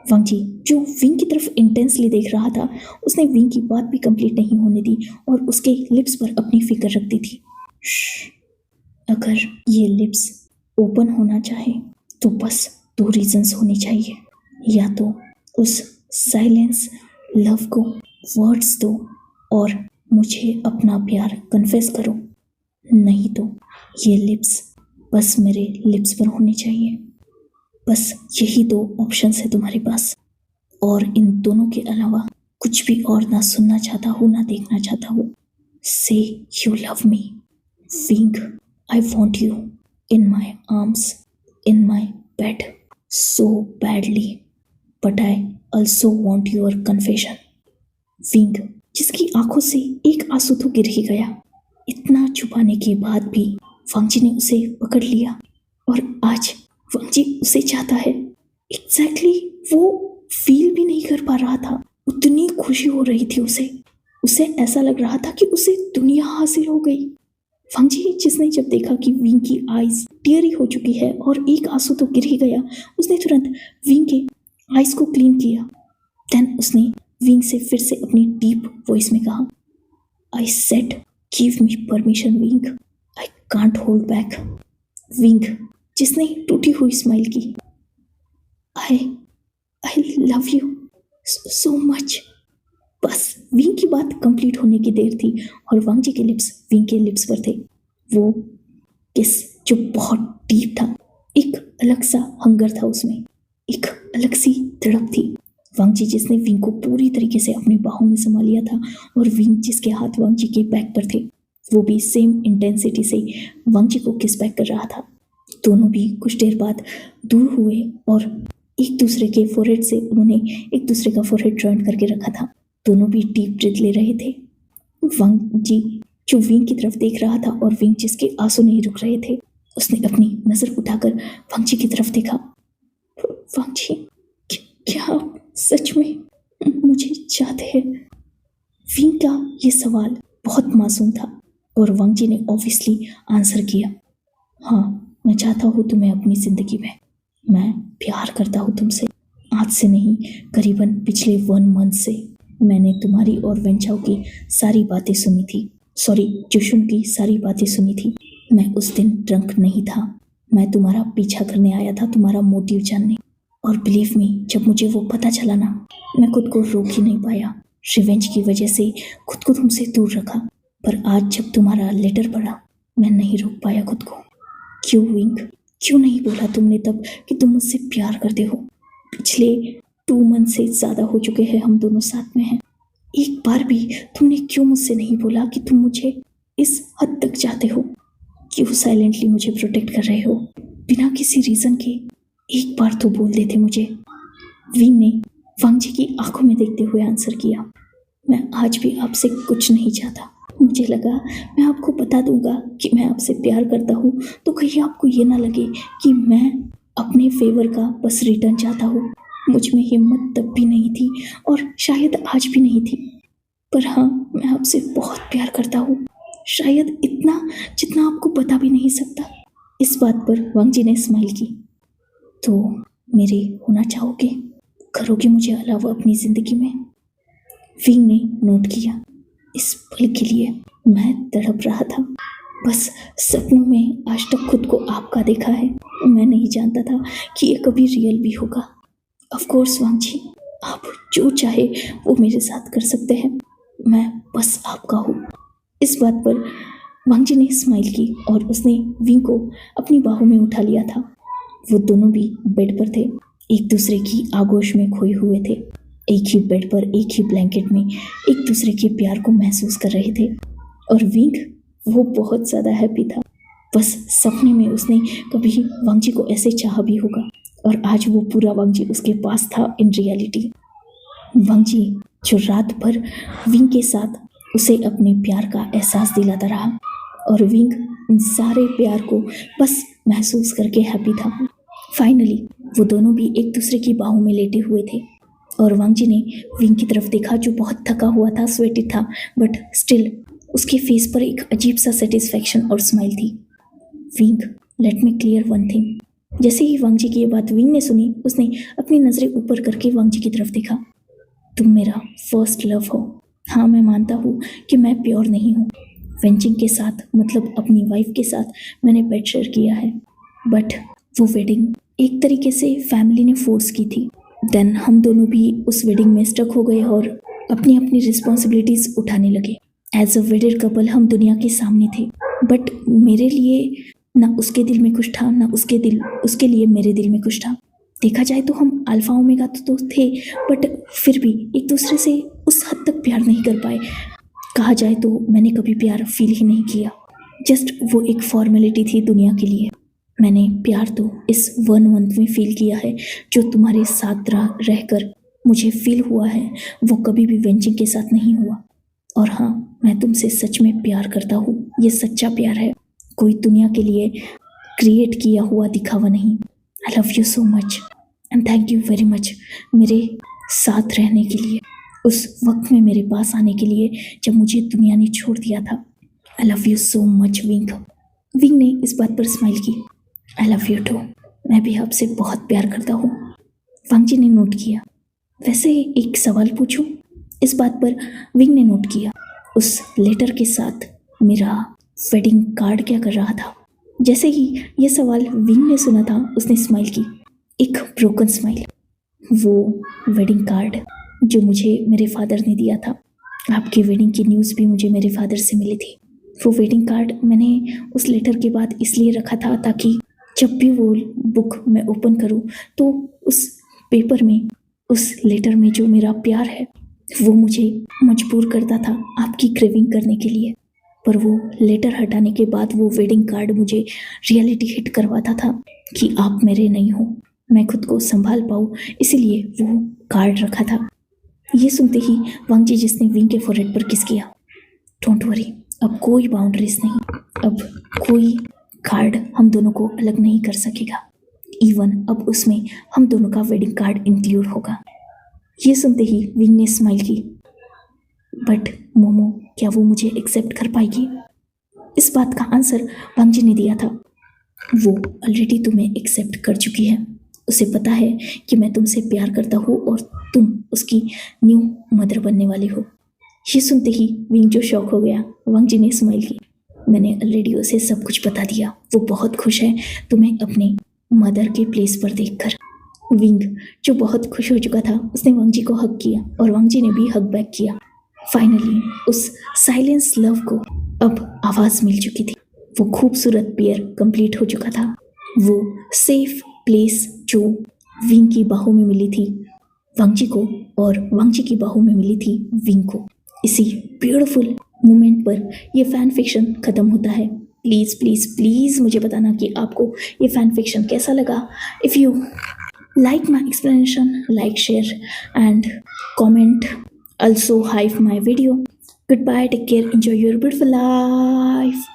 वांगजी जो विंग की तरफ इंटेंसली देख रहा था, उसने विंग की बात भी कंप्लीट नहीं होने दी और उसके लिप्स पर अपनी फिंगर रख दी थी। अगर ये लिप्स ओपन होना चाहे तो बस 2 रीजंस होने चाहिए। या तो उस साइलेंस लव को वर्ड्स दो और मुझे अपना प्यार कन्फेस करो, नहीं तो ये लिप्स बस मेरे लिप्स पर होने चाहिए। बस यही 2 ऑप्शंस है तुम्हारे पास, और इन दोनों के अलावा कुछ भी और ना सुनना चाहता हूँ ना देखना चाहता हूँ। से you love me. Wing, I want you in my arms, in my bed so badly, but I also want your confession. Wing जिसकी आंखों से एक आंसू तो गिर ही गया। इतना छुपाने के बाद भी वांगजी ने उसे पकड़ लिया और आज वांगजी उसे चाहता है। एग्जैक्टली वो फील भी नहीं कर पा रहा था, उतनी खुशी हो रही थी उसे ऐसा लग रहा था कि उसे दुनिया हासिल हो गई। वांगजी जिसने जब देखा कि विंग की आईज टीयरी हो चुकी है और एक आंसू तो गिर ही गया, उसने तुरंत विंग के आईज को क्लीन किया। देन उसने विंग से फिर से अपनी डीप वॉइस में कहा, I said give me permission wing, I can't hold back. Wing जिसने टूटी हुई स्माइल की। I love you so much. बस विंग की बात कंप्लीट होने की देर थी और वांगजी के लिप्स विंग के लिप्स पर थे। वो किस जो बहुत डीप था, एक अलग सा हंगर था उसमें, एक अलग सी तड़प थी। वांगजी जिसने विंग को पूरी तरीके से अपनी बाहों में संभाल लिया था और विंग जिसके हाथ वांगजी के बैक पर थे, वो भी सेम इंटेंसिटी से वांगजी को किस बैक कर रहा था। दोनों भी कुछ देर बाद दूर हुए और एक दूसरे के फोरहेड से उन्होंने एक दूसरे का फोरहेड जॉइंट करके रखा था। दोनों भी डीप ब्रीथ ले रहे थे। वांगजी जो विंग की तरफ देख रहा था और विंग जिसके आंसू नहीं रुक रहे थे, उसने अपनी नजर उठाकर वांगजी की तरफ देखा। वांगजी, क्या आप सच में मुझे चाहते हैं? विंग का ये सवाल बहुत मासूम था और वांगजी ने ऑब्वियसली आंसर किया, हाँ, मैं चाहता हूँ तुम्हें अपनी जिंदगी में। मैं प्यार करता हूँ तुमसे। आज से नहीं, करीबन पिछले 1 मंथ से मैंने तुम्हारी और वेंचाओ की सारी बातें सुनी थी। सॉरी, जुशुन की सारी बातें सुनी थी। मैं उस दिन ड्रंक नहीं था। मैं तुम्हारा पीछा करने आया था, तुम्हारा मोटिव जानने। और बिलीव मी, जब मुझे वो पता चला ना, मैं खुद को रोक ही नहीं पाया। रिवेंज की वजह से खुद को तुमसे दूर रखा, पर आज जब तुम्हारा लेटर पढ़ा मैं नहीं रोक पाया खुद को। क्यों विंक, क्यों नहीं बोला तुमने तब कि तुम मुझसे प्यार करते हो? पिछले 2 मंथ से ज़्यादा हो चुके हैं हम दोनों साथ में हैं। एक बार भी तुमने क्यों मुझसे नहीं बोला कि तुम मुझे इस हद तक चाहते हो? क्यों साइलेंटली मुझे प्रोटेक्ट कर रहे हो बिना किसी रीज़न के? एक बार तो बोल देते मुझे। विंग ने वांग जी की आंखों में देखते हुए आंसर किया, मैं आज भी आपसे कुछ नहीं चाहता। मुझे लगा मैं आपको बता दूंगा कि मैं आपसे प्यार करता हूँ तो कहीं आपको ये ना लगे कि मैं अपने फेवर का बस रिटर्न चाहता हूँ। मुझ में हिम्मत तब भी नहीं थी और शायद आज भी नहीं थी, पर हाँ, मैं आपसे बहुत प्यार करता हूँ, शायद इतना जितना आपको बता भी नहीं सकता। इस बात पर वांग जी ने स्माइल की। तो मेरे होना चाहोगे, करोगे मुझे अलावा अपनी ज़िंदगी में? विंग ने नोट किया, इस पल के लिए मैं तड़प रहा था। बस सपनों में आज तक खुद को आपका देखा है। मैं नहीं जानता था कि ये कभी रियल भी होगा। ऑफ कोर्स वांग जी, आप जो चाहे वो मेरे साथ कर सकते हैं, मैं बस आपका हूँ। इस बात पर वांग जी ने स्माइल की और उसने विंग को अपनी बाहों में उठा लिया था। वो दोनों भी बेड पर थे, एक दूसरे की आगोश में खोए हुए थे, एक ही बेड पर एक ही ब्लैंकेट में एक दूसरे के प्यार को महसूस कर रहे थे। और विंग, वो बहुत ज़्यादा हैप्पी था। बस सपने में उसने कभी वांग जी को ऐसे चाहा भी होगा और आज वो पूरा वांग जी उसके पास था इन रियलिटी। वांग जी जो रात भर विंग के साथ उसे अपने प्यार का एहसास दिलाता रहा और विंग उन सारे प्यार को बस महसूस करके हैप्पी था। फाइनली वो दोनों भी एक दूसरे की बाहों में लेटे हुए थे और वांग जी ने विंग की तरफ देखा जो बहुत थका हुआ था, स्वेटी था, बट स्टिल उसके फेस पर एक अजीब सा सेटिस्फैक्शन और स्माइल थी। Wing, let me clear one thing. जैसे ही वांग जी की ये बात विंग ने सुनी, उसने अपनी नज़रें ऊपर करके वांग जी की तरफ देखा। तुम मेरा फर्स्ट लव हो। हाँ, मैं मानता हूँ कि मैं प्योर नहीं हूँ। वेंचिंग के साथ, मतलब अपनी वाइफ के साथ मैंने बेड शेयर किया है, बट वो वेडिंग एक तरीके से फैमिली ने फोर्स की थी। देन हम दोनों भी उस वेडिंग में स्टक हो गए और अपनी अपनी रिस्पॉन्सिबिलिटीज़ उठाने लगे। एज अ वेडेड कपल हम दुनिया के सामने थे, बट मेरे लिए ना उसके दिल में कुछ था, ना उसके लिए मेरे दिल में कुछ था। देखा जाए तो हम अल्फा ओमेगा तो थे, बट फिर भी एक दूसरे से उस हद तक प्यार नहीं कर पाए। कहा जाए तो मैंने कभी प्यार फील ही नहीं किया, जस्ट वो एक फॉर्मेलिटी थी दुनिया के लिए। मैंने प्यार तो इस 1 मंथ में फील किया है, जो तुम्हारे साथ रहकर मुझे फील हुआ है वो कभी भी वेंचिंग के साथ नहीं हुआ। और हाँ, मैं तुमसे सच में प्यार करता हूँ, ये सच्चा प्यार है, कोई दुनिया के लिए क्रिएट किया हुआ दिखावा नहीं। I love you so much and thank you very much मेरे साथ रहने के लिए, उस वक्त में मेरे पास आने के लिए जब मुझे दुनिया ने छोड़ दिया था। I love you so much wing. Wing ने इस बात पर स्माइल की। आई लव यू टू, मैं भी आपसे बहुत प्यार करता हूँ। वांग जी ने नोट किया। वैसे एक सवाल पूछूं? इस बात पर विंग ने नोट किया। उस लेटर के साथ मेरा वेडिंग कार्ड क्या कर रहा था? जैसे ही ये सवाल विंग ने सुना था, उसने स्माइल की, एक ब्रोकन स्माइल। वो वेडिंग कार्ड जो मुझे मेरे फादर ने दिया था, आपकी वेडिंग की न्यूज़ भी मुझे मेरे फादर से मिली थी। वो वेडिंग कार्ड मैंने उस लेटर के बाद इसलिए रखा था ताकि जब भी वो बुक मैं ओपन करूं तो उस पेपर में, उस लेटर में जो मेरा प्यार है वो मुझे मजबूर करता था आपकी क्रेविंग करने के लिए। पर वो लेटर हटाने के बाद वो वेडिंग कार्ड मुझे रियलिटी हिट करवाता था कि आप मेरे नहीं हो, मैं खुद को संभाल पाऊँ, इसीलिए वो कार्ड रखा था। ये सुनते ही वांग जी जिसने विंग के फोरहेड पर किस किया। डोंट वरी, अब कोई बाउंड्रीज नहीं, अब कोई कार्ड हम दोनों को अलग नहीं कर सकेगा। इवन अब उसमें हम दोनों का वेडिंग कार्ड इंक्लूड होगा। ये सुनते ही विंग ने स्माइल की। बट मोमो, क्या वो मुझे एक्सेप्ट कर पाएगी? इस बात का आंसर वांग जी ने दिया था। वो ऑलरेडी तुम्हें एक्सेप्ट कर चुकी है, उसे पता है कि मैं तुमसे प्यार करता हूँ और तुम उसकी न्यू मदर बनने वाली हो। ये सुनते ही विंग जो शॉक हो गया, वांग जी ने स्माइल की। मैंने ऑलरेडी उसे सब कुछ बता दिया, वो बहुत खुश है तुम्हें अपने मदर के प्लेस पर देखकर। विंग जो बहुत खुश हो चुका था उसने वांग जी को हग किया और वांग जी ने भी हग बैक किया। फाइनली उस साइलेंस लव को अब आवाज़ मिल चुकी थी। वो खूबसूरत पेयर कंप्लीट हो चुका था। वो सेफ प्लेस जो विंग की बाहों में मिली थी वांग जी को और वांग जी की बाहों में मिली थी विंग को। इसी ब्यूटीफुल मोमेंट पर ये फैन फिक्शन ख़त्म होता है। प्लीज़ प्लीज़ प्लीज़ मुझे बताना कि आपको ये फैन फिक्शन कैसा लगा। If you like my explanation, like, share and comment. Also hype my video. Goodbye, take care, enjoy your beautiful life.